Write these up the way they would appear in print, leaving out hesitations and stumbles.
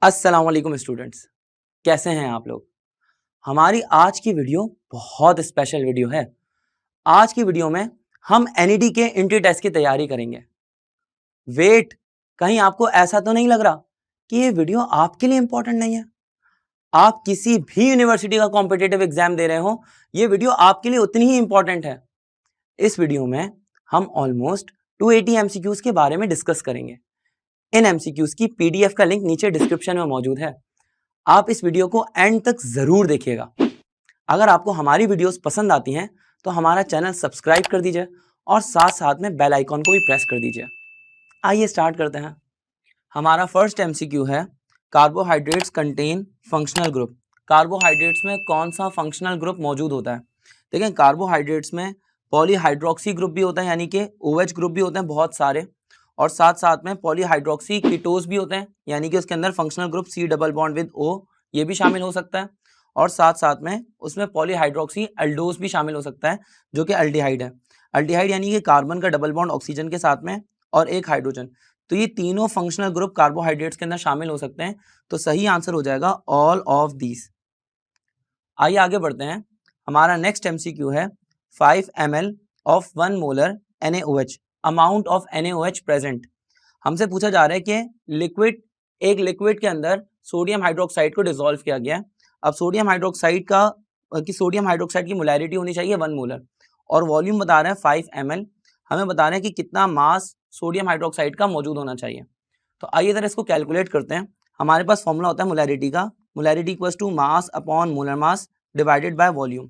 अस्सलाम वालेकुम स्टूडेंट्स, कैसे हैं आप लोग। हमारी आज की वीडियो बहुत स्पेशल वीडियो है। आज की वीडियो में हम एनईडी के एंट्री टेस्ट की तैयारी करेंगे। वेट, कहीं आपको ऐसा तो नहीं लग रहा कि ये वीडियो आपके लिए इंपॉर्टेंट नहीं है। आप किसी भी यूनिवर्सिटी का कॉम्पिटिटिव एग्जाम दे रहे हो, ये वीडियो आपके लिए उतनी ही इंपॉर्टेंट है। इस वीडियो में हम ऑलमोस्ट 280 एमसीक्यूज के बारे में डिस्कस करेंगे। इन एमसीक्यूज की पीडीएफ का लिंक नीचे डिस्क्रिप्शन में मौजूद है। आप इस वीडियो को एंड तक जरूर देखिएगा। अगर आपको हमारी वीडियोस पसंद आती हैं तो हमारा चैनल सब्सक्राइब कर दीजिए और साथ साथ में बेल आइकॉन को भी प्रेस कर दीजिए। आइए स्टार्ट करते हैं। हमारा फर्स्ट एमसीक्यू है, carbohydrates contain functional group. Carbohydrates में कौन सा फंक्शनल ग्रुप मौजूद होता है। देखें, कार्बोहाइड्रेट्स में पॉलीहाइड्रोक्सी ग्रुप भी होता है, यानी कि OH ग्रुप भी होते हैं बहुत सारे, और साथ साथ में पॉलीहाइड्रोक्सी कीटोज भी होते हैं, यानी कि उसके अंदर functional group C double bond with O ये भी शामिल हो सकता है, और साथ साथ में उसमें पॉलीहाइड्रोक्सी एल्डोज भी शामिल हो सकता है जो कि एल्डिहाइड है। एल्डिहाइड यानी कि कार्बन का डबल बॉन्ड ऑक्सीजन के साथ में और एक हाइड्रोजन। तो ये तीनों फंक्शनल ग्रुप कार्बोहाइड्रेट्स के अंदर शामिल हो सकते हैं। तो सही आंसर हो जाएगा ऑल ऑफ दीज। आइए आगे बढ़ते हैं। हमारा नेक्स्ट एमसीक्यू है 5 ml of 1 molar NaOH, amount of NaOH present. हमसे पूछा जा रहा है कि एक लिक्विड के अंदर सोडियम हाइड्रोक्साइड को डिसॉल्व किया गया है। अब सोडियम हाइड्रोक्साइड की मोलैरिटी होनी चाहिए 1 मोलर, और वॉल्यूम बता रहे हैं 5 ml। हमें बता रहे हैं कि कितना मास सोडियम हाइड्रोक्साइड का मौजूद होना चाहिए। तो आइए जरा इसको कैलकुलेट करते हैं। हमारे पास फॉर्मूला होता है मोलैरिटी का, molarity equals to mass upon molar mass divided by volume.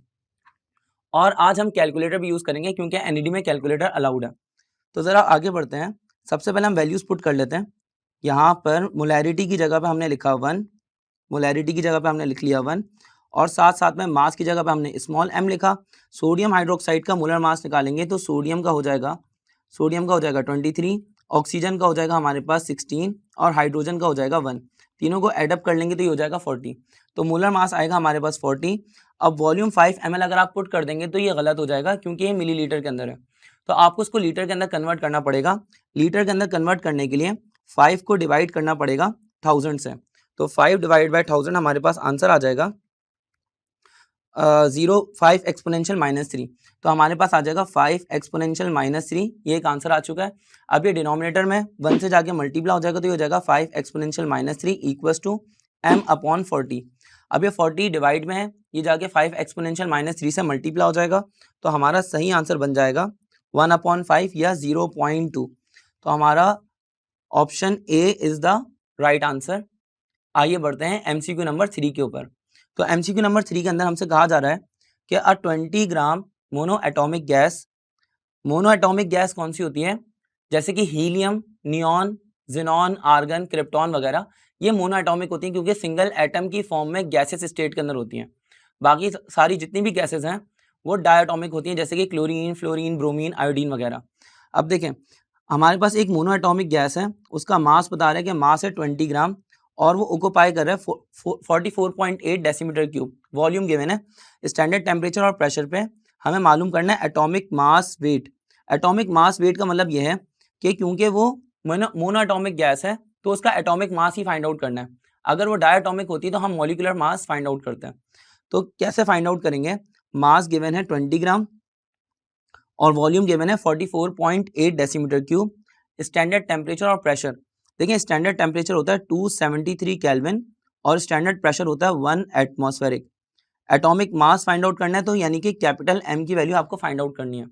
और आज हम कैलकुलेटर भी यूज करेंगे क्योंकि एनईडी में कैलकुलेटर अलाउड है। तो जरा आगे बढ़ते हैं। सबसे पहले हम वैल्यूज पुट कर लेते हैं। यहाँ पर मोलैरिटी की जगह पे हमने लिखा 1, मोलैरिटी की जगह पे हमने लिख लिया 1, और साथ साथ में मास की जगह पे हमने स्मॉल m लिखा। सोडियम हाइड्रोक्साइड का मोलर मास निकालेंगे तो सोडियम का हो जाएगा 23, ऑक्सीजन का हो जाएगा हमारे पास 16, और हाइड्रोजन का हो जाएगा 1। तीनों को एडअप कर लेंगे तो ये हो जाएगा 40। तो मोलर मास आएगा हमारे पास 40। अब वॉल्यूम 5 ml अगर आप पुट कर देंगे तो ये गलत हो जाएगा क्योंकि ये मिलीलीटर के अंदर है। तो आपको इसको लीटर के अंदर कन्वर्ट करना पड़ेगा। लीटर के अंदर कन्वर्ट करने के लिए 5 को डिवाइड करना पड़ेगा 1000 से। तो 5 डिवाइड बाई 1000 हमारे पास आंसर आ जाएगा 0.5 एक्सपोनेंशियल -3। तो हमारे पास आ जाएगा 5 एक्सपोनेंशियल -3। ये एक आंसर आ चुका है। अब ये डिनोमिनेटर में 1 से जाके मल्टीप्लाई हो जाएगा तो ये हो जाएगा 5 exponential -3 equals to m upon 40। अब ये 40 डिवाइड में है, ये जाके 5 एक्सपोनेंशियल -3 से मल्टीप्लाई हो जाएगा। तो हमारा सही आंसर बन जाएगा 1/5 या 0.2। तो हमारा option A is the right answer. आइए बढ़ते हैं एमसीक्यू नंबर 3 के ऊपर। तो एमसीक्यू नंबर 3 के अंदर हमसे कहा जा रहा है कि 20 ग्राम मोनो एटॉमिक गैस कौन सी होती है, जैसे कि helium, neon, xenon, argon, krypton वगैरह, ये मोनो एटॉमिक होती हैं क्योंकि सिंगल एटम की फॉर्म में गैसेस स्टेट के अंदर होती हैं। बाकी सारी जितनी भी गैसेस हैं वो डायटॉमिक होती हैं, जैसे कि क्लोरीन, फ्लोरीन, ब्रोमीन, आयोडीन वगैरह। अब देखें, हमारे पास एक मोनो एटॉमिक गैस है, उसका मास बता रहा है कि मास है 20 ग्राम, और वो ऑक्यूपाई कर रहा है 44.8 डेसीमीटर क्यूब। वॉल्यूम गिवन है। स्टैंडर्ड टेम्परेचर और प्रेशर पे हमें मालूम करना है atomic mass weight. Atomic mass weight का मतलब ये है कि क्योंकि वो मोनो एटॉमिक गैस है तो उसका एटॉमिक मास ही फाइंड आउट करना है। अगर वो डायटॉमिक होती तो हम मॉलिक्यूलर मास फाइंड आउट करते हैं। तो कैसे फाइंड आउट करेंगे? मास गिवन है 20 ग्राम और वॉल्यूम गिवन है 44.8 डेसीमीटर क्यूब। स्टैंडर्ड टेम्परेचर और प्रेशर, देखिए स्टैंडर्ड टेम्परेचर होता है 273 केल्विन और स्टैंडर्ड प्रेशर होता है 1 atmospheric. Atomic mass find out करना है तो यानी कि कैपिटल M की वैल्यू आपको फाइंड आउट करनी है,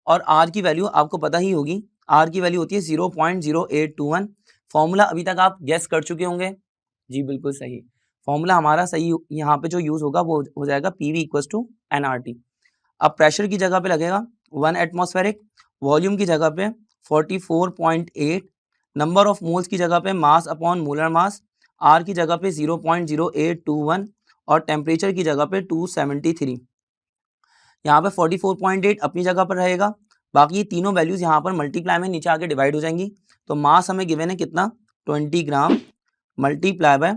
और R की वैल्यू आपको पता ही होगी। R की वैल्यू होती है 0.0821। फॉर्मूला अभी तक आप गेस कर चुके होंगे। जी बिल्कुल सही, फॉर्मूला हमारा सही यहाँ पे जो यूज होगा वो हो जाएगा PV इक्वल्स टू nRT। अब प्रेशर की जगह पे लगेगा 1 एटमॉस्फेरिक, वॉल्यूम की जगह पे 44.8, नंबर ऑफ मोल्स की जगह पे मास अपॉन मोलर मास, R की जगह पे 0.0821 और टेम्परेचर की जगह पे 273। यहाँ पे 44.8 अपनी जगह पर रहेगा, बाकी ये तीनों वैल्यूज यहाँ पर मल्टीप्लाई में नीचे आके डिवाइड हो जाएंगी। तो मास हमें गिवन है कितना, 20 ग्राम मल्टीप्लाई बाय,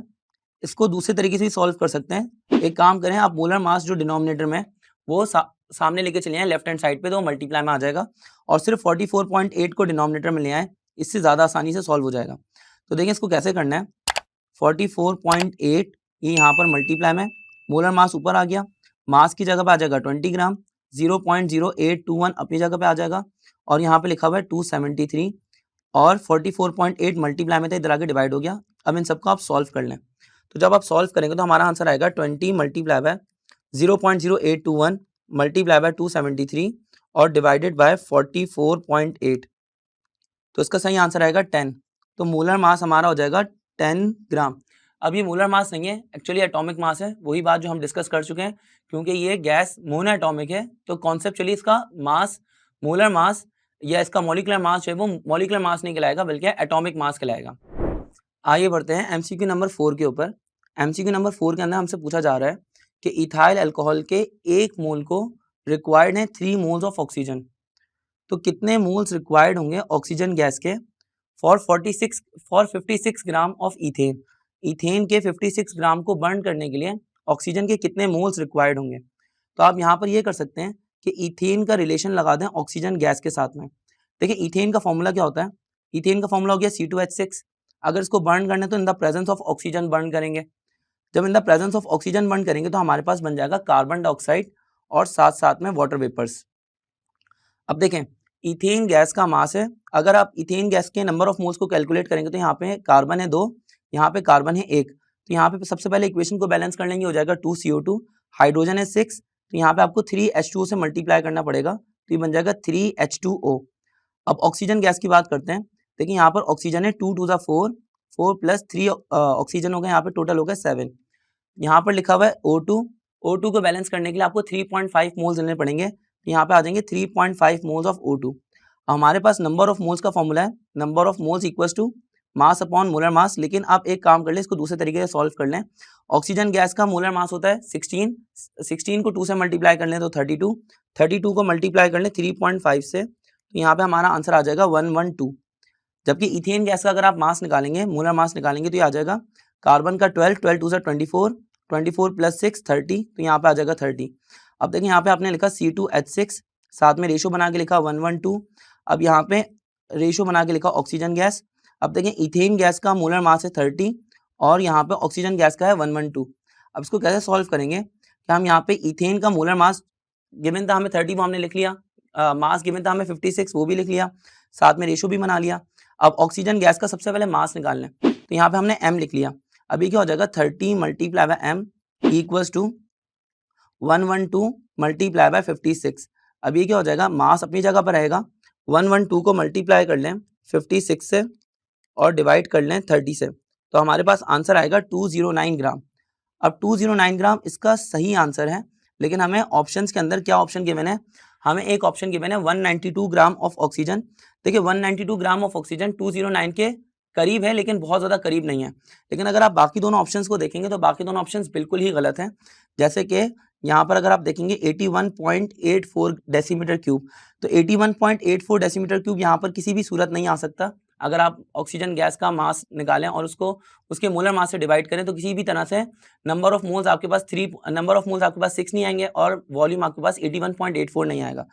इसको दूसरे तरीके से भी सॉल्व कर सकते हैं। एक काम करें, आप मोलर मास जो डिनोमिनेटर में वो सामने लेके चले आए लेफ्ट हैंड साइड पे, तो मल्टीप्लाई में आ जाएगा, और सिर्फ 44.8 को डिनोमिनेटर में ले आए, इससे ज़्यादा आसानी से सॉल्व हो जाएगा। तो देखिए इसको कैसे करना है। 44.8 ये यहाँ पर मल्टीप्लाई में मोलर मास ऊपर आ गया, मास की जगह पे आ जाएगा 20 ग्राम, 0.0821 अपनी जगह पे आ जाएगा और यहाँ पे लिखा हुआ है 273 और 44.8 मल्टीप्लाई में था, इधर आके डिवाइड हो गया। अब इन सबको आप सॉल्व कर लें, तो जब आप सॉल्व करेंगे तो हमारा आंसर आएगा 20 मल्टीप्लाई बाय 0.0821 मल्टीप्लाई बाय 273 और डिवाइडेड बाय 44.8, तो इसका सही आंसर आएगा 10। तो मोलर मास हमारा हो जाएगा 10 ग्राम। अब ये मोलर मास नहीं है, एक्चुअली एटॉमिक मास है, वही बात जो हम डिस्कस कर चुके हैं, क्योंकि ये गैस मोनो एटॉमिक है तो कॉन्सेप्चुअली इसका मास मोलर मास या इसका मॉलिक्यूलर मास जो है वो मॉलिक्यूलर मास नहीं कहलाएगा बल्कि एटॉमिक मास कहलाएगा। आइए बढ़ते हैं एमसीक्यू नंबर 4 के ऊपर। एमसीक्यू नंबर 4 के अंदर हमसे पूछा जा रहा है कि इथाइल अल्कोहल के 1 मोल को रिक्वायर्ड है 3 मोल्स ऑफ ऑक्सीजन, तो कितने मोल्स रिक्वायर्ड होंगे ऑक्सीजन गैस के for 56 gram of ethane. Ethane के 56 ग्राम को बर्न करने के लिए ऑक्सीजन के कितने मोल्स रिक्वायर्ड होंगे। तो आप यहाँ पर ये कर सकते हैं कि इथेन का रिलेशन लगा दें ऑक्सीजन गैस के साथ में। देखिए इथेन का फॉर्मूला क्या होता है, इथेन का फॉर्मूला हो गया C2H6। अगर इसको बर्न करना है तो in the presence of oxygen burn करेंगे, जब in the presence of oxygen burn करेंगे तो हमारे पास बन जाएगा कार्बन डाइऑक्साइड और साथ साथ में वाटर वेपर्स। अब देखें इथेन गैस का मास है, अगर आप इथेन गैस के नंबर ऑफ मोल्स को कैलकुलेट करेंगे तो यहाँ पे कार्बन है 2, यहाँ पे कार्बन है 1, तो यहाँ पे सबसे पहले इक्वेशन को बैलेंस कर लेंगे, हो जाएगा 2CO2, हाइड्रोजन है 6, तो यहाँ पे आपको 3H2O से मल्टीप्लाई करना पड़ेगा, तो ये बन जाएगा 3H2O। अब ऑक्सीजन गैस की बात करते हैं, देखिए यहाँ पर ऑक्सीजन है 2 2 4, 4 प्लस 3 ऑक्सीजन हो गए, यहाँ पे टोटल हो गए 7। यहाँ पर लिखा हुआ है O2, O2 को बैलेंस करने के लिए आपको 3.5 मोल्स लेने पड़ेंगे, तो यहाँ पे आ जाएंगे 3.5 मोल्स ऑफ O2। हमारे पास नंबर ऑफ मोल्स का फॉर्मूला है, number of moles equals to mass upon molar mass, लेकिन आप एक काम कर लें, इसको दूसरे तरीके से सॉल्व कर लें। ऑक्सीजन गैस का मोलर मास होता है 16 को 2 से मल्टीप्लाई कर लें तो 32 को मल्टीप्लाई कर लें 3.5 से, तो यहाँ पे हमारा आंसर आ जाएगा 112। जबकि इथेन गैस का अगर आप मास निकालेंगे, मोलर मास निकालेंगे, तो ये आ जाएगा कार्बन का 12 2 से 24 प्लस 6 30, तो यहाँ पे आ जाएगा 30। अब देखिए यहाँ पे आपने लिखा C2H6, साथ में रेशो बना के लिखा 112, अब यहाँ पे रेशो बना के लिखा ऑक्सीजन गैस। अब देखिए इथेन गैस का मोलर मास है 30 और यहाँ पे ऑक्सीजन गैस का है 112। अब इसको कैसे सॉल्व करेंगे कि हम यहाँ पे इथेन का मोलर मास गिवन था हमें 30, वो हमने लिख लिया, मास गिवन था हमें 56, वो भी लिख लिया, साथ में रेशो भी बना लिया। अब ऑक्सीजन गैस का सबसे पहले मास निकाल लें, तो यहाँ पे हमने m लिख लिया। अभी क्या हो जाएगा 30 multiply by m equals to 112 multiply by 56। अब ये क्या हो जाएगा, मास अपनी जगह पर रहेगा, 112 को मल्टीप्लाई कर लें 56 से और डिवाइड कर लें 30 से, तो हमारे पास आंसर आएगा 209 ग्राम। अब 209 ग्राम इसका सही आंसर है, लेकिन हमें ऑप्शंस के अंदर क्या ऑप्शन गिवन है, हमें एक ऑप्शन गिवन है 192 ग्राम ऑफ ऑक्सीजन। देखिए 192 ग्राम ऑफ ऑक्सीजन 209 के करीब है, लेकिन बहुत ज़्यादा करीब नहीं है। लेकिन अगर आप बाकी दोनों ऑप्शंस को देखेंगे तो बाकी दोनों ऑप्शंस बिल्कुल ही गलत हैं। जैसे कि यहाँ पर अगर आप देखेंगे 81.84 डेसीमीटर क्यूब, तो 81.84 डेसीमीटर क्यूब यहाँ पर किसी भी सूरत नहीं आ सकता। अगर आप ऑक्सीजन गैस का मास निकालें और उसको उसके मोलर मास से डिवाइड करें तो किसी भी तरह से नंबर ऑफ मोल्स आपके पास 6 नहीं आएंगे और वॉल्यूम आपके पास 81.84 नहीं आएगा।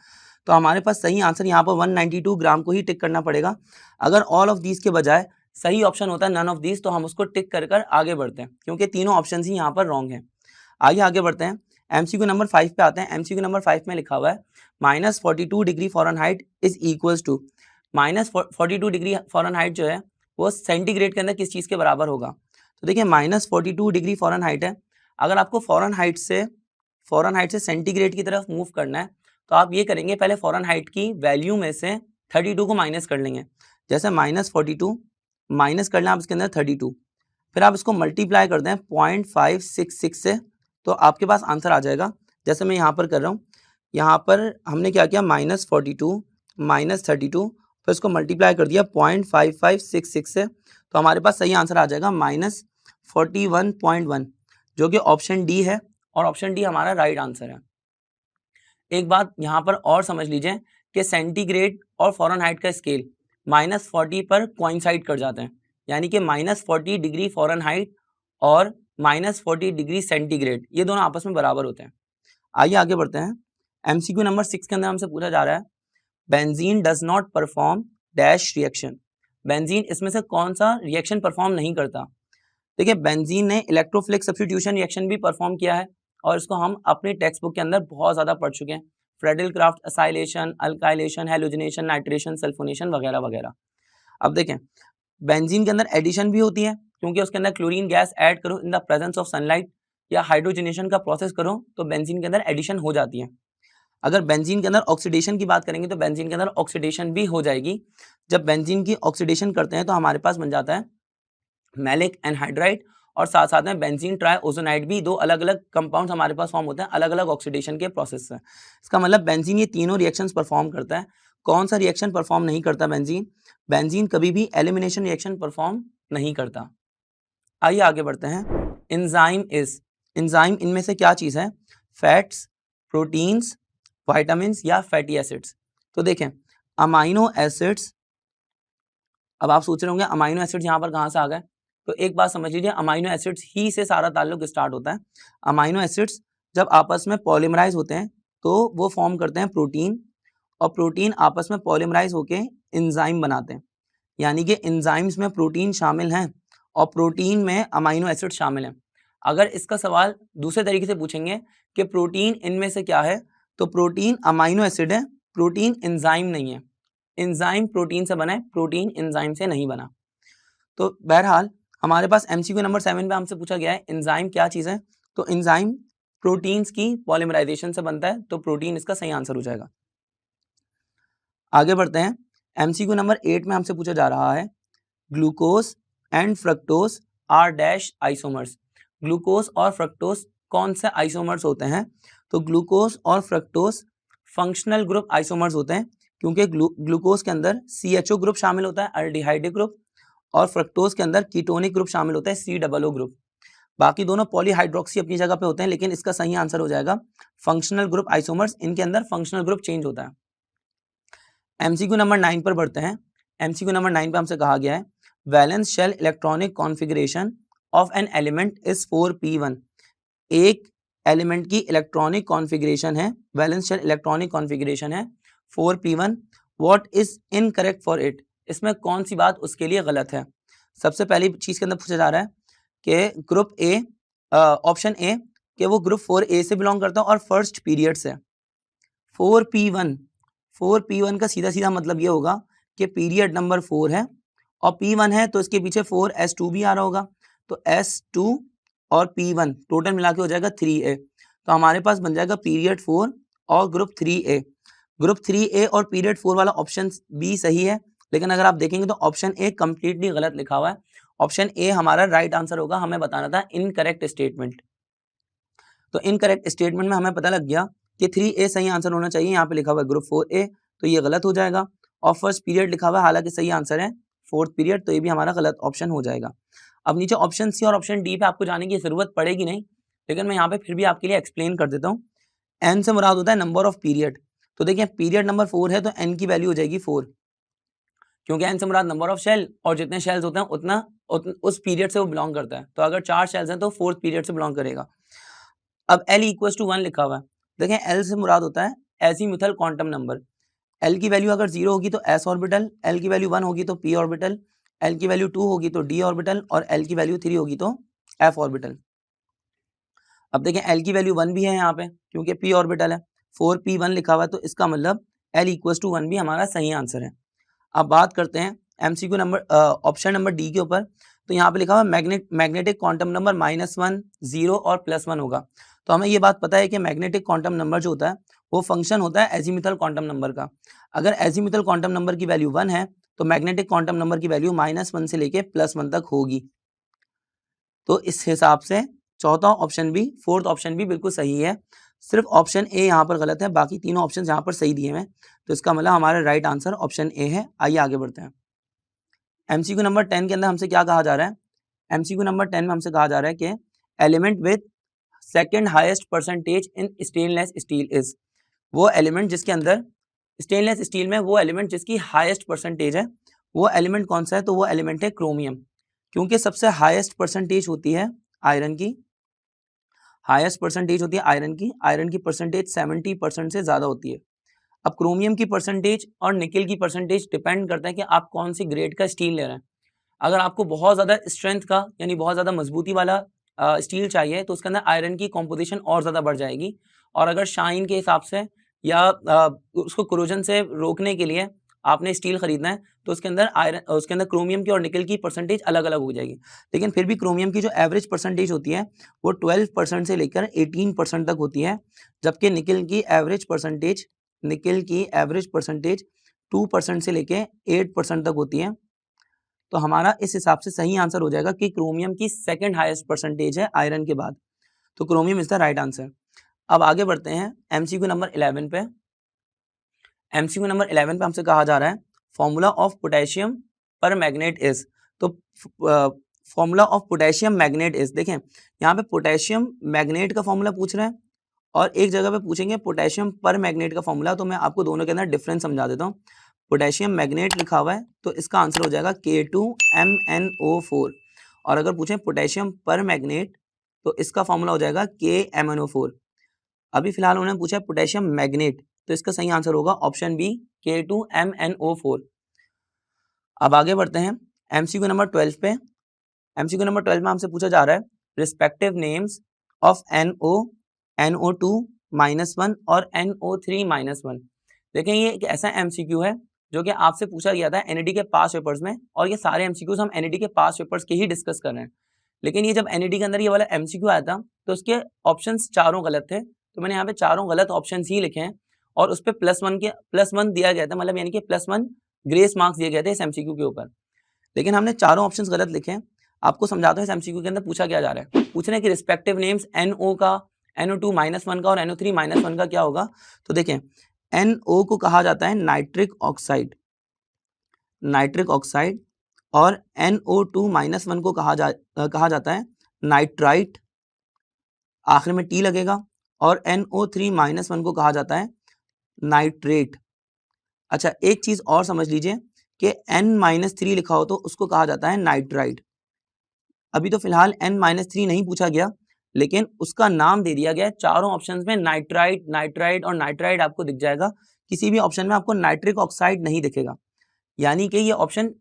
तो हमारे पास सही आंसर यहाँ पर 192 ग्राम को ही टिक करना पड़ेगा। अगर ऑल ऑफ दीज के बजाय सही ऑप्शन होता है नन ऑफ दीज, तो हम उसको टिक कर कर आगे बढ़ते हैं, क्योंकि तीनों ऑप्शन ही यहाँ पर रॉन्ग हैं। आइए आगे बढ़ते हैं, एमसीक्यू नंबर 5 पे आते हैं। एमसीक्यू नंबर 5 में लिखा हुआ है -42 degree Fahrenheit is equals to, -42 degree Fahrenheit जो है वो सेंटीग्रेड के अंदर किस चीज़ के बराबर होगा। तो देखिए -42 डिग्री फ़ारेनहाइट है, अगर आपको फ़ारेनहाइट से सेंटीग्रेड की तरफ मूव करना है तो आप ये करेंगे, पहले फ़ारेनहाइट की वैल्यू में से 32 को माइनस कर लेंगे। जैसे -42 माइनस कर लें आप इसके अंदर 32, फिर आप इसको मल्टीप्लाई कर दें 0.566 से, तो आपके पास आंसर आ जाएगा। जैसे मैं यहाँ पर कर रहा हूँ, यहाँ पर हमने क्या किया, -42 माइनस 32, फिर इसको मल्टीप्लाई कर दिया 0.5566 से, तो हमारे पास सही आंसर आ जाएगा -41.1, जो कि ऑप्शन डी है, और ऑप्शन डी हमारा राइट आंसर है। एक बात यहाँ पर और समझ लीजिए कि सेंटीग्रेड और फ़ारेनहाइट का स्केल -40 पर कोइंसाइड कर जाते हैं, यानी कि -40 डिग्री फ़ारेनहाइट और -40 डिग्री सेंटीग्रेड ये दोनों आपस में बराबर होते हैं। आइए आगे बढ़ते हैं। एमसीक्यू नंबर 6 के अंदर हमसे पूछा जा रहा है benzene does not perform dash reaction. Benzene इसमें से कौन सा रिएक्शन परफॉर्म नहीं करता। देखिए बेंजीन ने इलेक्ट्रोफिलिक सब्स्टिट्यूशन रिएक्शन भी परफॉर्म किया है और इसको हम अपने टेक्स्ट बुक के अंदर बहुत ज़्यादा पढ़ चुके हैं। Friedel craft, acylation, alkylation, halogenation, nitration, sulphonation वगैरह वगैरह। अब देखें बेंजीन के अंदर एडिशन भी होती है क्योंकि उसके अंदर क्लोरीन गैस ऐड करो in the presence of sunlight या हाइड्रोजनेशन का प्रोसेस करो तो बेंजीन के अंदर एडिशन हो जाती है। अगर बेंजीन के अंदर ऑक्सीडेशन की बात करेंगे तो बेंजीन के अंदर ऑक्सीडेशन भी हो जाएगी। जब बेंजीन की ऑक्सीडेशन करते हैं तो हमारे पास बन जाता है मैलिक एनहाइड्राइड और साथ साथ में बेंजीन ट्राइओजोनाइड भी, दो अलग अलग कंपाउंड्स हमारे पास फॉर्म होते हैं अलग अलग ऑक्सीडेशन के प्रोसेस से। इसका मतलब बेंजीन ये तीनों रिएक्शंस परफॉर्म करता है। कौन सा रिएक्शन परफॉर्म नहीं करता बेंजीन? बेंजीन कभी भी एलिमिनेशन रिएक्शन परफॉर्म नहीं करता। आइए आगे बढ़ते हैं। एंजाइम इनमें से क्या चीज़ है? फैट्स, प्रोटीन्स, विटामिन्स या फैटी एसिड्स। तो देखें अमाइनो एसिड्स, अब आप सोच रहे होंगे अमाइनो एसिड्स यहाँ पर कहाँ से आ गए? तो एक बात समझ लीजिए, अमाइनो एसिड्स ही से सारा ताल्लुक स्टार्ट होता है। अमाइनो एसिड्स जब आपस में पॉलीमराइज होते हैं तो वो फॉर्म करते हैं प्रोटीन और प्रोटीन आपस में पॉलीमराइज होके एंजाइम बनाते हैं। यानी कि एंजाइम्स में प्रोटीन शामिल हैं और प्रोटीन में अमाइनो एसिड शामिल हैं। अगर इसका सवाल दूसरे तरीके से पूछेंगे कि प्रोटीन इनमें से क्या है, तो प्रोटीन अमाइनो एसिड है, प्रोटीन एंजाइम नहीं है। एंजाइम प्रोटीन से बना है, प्रोटीन एंजाइम से नहीं बना। तो बहरहाल हमारे पास एमसीक्यू नंबर 7 पे हमसे पूछा गया है एंजाइम क्या चीज़ है, तो एंजाइम प्रोटीन्स की पॉलीमराइजेशन से बनता है, तो प्रोटीन इसका सही आंसर हो जाएगा। आगे बढ़ते हैं। एमसीक्यू नंबर 8 में हमसे पूछा जा रहा है glucose and fructose are dash isomers. Glucose और फ्रक्टोज कौन से आइसोमर्स होते हैं? तो ग्लूकोज और फ्रक्टोज फंक्शनल ग्रुप आइसोमर्स होते हैं क्योंकि ग्लूकोज के अंदर CHO ग्रुप शामिल होता है, अल्डिहाइड ग्रुप, और फ्रक्टोज के अंदर कीटोनिक ग्रुप शामिल होता है, COO ग्रुप। बाकी दोनों पॉलीहाइड्रोक्सी अपनी जगह पे होते हैं, लेकिन इसका सही आंसर हो जाएगा फंक्शनल ग्रुप आइसोमर्स। इनके अंदर फंक्शनल ग्रुप चेंज होता है। एमसीक्यू नंबर 9 पर बढ़ते हैं। एमसीक्यू नंबर 9 पे हमसे कहा गया है valence shell electronic configuration of an element is 4p1। एक एलिमेंट की इलेक्ट्रॉनिक कॉन्फ़िगरेशन है, वैलेंस शेल इलेक्ट्रॉनिक कॉन्फ़िगरेशन है 4p1। What is incorrect for it? इसमें कौन सी बात उसके लिए गलत है? सबसे पहली चीज के अंदर पूछा जा रहा है कि ग्रुप ए, ऑप्शन ए कि वो ग्रुप 4A से बिलोंग करता है और फर्स्ट पीरियड से। 4p1 का सीधा सीधा मतलब ये होगा कि पीरियड नंबर 4 है और P1 है तो इसके पीछे 4s2 भी आ रहा होगा, तो S2 और P1 टोटल मिला के हो जाएगा 3A। तो हमारे पास बन जाएगा पीरियड 4 और ग्रुप 3A। ग्रुप 3A और पीरियड 4 वाला ऑप्शन बी सही है, लेकिन अगर आप देखेंगे तो ऑप्शन ए कंप्लीटली गलत लिखा हुआ है। ऑप्शन ए हमारा राइट आंसर होगा। हमें बताना था इनकरेक्ट स्टेटमेंट, तो इनकरेक्ट स्टेटमेंट में हमें पता लग गया कि 3A सही आंसर होना चाहिए। यहाँ पे लिखा हुआ है ग्रुप 4A, तो ये गलत हो जाएगा। और फर्स्ट पीरियड लिखा हुआ है, हालांकि सही आंसर है फोर्थ पीरियड, तो ये भी हमारा गलत ऑप्शन हो जाएगा। अब नीचे ऑप्शन सी और ऑप्शन डी पे आपको जाने की जरूरत पड़ेगी नहीं, लेकिन मैं यहाँ पे फिर भी आपके लिए एक्सप्लेन कर देता हूँ। एन से मुराद होता है नंबर ऑफ पीरियड, तो देखिए पीरियड नंबर 4 है तो एन की वैल्यू हो जाएगी 4, क्योंकि एन से मुराद नंबर ऑफ शेल और जितने शेल्स होते हैं उतना उस पीरियड से वो बिलोंग करता है। तो अगर 4 शेल्स हैं तो फोर्थ पीरियड से बिलोंग करेगा। अब L इक्वल टू 1 लिखा हुआ है, देखें L से मुराद होता है एजीमुथल क्वांटम नंबर। L की वैल्यू अगर 0 होगी तो s ऑर्बिटल, L की वैल्यू 1 होगी तो p ऑर्बिटल, L की वैल्यू 2 होगी तो d ऑर्बिटल और L की वैल्यू 3 होगी तो f ऑर्बिटल। अब देखें L की वैल्यू 1 भी है यहाँ पे क्योंकि p ऑर्बिटल है, 4p1 लिखा हुआ है, तो इसका मतलब L इक्वल टू 1 भी हमारा सही आंसर है। अब बात करते हैं MCQ number option number D के ऊपर। तो यहाँ पे लिखा हुआ मैग्नेटिक क्वांटम नंबर -1, 0 और +1 होगा। तो हमें ये बात पता है कि मैग्नेटिक क्वांटम नंबर जो होता है वो फंक्शन होता है एजीमुथल क्वांटम नंबर का। अगर एजीमुथल क्वांटम नंबर की वैल्यू 1 है तो मैग्नेटिक क्वांटम नंबर की वैल्यू -1 से लेके +1 तक होगी। तो इस हिसाब से चौथा ऑप्शन भी, फोर्थ ऑप्शन भी बिल्कुल सही है। सिर्फ ऑप्शन ए यहाँ पर गलत है, बाकी तीनों ऑप्शन यहाँ पर सही दिए हुए हैं। तो इसका मतलब हमारा राइट आंसर ऑप्शन ए है। आइए आगे बढ़ते हैं। एमसीक्यू नंबर 10 के अंदर हमसे क्या कहा जा रहा है? एमसीक्यू नंबर 10 में हमसे कहा जा रहा है कि element with second highest percentage in stainless steel is. वो एलिमेंट जिसके अंदर स्टेनलेस स्टील में वो एलिमेंट जिसकी हाईएस्ट परसेंटेज है, वो एलिमेंट कौन सा है? तो वो एलिमेंट है क्रोमियम, क्योंकि सबसे हाईएस्ट परसेंटेज होती है आयरन की। हाईएस्ट परसेंटेज होती है आयरन की परसेंटेज 70% से ज़्यादा होती है। अब क्रोमियम की परसेंटेज और निकेल की परसेंटेज डिपेंड करता है कि आप कौन सी ग्रेड का स्टील ले रहे हैं। अगर आपको बहुत ज़्यादा स्ट्रेंथ का यानी बहुत ज़्यादा मजबूती वाला स्टील चाहिए तो उसके अंदर आयरन की कॉम्पोजिशन और ज़्यादा बढ़ जाएगी। और अगर शाइन के हिसाब से या उसको कोरोजन से रोकने के लिए आपने स्टील खरीदना है तो उसके अंदर क्रोमियम की और निकल की परसेंटेज अलग अलग हो जाएगी। लेकिन फिर भी क्रोमियम की जो एवरेज परसेंटेज होती है वो 12% से लेकर 18% तक होती है, जबकि निकल की एवरेज परसेंटेज 2% से लेकर 8% तक होती है। तो हमारा इस हिसाब से सही आंसर हो जाएगा कि क्रोमियम की सेकंड हाईएस्ट परसेंटेज है आयरन के बाद, तो chromium is the right answer. अब आगे बढ़ते हैं एमसीक्यू नंबर 11 पे। एमसीक्यू नंबर 11 पे हमसे कहा जा रहा है फॉर्मूला ऑफ पोटेशियम पर मैग्नेट इज। तो formula of potassium magnet is, देखें यहाँ पे पोटेशियम मैग्नेट का फॉर्मूला पूछ रहे हैं और एक जगह पे पूछेंगे पोटेशियम पर मैग्नेट का फॉर्मूला। तो मैं आपको दोनों के अंदर डिफरेंस समझा देता हूँ। पोटेशियम मैग्नेट लिखा हुआ है तो इसका आंसर हो जाएगा K2MnO4, और अगर पूछें पोटेशियम पर मैग्नेट तो इसका फॉर्मूला हो जाएगा KMnO4। अभी फिलहाल उन्होंने पूछा है पोटेशियम मैग्नेट, तो इसका सही आंसर होगा ऑप्शन बी K2MnO4। अब आगे बढ़ते हैं एमसीक्यू नंबर 12 पे। एमसीक्यू नंबर 12 में हमसे पूछा जा रहा है respective names of NO, NO2-1 और NO3-1। देखें ये एक ऐसा एमसीक्यू है जो कि आपसे पूछा गया था एनईडी के पास पेपर्स में, और ये सारे एमसीक्यूज हम एनईडी के पास पेपर्स के ही डिस्कस कर रहे हैं। लेकिन ये जब एनईडी के अंदर ये वाला एमसीक्यू आया था तो उसके ऑप्शंस चारों गलत थे, तो मैंने यहाँ पे चारों गलत ऑप्शंस ही लिखे हैं और उस पर +1 दिया गया था, मतलब यानी कि +1 ग्रेस मार्क्स दिए गए थे इस एमसीक्यू के ऊपर। लेकिन हमने चारों ऑप्शंस गलत लिखे हैं। आपको समझाता हूँ इस एमसीक्यू के अंदर पूछा क्या जा रहा है। पूछ रहे हैं कि रिस्पेक्टिव नेम्स NO का, NO2-1 का और NO3-1 का क्या होगा। तो देखें NO को कहा जाता है नाइट्रिक ऑक्साइड, और NO2-1 को कहा जाता है नाइट्राइट, आखिर में T लगेगा, और NO3-1 को कहा जाता है नाइट्रेट। अच्छा एक चीज और समझ लीजिए कि N-3 लिखा हो तो उसको कहा जाता है नाइट्राइट। अभी तो फिलहाल N-3 नहीं पूछा गया, लेकिन उसका नाम दे दिया गया है। चारों ऑप्शंस में नाइट्राइट और नाइट्राइट आपको दिख जाएगा, किसी भी ऑप्शन में आपको नाइट्रिक ऑक्साइड नहीं दिखेगा, यानी कि ये ऑप्शन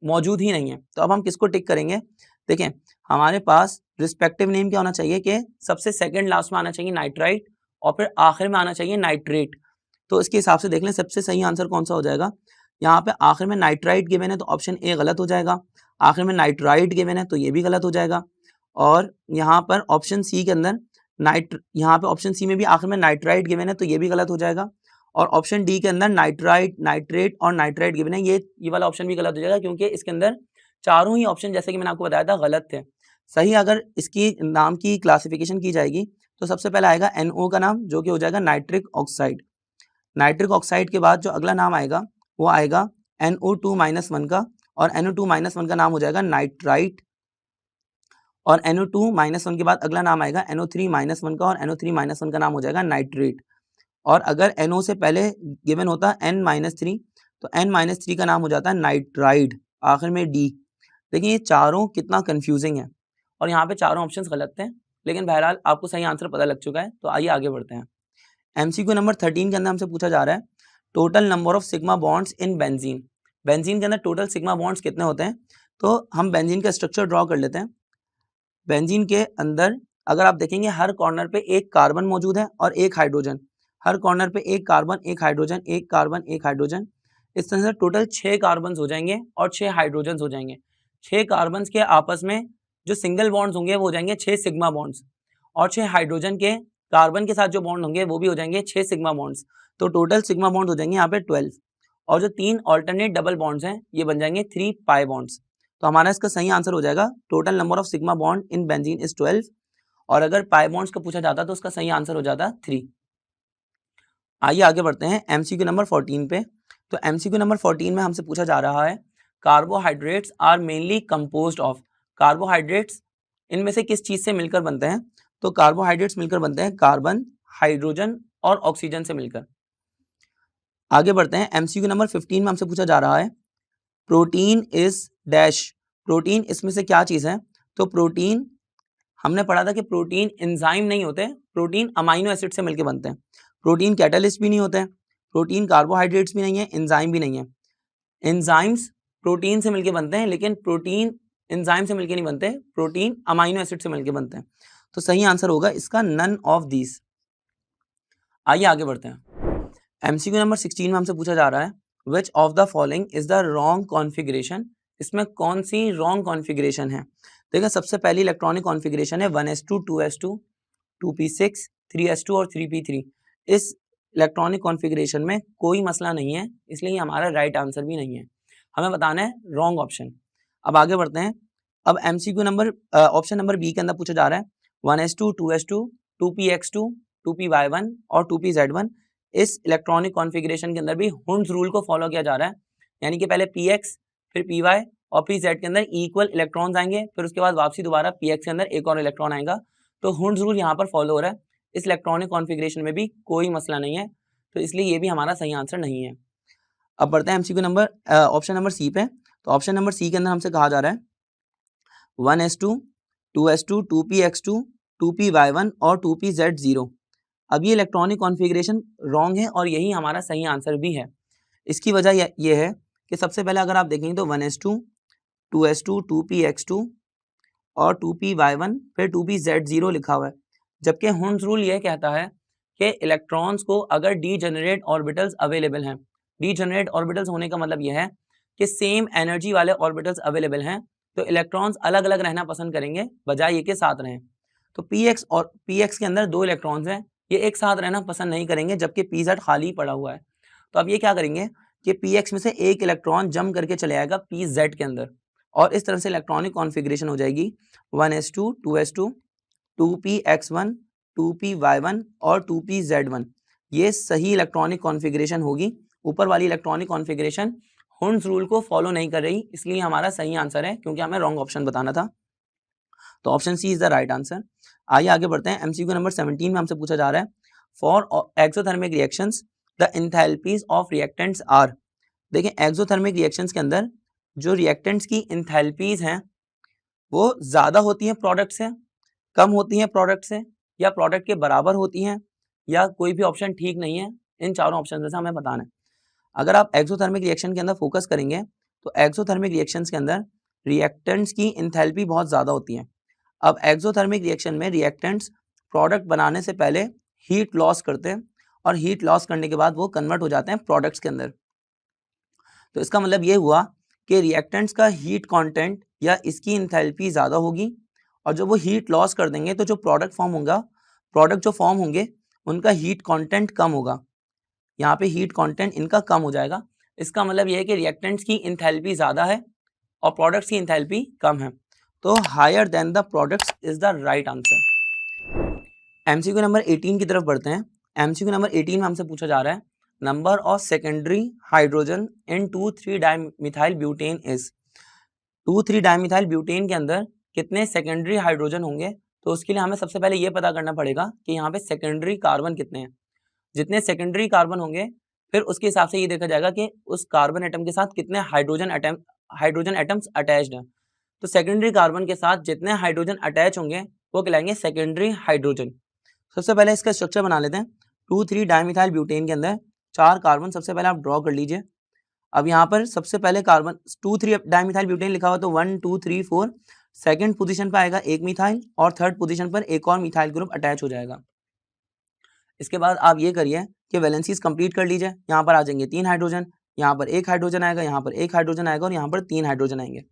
मौजूद ही नहीं है। तो अब हम किसको टिक करेंगे। देखें हमारे पास रिस्पेक्टिव नेम क्या होना चाहिए कि सबसे सेकंड लास्ट में आना चाहिए नाइट्राइट और फिर आखिर में आना चाहिए नाइट्रेट। तो इसके हिसाब से देख लें सबसे सही आंसर कौन सा हो जाएगा। यहाँ पे आखिर में नाइट्राइट गिवन है तो ऑप्शन ए गलत हो जाएगा, आखिर में नाइट्राइट गिवन है तो ये भी गलत हो जाएगा, और यहाँ पर ऑप्शन सी के अंदर यहाँ पे ऑप्शन सी में भी आखिर में नाइट्राइट गिवन है तो ये भी गलत हो जाएगा, और ऑप्शन डी के अंदर नाइट्राइट, नाइट्रेट और नाइट्राइट गिवन है, ये वाला ऑप्शन भी गलत हो जाएगा, क्योंकि इसके अंदर चारों ही ऑप्शन जैसे कि मैंने आपको बताया था गलत थे। सही अगर इसकी नाम की क्लासिफिकेशन की जाएगी तो सबसे पहले आएगा NO का नाम जो कि हो जाएगा नाइट्रिक ऑक्साइड। नाइट्रिक ऑक्साइड के बाद जो अगला नाम आएगा वो आएगा NO2-1 का, और NO2-1 का नाम हो जाएगा नाइट्राइट, और NO2-1 के बाद अगला नाम आएगा NO3-1 का, और NO3-1 का नाम हो जाएगा नाइट्रेट। और अगर NO से पहले गिवन होता N-3 तो N-3 का नाम हो जाता है नाइट्राइड, आखिर में D। देखिए ये चारों कितना कंफ्यूजिंग है और यहाँ पे चारों ऑप्शंस गलत थे, लेकिन बहरहाल आपको सही आंसर पता लग चुका है। तो आइए आगे बढ़ते हैं। एमसीक्यू नंबर 13 के अंदर हमसे पूछा जा रहा है total number of sigma bonds in benzene. Benzene के अंदर टोटल सिग्मा बॉन्ड्स कितने होते हैं। तो हम बेंजीन का स्ट्रक्चर ड्रॉ कर लेते हैं। बेंजीन के अंदर अगर आप देखेंगे हर कॉर्नर पे एक कार्बन मौजूद है और एक हाइड्रोजन, हर कॉर्नर पे एक कार्बन एक हाइड्रोजन, एक कार्बन एक हाइड्रोजन। इस तरह से टोटल 6 कार्बन हो जाएंगे और 6 हाइड्रोजन हो जाएंगे। 6 कार्बन के आपस में जो सिंगल बॉन्ड्स होंगे वो हो जाएंगे 6 सिग्मा बॉन्ड्स, और 6 हाइड्रोजन के कार्बन के साथ जो बॉन्ड होंगे वो भी हो जाएंगे 6 सिग्मा बॉन्ड्स। तो टोटल सिग्मा बॉन्ड हो जाएंगे यहाँ पे 12, और जो 3 ऑल्टरनेट डबल बॉन्ड्स हैं ये बन जाएंगे 3 पाई बॉन्ड्स। तो हमारा इसका सही आंसर हो जाएगा total number of sigma bond in benzene is 12, और अगर पाई बॉन्ड्स का पूछा जाता तो उसका सही आंसर हो जाता 3। आइए आगे बढ़ते हैं एमसीक्यू नंबर 14 पे। तो एमसीक्यू नंबर 14 में हमसे पूछा जा रहा है carbohydrates are mainly composed of. Carbohydrates इनमें से किस चीज से मिलकर बनते हैं। तो कार्बोहाइड्रेट्स मिलकर बनते हैं कार्बन, हाइड्रोजन और ऑक्सीजन से मिलकर। आगे बढ़ते हैं एमसीक्यू नंबर 15 में हमसे पूछा जा रहा है प्रोटीन इज डैश। प्रोटीन इसमें से क्या चीज है। तो प्रोटीन हमने पढ़ा था कि प्रोटीन एंजाइम नहीं होते, प्रोटीन अमाइनो एसिड से मिलकर बनते हैं। प्रोटीन कैटलिस्ट भी नहीं होते हैं, प्रोटीन कार्बोहाइड्रेट्स भी नहीं है, एंजाइम भी नहीं है। एंजाइम्स प्रोटीन से मिलके बनते हैं, लेकिन प्रोटीन एंजाइम से मिलके नहीं बनते, प्रोटीन अमाइनो एसिड से मिलके बनते हैं। तो सही आंसर होगा इसका नन ऑफ दीज। आइए आगे बढ़ते हैं। एमसीक्यू नंबर 16 में हमसे पूछा जा रहा है which of the following is the wrong configuration, इसमें कौन सी रॉन्ग कॉन्फ़िगरेशन है। देखिए सबसे पहली इलेक्ट्रॉनिक कॉन्फ़िगरेशन है 1s2 2s2 2p6 3s2 और 3p3। इस इलेक्ट्रॉनिक कॉन्फ़िगरेशन में कोई मसला नहीं है, इसलिए ये हमारा राइट आंसर भी नहीं है। हमें बताना है रॉन्ग ऑप्शन। अब आगे बढ़ते हैं। अब MCQ number option number B के अंदर पूछा जा रहा है 1s2 2s2 2px2 2py1 और 2pz1। इस इलेक्ट्रॉनिक कॉन्फ़िगरेशन के अंदर भी हुंड्स रूल को फॉलो किया जा रहा है, यानी कि पहले px फिर py और pz के अंदर इक्वल इलेक्ट्रॉन्स आएंगे, फिर उसके बाद वापसी दोबारा px के अंदर एक और इलेक्ट्रॉन आएगा। तो हुंड्स रूल यहाँ पर फॉलो हो रहा है। इस इलेक्ट्रॉनिक कॉन्फ़िगरेशन में भी कोई मसला नहीं है, तो इसलिए ये भी हमारा सही आंसर नहीं है। अब बढ़ते हैं MCQ number option number C पे। तो ऑप्शन नंबर सी के अंदर हमसे कहा जा रहा है 1s2 2s2 2px2 2py1 और 2pz0। अब ये इलेक्ट्रॉनिक कॉन्फ़िगरेशन रॉन्ग है और यही हमारा सही आंसर भी है। इसकी वजह ये है कि सबसे पहले अगर आप देखेंगे तो 1s2 2s2 2px2 और 2py1 फिर 2pz0 लिखा हुआ है, जबकि हुंड्स रूल ये कहता है कि इलेक्ट्रॉन्स को अगर डीजेनरेट ऑर्बिटल्स अवेलेबल हैं, डीजेनरेट ऑर्बिटल्स होने का मतलब यह है कि सेम एनर्जी वाले ऑर्बिटल्स अवेलेबल हैं, तो इलेक्ट्रॉन्स अलग अलग रहना पसंद करेंगे बजाय ये के साथ रहें। तो px और px के अंदर 2 इलेक्ट्रॉन्स हैं, ये एक साथ रहना पसंद नहीं करेंगे, जबकि pz खाली पड़ा हुआ है। तो अब ये क्या करेंगे कि px में से एक इलेक्ट्रॉन जंप करके चले आएगा pz के अंदर, और इस तरह से इलेक्ट्रॉनिक कॉन्फ़िगरेशन हो जाएगी 1s2 2s2 2px1 2py1 और 2pz1। ये सही इलेक्ट्रॉनिक कॉन्फ़िगरेशन होगी। ऊपर वाली इलेक्ट्रॉनिक कॉन्फ़िगरेशन हुंड्स रूल को फॉलो नहीं कर रही, इसलिए हमारा सही आंसर है, क्योंकि हमें रॉन्ग ऑप्शन बताना था। तो option C is the right answer. आइए आगे बढ़ते हैं। एमसीक्यू नंबर 17 में हमसे पूछा जा रहा है for exothermic reactions the enthalpies of reactants are. देखिए एक्सोथर्मिक रिएक्शंस के अंदर जो रिएक्टेंट्स की एंथैल्पीज हैं वो ज़्यादा होती हैं प्रोडक्ट से, कम होती हैं प्रोडक्ट से, या प्रोडक्ट के बराबर होती हैं, या कोई भी ऑप्शन ठीक नहीं है। इन चारों ऑप्शन में से हमें बताना है। अगर आप एक्सोथर्मिक रिएक्शन के अंदर फोकस करेंगे तो एक्सोथर्मिक रिएक्शंस के अंदर रिएक्टेंट्स की एंथैल्पी बहुत ज़्यादा होती है। अब एक्सोथर्मिक रिएक्शन में रिएक्टेंट्स प्रोडक्ट बनाने से पहले हीट लॉस करते हैं, और हीट लॉस करने के बाद वो कन्वर्ट हो जाते हैं प्रोडक्ट्स के अंदर। तो इसका मतलब ये हुआ कि रिएक्टेंट्स का हीट कंटेंट या इसकी एंथैल्पी ज़्यादा होगी, और जब वो हीट लॉस कर देंगे तो जो प्रोडक्ट जो फॉर्म होंगे उनका हीट कंटेंट कम होगा। यहाँ पे हीट कंटेंट इनका कम हो जाएगा। इसका मतलब ये है कि रिएक्टेंट्स की एंथैल्पी ज़्यादा है और प्रोडक्ट्स की एंथैल्पी कम है, तो higher than the products is the right answer. MCQ number 18 की तरफ बढ़ते हैं। एमसीक्यू नंबर 18 में हमसे पूछा जा रहा है number of secondary hydrogen in two three dimethyl butane is. Two three dimethyl butane के अंदर कितने सेकेंडरी हाइड्रोजन होंगे, तो उसके लिए हमें सबसे पहले ये पता करना पड़ेगा कि यहाँ पे सेकेंडरी कार्बन कितने हैं। जितने सेकेंडरी कार्बन होंगे फिर उसके हिसाब से ये देखा जाएगा कि उस कार्बन एटम के साथ कितने हाइड्रोजन एटम्स अटैच्ड हैं। तो सेकेंडरी कार्बन के साथ जितने हाइड्रोजन अटैच होंगे वो कहलाएंगे सेकेंडरी हाइड्रोजन। सबसे पहले इसका स्ट्रक्चर बना लेते हैं। 2,3-डाइमिथाइल ब्यूटेन के अंदर 4 कार्बन सबसे पहले आप ड्रॉ कर लीजिए। अब यहाँ पर सबसे पहले कार्बन 2,3-डाइमिथाइल ब्यूटेन लिखा हुआ तो 1 2 3 4, सेकेंड पोजीशन पर आएगा एक मिथाइल और थर्ड पोजीशन पर एक और मिथाइल ग्रुप अटैच हो जाएगा। इसके बाद आप ये करिए कि वैलेंसीज कंप्लीट कर लीजिए। यहाँ पर आ जाएंगे 3 हाइड्रोजन, यहाँ पर 1 हाइड्रोजन आएगा, यहाँ पर 1 हाइड्रोजन आएगा और यहाँ पर 3 हाइड्रोजन आएंगे।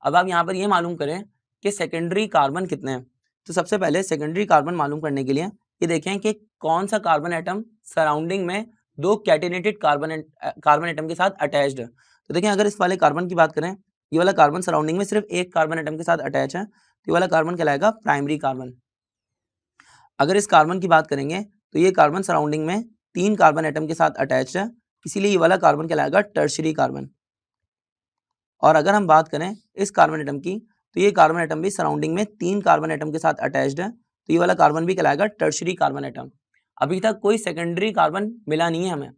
अब आप यहाँ पर ये मालूम करें कि सेकेंडरी कार्बन कितने हैं। तो सबसे पहले सेकेंडरी कार्बन मालूम करने के लिए ये देखें कि कौन सा कार्बन एटम सराउंडिंग में 2 कैटेनेटेड कार्बन एटम के साथ अटैच्ड है। तो देखें अगर इस वाले कार्बन की बात करें, ये वाला कार्बन सराउंडिंग में सिर्फ एक कार्बन एटम के साथ अटैच है, तो ये वाला कार्बन कहलाएगा प्राइमरी कार्बन। अगर इस कार्बन की बात करेंगे तो ये कार्बन सराउंडिंग में 3 कार्बन एटम के साथ अटैच्ड है, इसीलिए ये वाला कार्बन कहलाएगा टर्शियरी कार्बन। और अगर हम बात करें इस कार्बन एटम की, तो ये कार्बन एटम भी सराउंडिंग में 3 कार्बन एटम के साथ अटैच्ड है, तो ये वाला कार्बन भी कहलाएगा टर्शियरी कार्बन एटम। अभी तक कोई सेकेंडरी कार्बन मिला नहीं है हमें।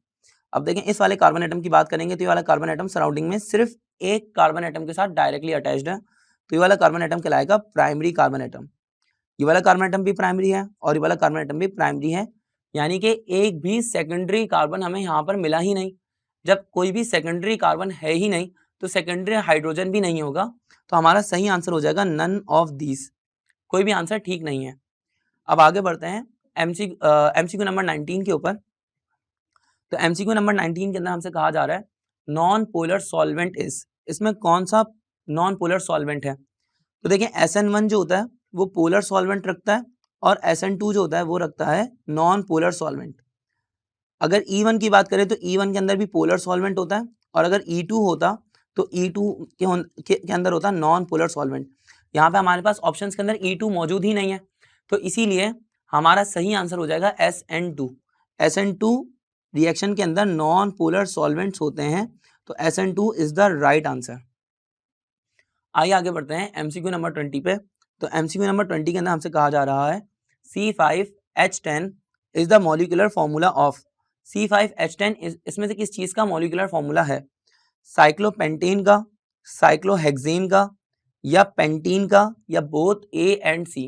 अब देखें इस वाले कार्बन एटम की बात करेंगे तो ये वाला कार्बन एटम सराउंडिंग में सिर्फ एक कार्बन एटम के साथ डायरेक्टली अटैच्ड है, तो ये वाला कार्बन एटम कहलाएगा प्राइमरी कार्बन एटम। ये वाला कार्बन एटम भी प्राइमरी है और ये वाला कार्बन एटम भी प्राइमरी है, यानी कि एक भी सेकेंडरी कार्बन हमें यहाँ पर मिला ही नहीं। जब कोई भी सेकेंडरी कार्बन है ही नहीं तो सेकेंडरी हाइड्रोजन भी नहीं होगा। तो हमारा सही आंसर हो जाएगा नन ऑफ दीज, कोई भी आंसर ठीक नहीं है। अब आगे बढ़ते हैं एमसीक्यू नंबर 19 के ऊपर। तो एमसीक्यू नंबर 19 के अंदर हमसे कहा जा रहा है नॉन पोलर सॉल्वेंट इज, इसमें कौन सा नॉन पोलर सॉल्वेंट है? तो देखिए SN1 जो होता है वो पोलर सॉल्वेंट रखता है और SN2 जो होता है वो रखता है नॉन पोलर सॉल्वेंट। अगर E1 की बात करें तो E1 के अंदर भी पोलर सॉल्वेंट होता है, और अगर E2 होता तो E2 के अंदर होता है नॉन पोलर सॉल्वेंट। यहाँ पे हमारे पास ऑप्शंस के अंदर E2 मौजूद ही नहीं है, तो इसीलिए हमारा सही आंसर हो जाएगा SN2। SN2 रिएक्शन के अंदर नॉन पोलर सॉल्वेंट्स होते हैं, तो SN2 is the right answer. आइए आगे बढ़ते हैं एमसीक्यू नंबर 20 पे। तो एमसीक्यू नंबर 20 के अंदर हमसे कहा जा रहा है C5H10 is the molecular formula of. C5H10 इसमें से किस चीज का मॉलिक्यूलर फॉर्मूला है? साइक्लोपेंटेन का, साइक्लोहेक्सेन का, या पेंटीन का, या बोथ A एंड C?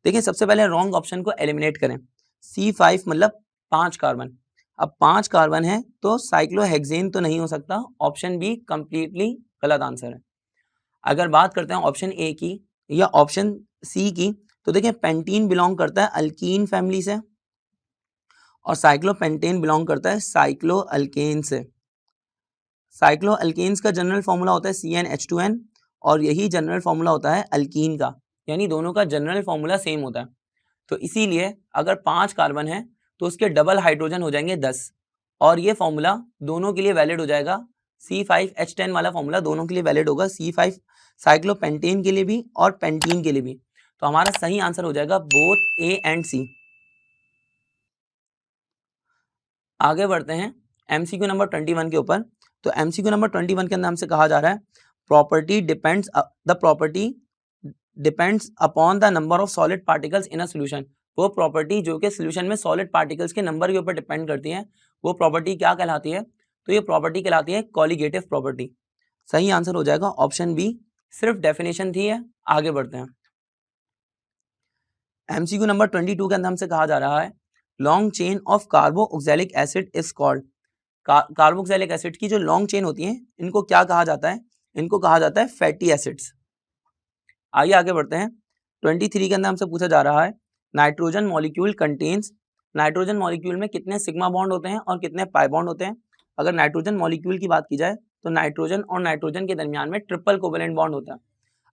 देखिए सबसे पहले रॉन्ग ऑप्शन को एलिमिनेट करें। C5 मतलब 5 कार्बन, अब 5 कार्बन है तो साइक्लोहेक्सेन तो नहीं हो सकता, ऑप्शन बी कंप्लीटली गलत आंसर है। अगर बात करते हैं ऑप्शन ए की या ऑप्शन सी की, तो देखिए पेंटीन बिलोंग करता है अल्कीन फैमिली से और साइक्लोपेंटेन बिलोंग करता है साइक्लो अल्केन से। साइक्लो अल्केन्स का जनरल फॉर्मूला होता है CnH2n और यही जनरल फॉर्मूला होता है अल्कीन का, यानी दोनों का जनरल फॉर्मूला सेम होता है। तो इसीलिए अगर 5 कार्बन है तो उसके डबल हाइड्रोजन हो जाएंगे 10, और ये फॉर्मूला दोनों के लिए वैलिड हो जाएगा। C5H10 वाला फॉर्मूला दोनों के लिए वैलिड होगा, C5 साइक्लोपेंटेन के लिए भी और पेंटीन के लिए भी। तो हमारा सही आंसर हो जाएगा बोथ A एंड C। आगे बढ़ते हैं एमसीक्यू नंबर 21 के ऊपर। तो एमसीक्यू नंबर 21 के अंदर हमसे कहा जा रहा है property depends upon the number of solid particles in a solution. वो प्रॉपर्टी जो कि सॉल्यूशन में सॉलिड पार्टिकल्स के नंबर के ऊपर डिपेंड करती है, वो प्रॉपर्टी क्या कहलाती है? तो ये प्रॉपर्टी कहलाती है कॉलिगेटिव प्रॉपर्टी। सही आंसर हो जाएगा ऑप्शन बी, सिर्फ डेफिनेशन थी है। आगे बढ़ते हैं एमसीक्यू नंबर 22 के अंदर हमसे कहा जा रहा है long chain of carboxylic acid is called. Carboxylic acid की जो लॉन्ग चेन होती है इनको क्या कहा जाता है? इनको कहा जाता है फैटी एसिड्स। आइए आगे बढ़ते हैं 23 के अंदर हमसे पूछा जा रहा है nitrogen molecule contains, nitrogen molecule में कितने सिग्मा बॉन्ड होते हैं और कितने पाई बॉन्ड होते हैं? अगर नाइट्रोजन मॉलिक्यूल की बात की जाए तो नाइट्रोजन और नाइट्रोजन के दरमियान में ट्रिपल कोवेलेंट बॉन्ड होता है।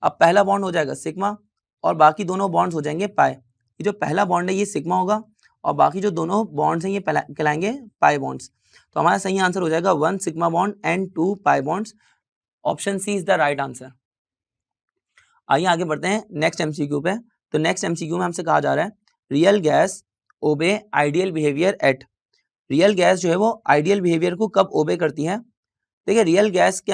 अब पहला बॉन्ड हो जाएगा सिग्मा और बाकी दोनों बॉन्ड्स हो जाएंगे पाई। ये जो पहला बॉन्ड है ये सिग्मा होगा और बाकी जो दोनों बॉन्ड्स हैं ये कहलाएंगे पाई बॉन्ड्स। तो हमारा सही आंसर हो जाएगा 1 sigma bond and 2 pi bonds. Option C is the right answer. आइए आगे बढ़ते हैं नेक्स्ट एमसीक्यू पे। तो नेक्स्ट एमसीक्यू में हमसे कहा जा रहा है रियल गैस ओबे ideal behaviour eight. Real gas जो है वो आइडियल बिहेवियर को कब ओबे करती है? देखिए रियल गैस के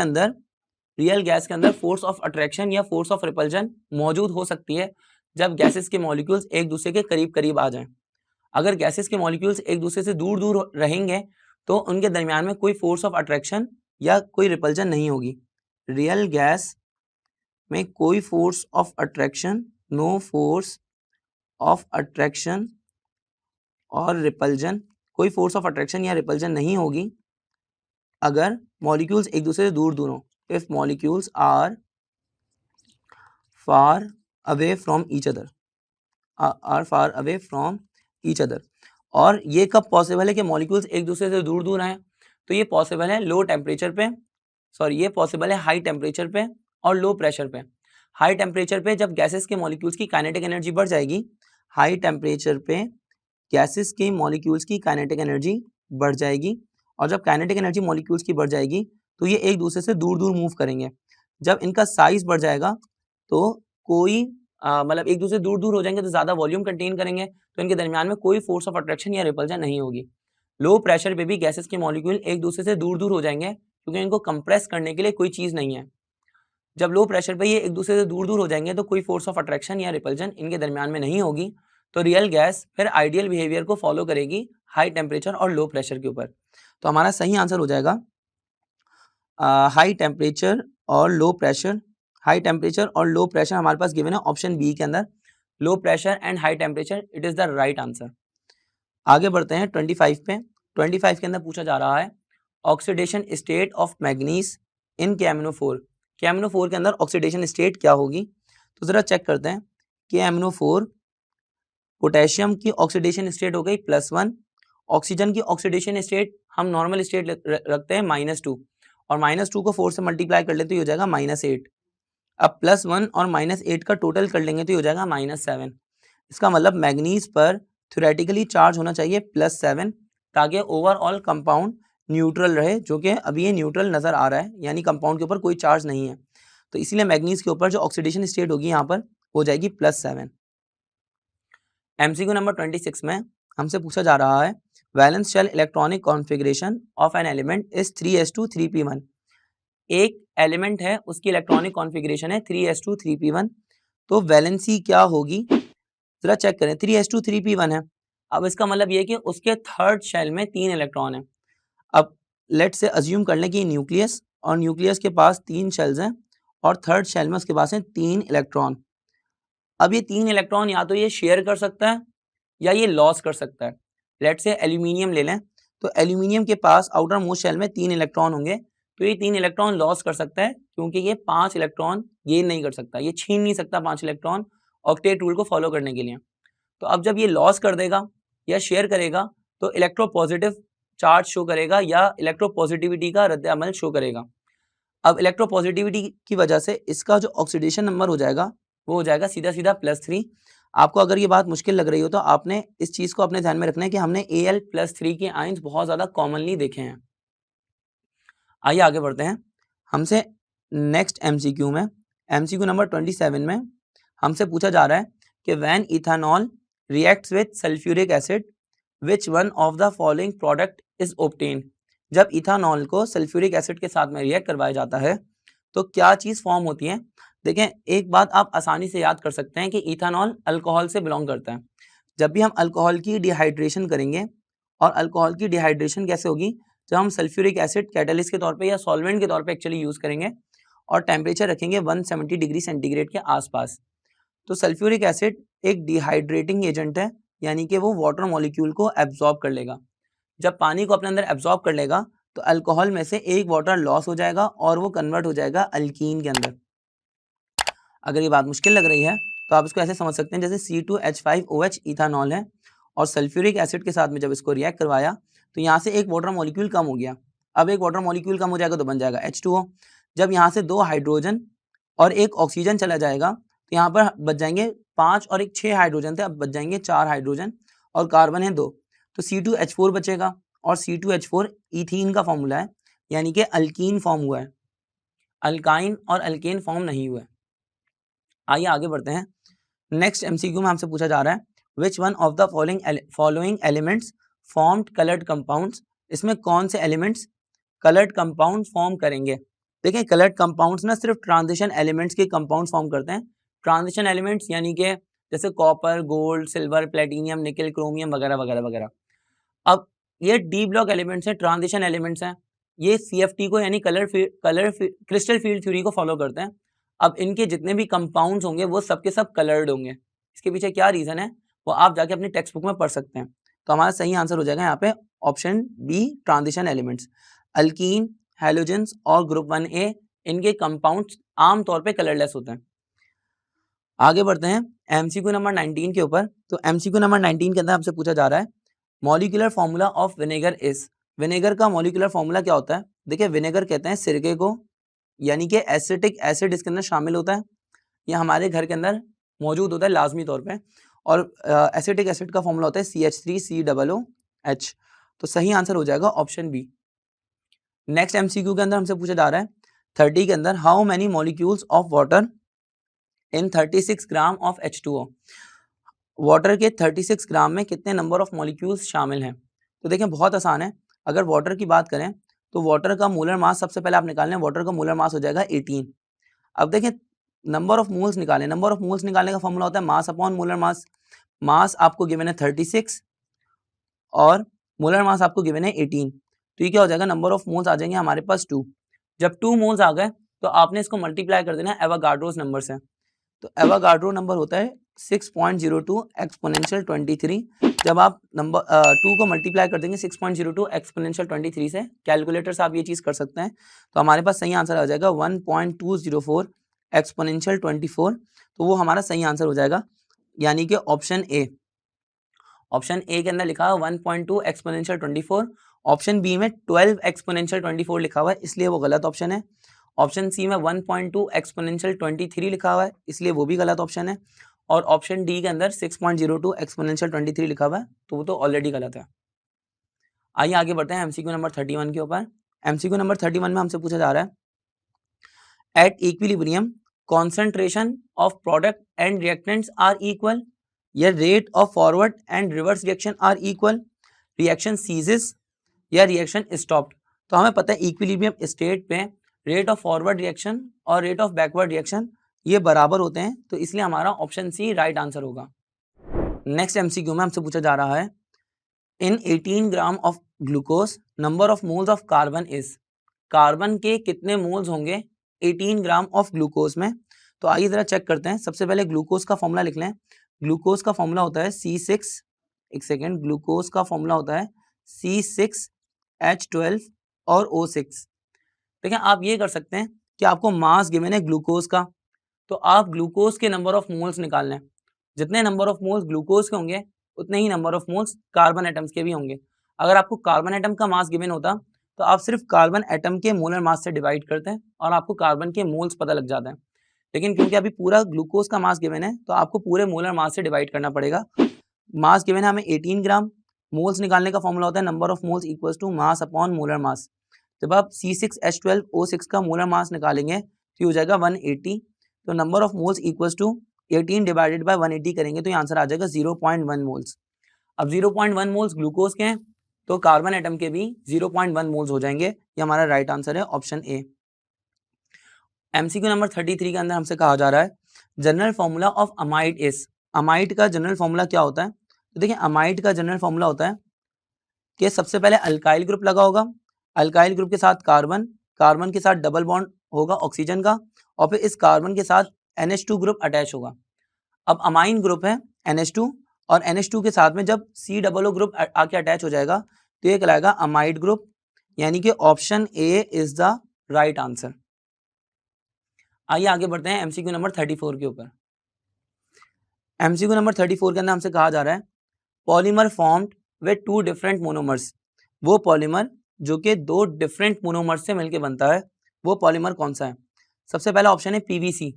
अंदर फोर्स ऑफ अट्रैक्शन या फोर्स ऑफ रिपल्जन मौजूद हो सकती है जब गैसेस के मॉलिक्यूल्स एक दूसरे के करीब करीब आ जाएं। अगर गैसेस के मॉलिक्यूल्स एक दूसरे से दूर दूर रहेंगे तो उनके दरमियान में कोई फोर्स ऑफ अट्रैक्शन या कोई रिपल्जन नहीं होगी। रियल गैस में कोई force of attraction, no force of attraction और रिपल्जन, कोई फोर्स ऑफ अट्रैक्शन या रिपल्जन नहीं होगी अगर मॉलिक्यूल्स एक दूसरे से दूर दूर हों। If molecules are far away from each other, और ये कब पॉसिबल है कि मॉलिक्यूल्स एक दूसरे से दूर दूर आए? तो ये पॉसिबल है लो टेम्परेचर पे, ये पॉसिबल है हाई टेम्परेचर पे और लो प्रेशर पे। हाई टेम्परेचर पे जब गैसेस के मॉलिक्यूल्स की काइनेटिक एनर्जी बढ़ जाएगी, हाई टेम्परेचर पे गैसेस के मॉलिक्यूल्स की काइनेटिक एनर्जी बढ़ जाएगी, और जब काइनेटिक एनर्जी मॉलिक्यूल्स की बढ़ जाएगी तो ये एक दूसरे से दूर दूर मूव करेंगे। जब इनका साइज बढ़ जाएगा तो कोई मतलब एक दूसरे दूर दूर हो जाएंगे तो ज़्यादा वॉल्यूम कंटेन करेंगे, तो इनके दरमियान में कोई फोर्स ऑफ अट्रैक्शन या रिपल्जन नहीं होगी। लो प्रेशर पे भी गैसेस के मॉलिक्यूल एक दूसरे से दूर दूर हो जाएंगे क्योंकि इनको कंप्रेस करने के लिए कोई चीज़ नहीं है। जब लो प्रेशर पे ये एक दूसरे से दूर दूर हो जाएंगे तो कोई फोर्स ऑफ अट्रैक्शन या रिपल्जन इनके दरमियान में नहीं होगी। तो रियल गैस फिर आइडियल बिहेवियर को फॉलो करेगी हाई टेम्परेचर और लो प्रेशर के ऊपर। तो हमारा सही आंसर हो जाएगा हाई टेम्परेचर और लो प्रेशर। हाई टेम्परेचर और लो प्रेशर हमारे पास गिवन है ऑप्शन बी के अंदर। Low pressure and high temperature, it is the right answer. आगे बढ़ते हैं 25 पे। 25 के अंदर पूछा जा रहा है oxidation state of manganese in KMnO4, KMnO4 के अंदर ऑक्सीडेशन स्टेट क्या होगी? तो जरा चेक करते हैं। KMnO4 पोटेशियम की ऑक्सीडेशन स्टेट हो गई +1, ऑक्सीजन की ऑक्सीडेशन स्टेट हम नॉर्मल स्टेट रखते हैं -2 और -2 को 4 से मल्टीप्लाई कर लेते तो ये हो जाएगा -8। अब +1 और -8 का टोटल कर लेंगे तो ये हो जाएगा -7। इसका मतलब मैग्नीज पर थ्योरेटिकली चार्ज होना चाहिए +7 ताकि ओवरऑल कंपाउंड न्यूट्रल रहे, जो कि अभी ये न्यूट्रल नजर आ रहा है, यानी कंपाउंड के ऊपर कोई चार्ज नहीं है। तो इसीलिए मैग्नीज के ऊपर जो ऑक्सीडेशन स्टेट होगी यहाँ पर हो जाएगी +7। MCQ नंबर 26 में हमसे पूछा जा रहा है valence shell electronic configuration of an element is 3s2 3p1। एक एलिमेंट है, उसकी इलेक्ट्रॉनिक कॉन्फ़िगरेशन है 3s2 3p1, तो वैलेंसी क्या होगी जरा चेक करें। 3s2 3p1 है, अब इसका मतलब ये है कि उसके थर्ड शेल में 3 इलेक्ट्रॉन है। अब लेट से अज्यूम कर लें कि न्यूक्लियस और न्यूक्लियस के पास 3 शेल्स हैं और थर्ड शेल में उसके पास हैं 3 इलेक्ट्रॉन। अब ये 3 इलेक्ट्रॉन या तो ये शेयर कर सकता है या ये लॉस कर सकता है। लेट से एल्यूमिनियम ले लें, तो एल्यूमिनियम के पास आउटर मोस्ट शेल में 3 इलेक्ट्रॉन होंगे, तो ये 3 इलेक्ट्रॉन लॉस कर सकता है क्योंकि ये 5 इलेक्ट्रॉन गेन नहीं कर सकता, ये छीन नहीं सकता 5 इलेक्ट्रॉन ऑक्टेट रूल को फॉलो करने के लिए। तो अब जब ये लॉस कर देगा या शेयर करेगा तो इलेक्ट्रोपॉजिटिव चार्ज शो करेगा या इलेक्ट्रोपॉजिटिविटी का रद्द अमल शो करेगा। अब इलेक्ट्रोपॉजिटिविटी की वजह से इसका जो ऑक्सीडेशन नंबर हो जाएगा वो हो जाएगा सीधा सीधा +3। आपको अगर ये बात मुश्किल लग रही हो तो आपने इस चीज़ को अपने ध्यान में रखना है कि हमने Al+3 के आयन्स बहुत ज़्यादा कॉमनली देखे हैं। आइए आगे बढ़ते हैं। हमसे नेक्स्ट MCQ में MCQ नंबर 27 में हमसे पूछा जा रहा है कि when ethanol reacts with sulphuric acid which one of the following product is obtained. जब इथेनॉल को सल्फ्यूरिक एसिड के साथ में रिएक्ट करवाया जाता है तो क्या चीज़ फॉर्म होती है? देखें, एक बात आप आसानी से याद कर सकते हैं कि इथेनॉल अल्कोहल से बिलोंग करता है। जब भी हम अल्कोहल की डिहाइड्रेशन करेंगे, और अल्कोहल की डिहाइड्रेशन कैसे होगी, जब हम सल्फ्यूरिक एसिड कैटलिस्ट के तौर पे या सॉल्वेंट के तौर पे एक्चुअली यूज़ करेंगे और टेम्परेचर रखेंगे 170 डिग्री सेंटीग्रेड के आसपास। तो सल्फ्यूरिक एसिड एक डिहाइड्रेटिंग एजेंट है, यानी कि वो वाटर मॉलिक्यूल को एब्जॉर्ब कर लेगा। जब पानी को अपने अंदर एब्जॉर्ब कर लेगा तो अल्कोहल में से एक वाटर लॉस हो जाएगा और वो कन्वर्ट हो जाएगा अल्कीन के अंदर। अगर ये बात मुश्किल लग रही है तो आप इसको ऐसे समझ सकते हैं जैसे C2H5OH इथेनॉल है और सल्फ्यूरिक एसिड के साथ में जब इसको रिएक्ट करवाया तो यहाँ से एक वाटर मॉलिक्यूल कम हो गया। अब एक वाटर मॉलिक्यूल कम हो जाएगा तो बन जाएगा H2O। जब यहाँ से 2 हाइड्रोजन और एक ऑक्सीजन चला जाएगा तो यहाँ पर बच जाएंगे 5 और एक 6 हाइड्रोजन थे, अब बच जाएंगे 4 हाइड्रोजन और कार्बन है 2, तो C2H4 बचेगा और C2H4 इथीन का फॉर्मूला है, यानी कि अल्कीन फॉर्म हुआ है, अल्काइन और अल्केन फॉर्म नहीं हुआ है। आइए आगे बढ़ते हैं। नेक्स्ट MCQ में हमसे पूछा जा रहा है which one of the following elements formed coloured compounds. इसमें कौन से एलिमेंट्स कलर्ड कंपाउंड फॉर्म करेंगे? देखिए, कलर्ड कंपाउंड्स ना सिर्फ ट्रांजिशन एलिमेंट्स के कंपाउंड फॉर्म करते हैं। ट्रांजिशन एलिमेंट्स यानी कि जैसे कॉपर, गोल्ड, सिल्वर, प्लेटिनियम, निकल, क्रोमियम वगैरह वगैरह वगैरह। अब ये डी ब्लॉक एलिमेंट्स हैं, ट्रांजिशन एलिमेंट्स हैं, ये CFT को यानी क्रिस्टल फील्ड थ्योरी को फॉलो करते हैं। अब इनके जितने भी कंपाउंड्स होंगे वो सबके सब कलर्ड होंगे। इसके पीछे क्या रीज़न है वो आप जाके अपनी टेक्स्ट बुक में पढ़ सकते हैं। तो हमारा सही आंसर हो जाएगा यहाँ पे option B, transition elements. Alkene, halogens और ग्रुप 1A इनके कंपाउंड्स आमतौर पे कलरलेस होते हैं। आगे बढ़ते हैं MCQ नंबर 19 के ऊपर। तो MCQ नंबर 19 के अंदर हमसे पूछा जा रहा है molecular formula of vinegar is. Vinegar का मॉलिक्यूलर फॉर्मूला क्या होता है? देखिए, विनेगर कहते हैं सिरके को, यानी कि एसिटिक एसिड इसके अंदर शामिल होता है, ये हमारे घर के अंदर मौजूद होता है लाजमी तौर पे, और एसिटिक एसिड का फॉर्मूला होता है CH3COOH। तो सही आंसर हो जाएगा ऑप्शन बी। नेक्स्ट MCQ के अंदर हमसे पूछा जा रहा है 30 के अंदर how many molecules of water in 36 gram of H2O। Water के 36 ग्राम में कितने नंबर ऑफ मॉलिक्यूल्स शामिल हैं? तो देखें, बहुत आसान है। अगर वाटर की बात करें तो वाटर का मोलर मास सबसे पहले आप निकाल लें, वाटर का मोलर मास हो जाएगा 18। अब देखें, नंबर ऑफ मोल्स निकालें, नंबर ऑफ मोल्स निकालने का फॉर्मूला होता है मास अपॉन मोलर मास। मास आपको गिवन है 36 और मोलर मास आपको गिवन है 18, तो ये क्या हो जाएगा, नंबर ऑफ मोल्स आ जाएंगे हमारे पास 2। जब 2 मोल्स आ गए तो आपने इसको मल्टीप्लाई कर देना है एवोगाड्रोस नंबर से। तो एवोगाड्रो नंबर होता है 6.02 एक्सपोनेंशियल 23, जब आप नंबर 2 को मल्टीप्लाई कर देंगे 6.02 एक्सपोनेंशियल 23 से, कैलकुलेटर से आप ये चीज़ कर सकते हैं, तो हमारे पास सही आंसर आ जाएगा 1.204 एक्सपोनेंशियल 24। तो वो हमारा सही आंसर हो जाएगा, यानी कि ऑप्शन ए। ऑप्शन ए के अंदर लिखा है 1.2 एक्सपोनेंशियल 24, ऑप्शन बी में 12 एक्सपोनेंशियल 24 लिखा हुआ है, इसलिए वो गलत ऑप्शन है। ऑप्शन सी में 1.2 एक्सपोनेंशियल 23 लिखा हुआ है, इसलिए वो भी गलत ऑप्शन है। और ऑप्शन डी के अंदर 6.02 एक्सपोनेंशियल 23 लिखा हुआ है, तो वो तो ऑलरेडी गलत है। आइए आगे बढ़ते हैं एमसीक्यू नंबर 31 के ऊपर। एमसीक्यू नंबर 31 में हमसे पूछा जा रहा है, at equilibrium concentration of product and reactants are equal, या rate of forward and reverse reaction are equal, reaction ceases या रिएक्शन स्टॉप्ड। तो हमें पता है इक्विलिब्रियम स्टेट पे रेट ऑफ फॉरवर्ड रिएक्शन और रेट ऑफ बैकवर्ड रिएक्शन ये बराबर होते हैं, तो इसलिए हमारा ऑप्शन सी राइट आंसर होगा। नेक्स्ट एमसीक्यू में हमसे पूछा जा रहा है, in 18 gram of glucose number of moles of carbon is. Carbon के कितने मोल्स होंगे 18 ग्राम ऑफ ग्लूकोज में? तो आइए जरा चेक करते हैं। सबसे पहले ग्लूकोज का फॉर्मूला लिख लें। ग्लूकोज का फॉर्मूला होता है C6, एक सेकेंड, ग्लूकोज का फॉर्मूला होता है C6H12 और O6। देखिए आप ये कर सकते हैं कि आपको मास गिवन है ग्लूकोज का, तो आप ग्लूकोज के नंबर ऑफ मोल्स निकाल लें। जितने नंबर ऑफ मोल्स ग्लूकोज के होंगे उतने ही number of moles carbon atoms के भी होंगे। अगर आपको कार्बन एटम का मास गिवन होता तो आप सिर्फ कार्बन एटम के मोलर मास से डिवाइड करते हैं और आपको कार्बन के मोल्स पता लग जाते हैं। लेकिन क्योंकि अभी पूरा ग्लूकोज का मास गिवन है तो आपको पूरे मोलर मास से डिवाइड करना पड़ेगा। मास गिवन है हमें 18 ग्राम, मोल्स निकालने का फॉर्मूला होता है number of moles equals to mass upon molar mass. जब आप C6H12O6 का मोलर मास निकालेंगे तो हो जाएगा 180, तो number of moles equals to 18 divided by 180 करेंगे तो ये आंसर आ जाएगा 0.1 मोल्स। अब 0.1 मोल्स ग्लूकोज के हैं तो कार्बन एटम के भी 0.1 मोल्स हो जाएंगे। ये हमारा राइट आंसर है ऑप्शन ए। एमसीक्यू नंबर 33 के अंदर हमसे कहा जा रहा है, general formula of amide is. Amide का जनरल फॉर्मूला क्या होता है? तो देखिए अमाइड का जनरल फॉर्मूला होता है कि सबसे पहले अल्काइल ग्रुप लगा होगा, अल्काइल ग्रुप के साथ कार्बन, कार्बन के साथ डबल बॉन्ड होगा ऑक्सीजन का, और फिर इस कार्बन के साथ NH2 ग्रुप अटैच होगा। अब अमाइन ग्रुप है NH2, और NH2 के साथ में जब COO ग्रुप आके अटैच हो जाएगा तो ये कहलाएगा अमाइड ग्रुप, यानी कि option A is the right answer. आइए आगे बढ़ते हैं एमसीक्यू नंबर 34 के ऊपर। एमसीक्यू नंबर 34 के अंदर हमसे कहा जा रहा है, polymer formed with 2 different monomers. वो पॉलीमर जो कि 2 डिफरेंट मोनोमर्स से मिलकर बनता है, वो पॉलीमर कौन सा है? सबसे पहला ऑप्शन है PVC।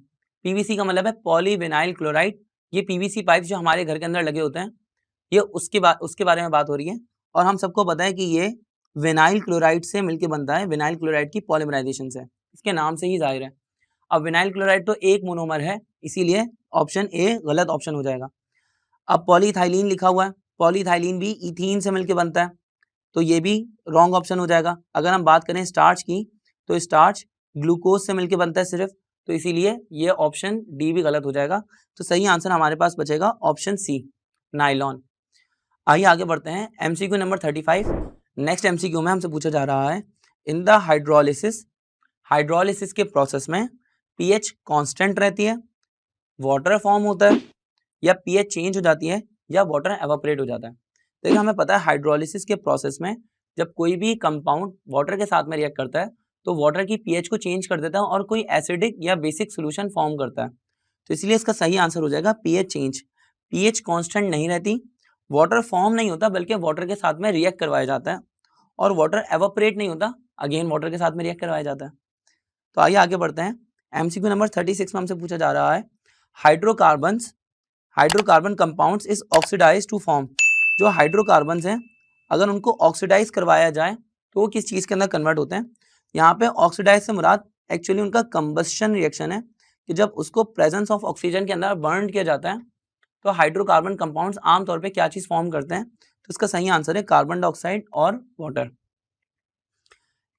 PVC का मतलब है पॉलीविनाइल क्लोराइड। ये PVC पाइप जो हमारे घर के अंदर लगे होते हैं, ये उसके बारे में बात हो रही है। और हम सबको पता है कि ये विनाइल क्लोराइड से मिलकर बनता है, विनाइल क्लोराइड की पॉलीमराइजेशन से, इसके नाम से ही जाहिर है। अब विनाइल क्लोराइड तो एक मोनोमर है, इसीलिए ऑप्शन ए गलत ऑप्शन हो जाएगा। अब पॉलीथाइलीन लिखा हुआ है, पॉलीथाइलीन भी इथीन से मिलकर बनता है, तो ये भी रॉन्ग ऑप्शन हो जाएगा। अगर हम बात करें स्टार्च की, तो स्टार्च ग्लूकोज से मिलकर बनता है सिर्फ, तो इसीलिए ये ऑप्शन डी भी गलत हो जाएगा। तो सही आंसर हमारे पास बचेगा ऑप्शन सी, नाइलॉन। आइए आगे बढ़ते हैं एमसीक्यू नंबर 35। नेक्स्ट एमसीक्यू में हमसे पूछा जा रहा है, इन द हाइड्रोलिसिस, हाइड्रोलिसिस के प्रोसेस में पीएच कांस्टेंट रहती है, वाटर फॉर्म होता है, या पीएच चेंज हो जाती है, या वाटर एवापोरेट हो जाता है। देखिए हमें पता है हाइड्रोलिसिस के प्रोसेस में जब कोई भी कंपाउंड वाटर के साथ में रिएक्ट करता है तो वाटर की पीएच को चेंज कर देता है और कोई एसिडिक या बेसिक सोल्यूशन फॉर्म करता है। तो इसलिए इसका सही आंसर हो जाएगा पीएच चेंज। पीएच कांस्टेंट नहीं रहती, वाटर फॉर्म नहीं होता बल्कि वाटर के साथ में रिएक्ट करवाया जाता है, और वाटर एवापोरेट नहीं होता, अगेन वाटर के साथ में रिएक्ट करवाया जाता है। तो आइए आगे बढ़ते हैं। एमसीक्यू नंबर 36 में हमसे पूछा जा रहा है, hydrocarbon compounds is oxidise to form. जो हाइड्रोकार्बन्स हैं अगर उनको ऑक्सीडाइज करवाया जाए तो वो किस चीज़ के अंदर कन्वर्ट होते हैं? यहाँ पे ऑक्सीडाइज से मुराद एक्चुअली उनका कंबस्शन रिएक्शन है, कि जब उसको प्रेजेंस ऑफ ऑक्सीजन के अंदर बर्न किया जाता है तो हाइड्रोकार्बन कंपाउंड्स आमतौर पे क्या चीज़ फॉर्म करते हैं? तो इसका सही आंसर है कार्बन डाइऑक्साइड और वाटर।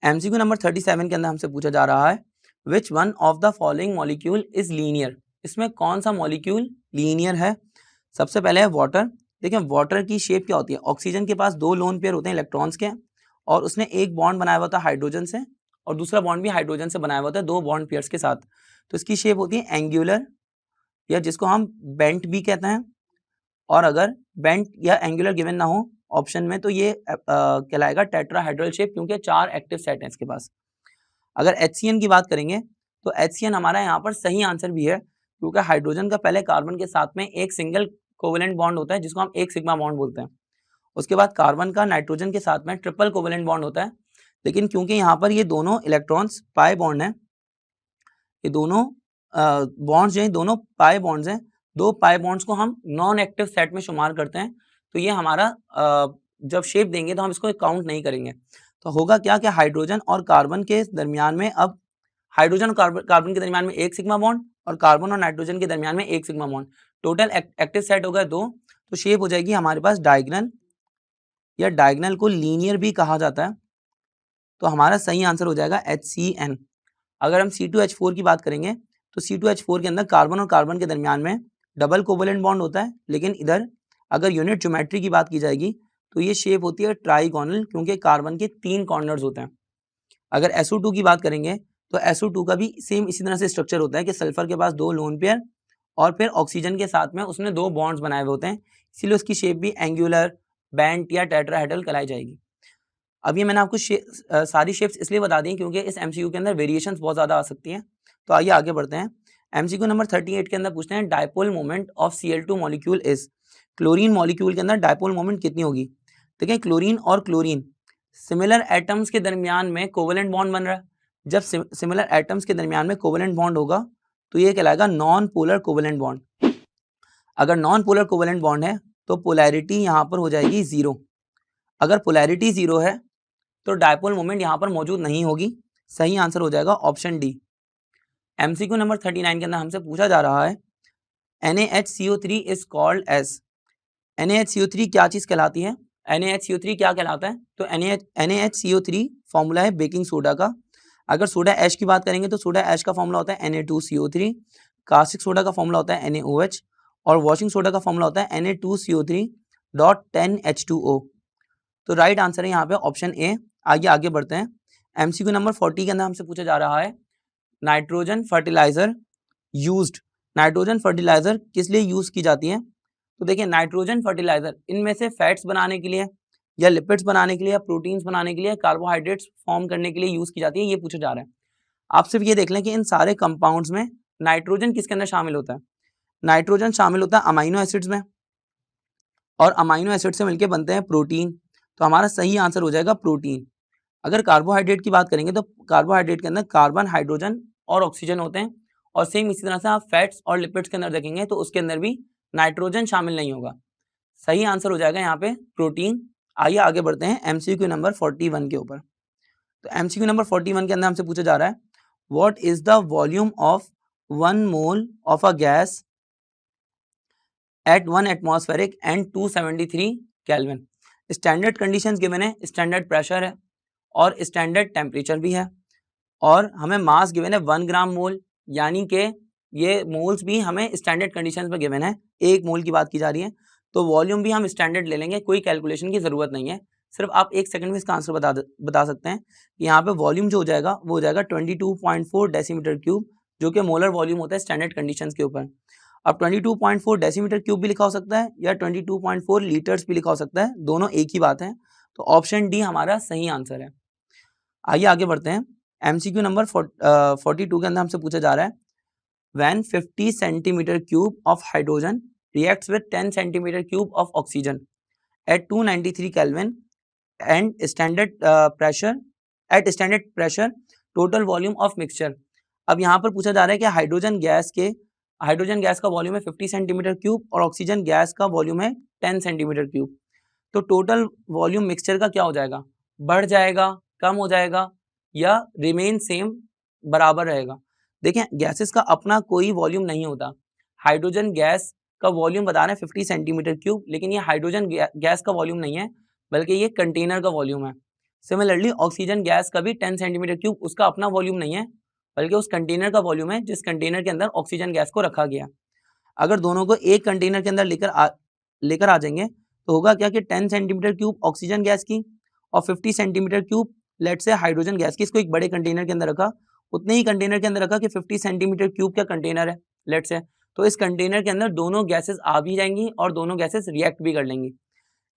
एमसीक्यू नंबर 37 के अंदर हमसे पूछा जा रहा है, which one of the following molecule is linear. इसमें कौन सा मॉलिक्यूल लीनियर है? सबसे पहले है वाटर। देखिए वाटर की शेप क्या होती है, ऑक्सीजन के पास 2 लोन पेयर होते हैं इलेक्ट्रॉन्स के, और उसने एक बॉन्ड बनाया हुआ था हाइड्रोजन से और दूसरा बॉन्ड भी हाइड्रोजन से बनाया हुआ था 2 बॉन्ड पेयर्स के साथ। तो इसकी शेप होती है एंगुलर, या जिसको हम बेंट भी कहते हैं। और अगर बेंट या एंगुलर गिवन ना हो ऑप्शन में, तो ये कहलाएगा टेट्राहेड्रल शेप, क्योंकि 4 एक्टिव सेट हैं इसके पास। अगर HCN की बात करेंगे तो HCN हमारा यहाँ पर सही आंसर भी है, क्योंकि हाइड्रोजन का पहले कार्बन के साथ में एक सिंगल कोवेलेंट बॉन्ड होता है जिसको हम एक सिग्मा बॉन्ड बोलते हैं। उसके बाद कार्बन का नाइट्रोजन के साथ में ट्रिपल कोवेलेंट बॉन्ड होता है, लेकिन क्योंकि यहाँ पर ये दोनों इलेक्ट्रॉन्स पाई बॉन्ड हैं, ये दोनों बॉन्ड्स हैं, दोनों पाई बॉन्ड्स हैं, 2 पाई बॉन्ड्स को हम नॉन एक्टिव सेट में शुमार करते हैं, तो ये हमारा जब शेप देंगे तो हम इसको काउंट नहीं करेंगे। तो होगा क्या कि हाइड्रोजन और कार्बन के दरमियान में, अब हाइड्रोजन और कार्बन के दरमियान में एक सिग्मा बॉन्ड और कार्बन और नाइट्रोजन के दरमियान में एक sigma bond, total active set हो गया 2, तो शेप हो जाएगी हमारे पास डायगोनल, या डायगोनल को लीनियर भी कहा जाता है, तो हमारा सही आंसर हो जाएगा HCN। अगर हम C2H4 की बात करेंगे तो C2H4 के अंदर कार्बन और कार्बन के दरमियान में डबल कोवेलेंट बॉन्ड होता है, लेकिन इधर अगर यूनिट ज्योमेट्री की बात की जाएगी तो ये शेप होती है ट्राइगोनल, क्योंकि कार्बन के 3 कॉर्नर्स होते हैं। अगर SO2 की बात करेंगे तो SO2 का भी सेम इसी तरह से स्ट्रक्चर होता है कि सल्फर के पास 2 लोन पेयर और फिर ऑक्सीजन के साथ में उसने 2 बॉन्ड्स बनाए हुए होते हैं, इसीलिए उसकी शेप भी एंगुलर, बेंट या टेट्राहेड्रल कहलाई जाएगी। अब ये मैंने आपको सारी शेप्स इसलिए बता दी क्योंकि इस MCQ के अंदर वेरिएशंस बहुत ज़्यादा आ सकती हैं। तो आइए आगे बढ़ते हैं। MCQ नंबर 38 के अंदर पूछते हैं dipole moment of Cl2 molecule is, chlorine molecule के अंदर डायपोल मोमेंट कितनी होगी। देखिए क्लोरीन और क्लोरीन सिमिलर एटम्स के दरमियान में कोवेलेंट बॉन्ड बन रहा है, जब सिमिलर एटम्स के दरमियान में कोवेलेंट बॉन्ड होगा तो ये कहलाएगा नॉन पोलर कोवेलेंट बॉन्ड। अगर नॉन पोलर कोवेलेंट बॉन्ड है तो पोलैरिटी यहाँ पर हो जाएगी 0। अगर पोलैरिटी 0 है तो डायपोल मोमेंट यहाँ पर मौजूद नहीं होगी। सही आंसर हो जाएगा ऑप्शन डी। MCQ नंबर 39 के अंदर हमसे पूछा जा रहा है NaHCO3 is called as, NaHCO3 क्या चीज़ कहलाती है, NaHCO3 क्या कहलाता है, तो NaHCO3 फॉर्मूला है बेकिंग सोडा का। अगर सोडा ऐश की बात करेंगे तो सोडा ऐश का फॉर्मूला होता है Na2CO3, कास्टिक सोडा का फॉर्मूला होता है NaOH और वॉशिंग सोडा का फॉर्मूला होता है Na2CO3.10H2O। तो राइट आंसर है यहाँ पे ऑप्शन ए। आगे बढ़ते हैं। MCQ नंबर 40 के अंदर हमसे पूछा जा रहा है nitrogen fertiliser used, nitrogen fertiliser किस लिए यूज की जाती है। तो देखिए नाइट्रोजन फर्टिलाइजर इनमें से फैट्स बनाने के लिए या लिपिड्स बनाने के लिए या प्रोटीन्स बनाने के लिए, कार्बोहाइड्रेट्स फॉर्म करने के लिए यूज की जाती है, ये पूछा जा रहा है। आप सिर्फ ये देख लें कि इन सारे कंपाउंड्स में नाइट्रोजन किसके अंदर शामिल होता है। नाइट्रोजन शामिल होता है अमाइनो एसिड्स में, और अमाइनो एसिड से मिलकर बनते हैं प्रोटीन, तो हमारा सही आंसर हो जाएगा प्रोटीन। अगर कार्बोहाइड्रेट की बात करेंगे तो कार्बोहाइड्रेट के अंदर कार्बन, हाइड्रोजन और ऑक्सीजन होते हैं, और सेम इसी तरह से आप फैट्स और लिपिड्स के अंदर देखेंगे तो उसके अंदर भी नाइट्रोजन शामिल नहीं होगा। सही आंसर हो जाएगा यहाँ पे प्रोटीन। आइए आगे बढ़ते हैं MCQ नंबर 41 के ऊपर। तो MCQ नंबर 41 के अंदर हमसे पूछा जा रहा है what is the volume of 1 mole of a gas at 1 atmospheric and 273 kelvin. Standard conditions given है, स्टैंडर्ड प्रेशर है और स्टैंडर्ड टेम्परेचर भी है, और हमें मास गिवन है 1 ग्राम मोल, यानी कि ये मोल्स भी हमें स्टैंडर्ड कंडीशंस में गिवन है, 1 मोल की बात की जा रही है, तो वॉल्यूम भी हम स्टैंडर्ड ले लेंगे, कोई कैलकुलेशन की ज़रूरत नहीं है, सिर्फ आप 1 सेकंड में इसका आंसर बता सकते हैं कि यहाँ पे वॉल्यूम जो हो जाएगा वो हो जाएगा 22.4 डेसीमीटर क्यूब, जो कि मोलर वॉल्यूम होता है स्टैंडर्ड कंडीशंस के ऊपर। अब 22.4 डेसीमीटर क्यूब भी लिखा हो सकता है या 22.4 लीटर्स भी लिखा हो सकता है, दोनों एक ही बात है, तो ऑप्शन डी हमारा सही आंसर है। आइए आगे बढ़ते हैं। MCQ नंबर 42 के अंदर हमसे पूछा जा रहा है when 50 centimetre cube of hydrogen reacts with 10 centimetre cube of oxygen at 293 kelvin and standard pressure total volume of mixture. अब यहाँ पर पूछा जा रहा है कि हाइड्रोजन गैस का वॉल्यूम है 50 सेंटीमीटर क्यूब और ऑक्सीजन गैस का वॉल्यूम है 10 सेंटीमीटर क्यूब, तो टोटल वॉल्यूम मिक्सचर का क्या हो जाएगा, बढ़ जाएगा, कम हो जाएगा या रिमेन सेम बराबर रहेगा। देखिए गैसेस का अपना कोई वॉल्यूम नहीं होता, हाइड्रोजन गैस का वॉल्यूम बता रहे हैं 50 सेंटीमीटर क्यूब, लेकिन ये हाइड्रोजन गैस का वॉल्यूम नहीं है बल्कि ये कंटेनर का वॉल्यूम है। सिमिलरली ऑक्सीजन गैस का भी 10 सेंटीमीटर क्यूब उसका अपना वॉल्यूम नहीं है बल्कि उस कंटेनर का वॉल्यूम है जिस कंटेनर के अंदर ऑक्सीजन गैस को रखा गया। अगर दोनों को एक कंटेनर के अंदर लेकर आ जाएंगे तो होगा क्या कि 10 सेंटीमीटर क्यूब ऑक्सीजन गैस की और 50 सेंटीमीटर क्यूब लेट से हाइड्रोजन गैस की, इसको एक बड़े कंटेनर के अंदर रखा, उतने ही कंटेनर के अंदर रखा कि 50 सेंटीमीटर क्यूब का कंटेनर है लेट से, तो इस कंटेनर के अंदर दोनों गैसेस आ भी जाएंगी और दोनों गैसेस रिएक्ट भी कर लेंगी।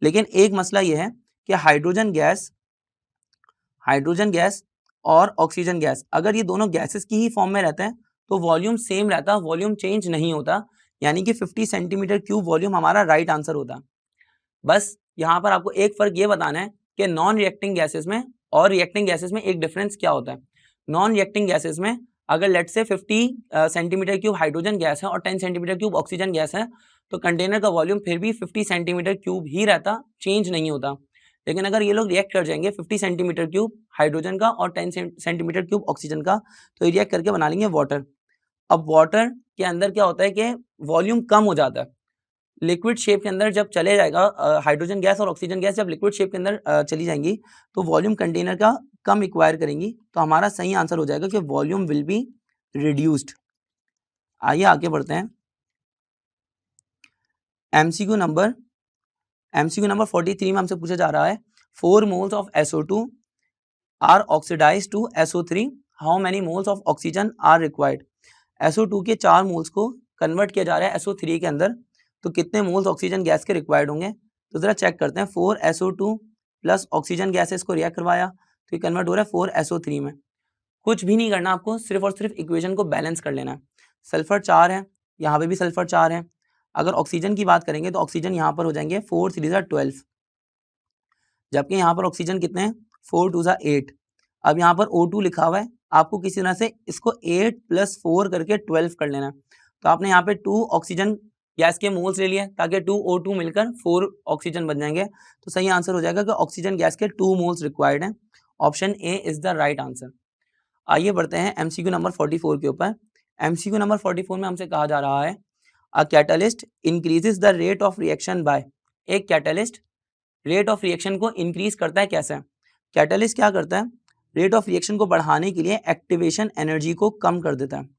लेकिन एक मसला ये है कि हाइड्रोजन गैस और ऑक्सीजन गैस, अगर ये दोनों गैसेस की ही फॉर्म में रहते हैं तो वॉल्यूम सेम रहता, वॉल्यूम चेंज नहीं होता, यानी कि 50 सेंटीमीटर क्यूब वॉल्यूम हमारा राइट आंसर होता। बस यहाँ पर आपको एक फर्क ये बताना है कि नॉन रिएक्टिंग गैसेस में और रिएक्टिंग गैसेस में एक डिफरेंस क्या होता है। नॉन रिएक्टिंग गैसेस में अगर लेट से 50 सेंटीमीटर क्यूब हाइड्रोजन गैस है और 10 सेंटीमीटर क्यूब ऑक्सीजन गैस है तो कंटेनर का वॉल्यूम फिर भी 50 सेंटीमीटर क्यूब ही रहता, चेंज नहीं होता। लेकिन अगर ये लोग रिएक्ट कर जाएंगे 50 सेंटीमीटर क्यूब हाइड्रोजन का और 10 सेंटीमीटर क्यूब ऑक्सीजन का, तो ये रिएक्ट करके बना लेंगे वाटर। अब वाटर के अंदर क्या होता है कि वॉल्यूम कम हो जाता है, लिक्विड शेप के अंदर जब चले जाएगा हाइड्रोजन गैस और ऑक्सीजन गैस जब लिक्विड शेप के अंदर चली जाएंगी तो वॉल्यूम कंटेनर का कम रिक्वायर करेंगी, तो हमारा सही आंसर हो जाएगा कि वॉल्यूम विल बी रिड्यूस्ड। आइए आगे बढ़ते हैं। एमसीक्यू नंबर 43 में हमसे पूछा जा रहा है 4 moles of SO2 are oxidised to SO3, how many moles of oxygen are required. SO2 के 4 मोल्स को कन्वर्ट किया जा रहा है SO3 के अंदर, तो कितने मोल्स ऑक्सीजन गैस के रिक्वायर्ड होंगे। तो जरा चेक करते हैं। 4 SO2 प्लस ऑक्सीजन गैसेस को रिएक्ट करवाया तो ये कन्वर्ट हो रहा है 4 SO3 में। कुछ भी नहीं करना आपको, सिर्फ और सिर्फ इक्वेशन को बैलेंस कर लेना है। सल्फर 4 है, यहाँ पे भी सल्फर 4 है। अगर ऑक्सीजन की बात करेंगे तो ऑक्सीजन यहाँ पर हो जाएंगे 4 3 12, जबकि यहाँ पर ऑक्सीजन कितने हैं 4 2 8। अब यहाँ पर O2 लिखा हुआ है, आपको किसी तरह से इसको 8 + 4 करके 12 कर लेना है। तो आपने यहाँ पे 2 ऑक्सीजन गैस के मोल्स ले लिए ताकि 2 O2 मिलकर 4 ऑक्सीजन बन जाएंगे। तो सही आंसर हो जाएगा कि ऑक्सीजन गैस के 2 मोल्स रिक्वायर्ड हैं। Option A is the right answer. आइए बढ़ते हैं MCQ नंबर 44 के ऊपर। MCQ नंबर 44 में हमसे कहा जा रहा है a catalyst increases the rate of reaction by. एक कैटलिस्ट रेट ऑफ रिएक्शन को इंक्रीज करता है कैसे। कैटलिस्ट क्या करता है, रेट ऑफ रिएक्शन को बढ़ाने के लिए एक्टिवेशन एनर्जी को कम कर देता है।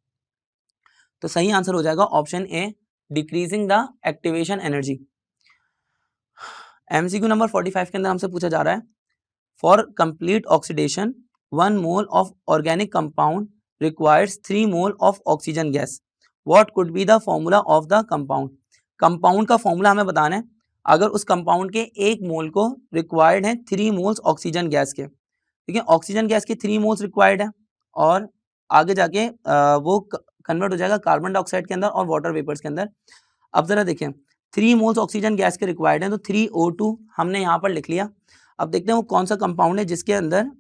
तो सही आंसर हो जाएगा option A, decreasing the activation energy. MCQ number 45 के अंदर हमसे पूछा जा रहा है for complete oxidation 1 mole of organic compound requires 3 mole of oxygen gas, what could be the formula of the compound. Compound का फॉर्मूला हमें बताना है। अगर उस कंपाउंड के 1 मोल को रिक्वायर्ड है 3 मोल्स ऑक्सीजन गैस के, ठीक है, ऑक्सीजन गैस के 3 मोल्स रिक्वायर्ड है और आगे जाके वो कन्वर्ट हो जाएगा कार्बन डाइऑक्साइड के अंदर और वाटर वेपर्स के अंदर। अब जरा देखें 3 मोल्स ऑक्सीजन गैस के रिक्वायर्ड हैं तो 3O2 हमने यहाँ पर लिख लिया। अब देखते हैं वो कौन सा कंपाउंड है जिसके अंदर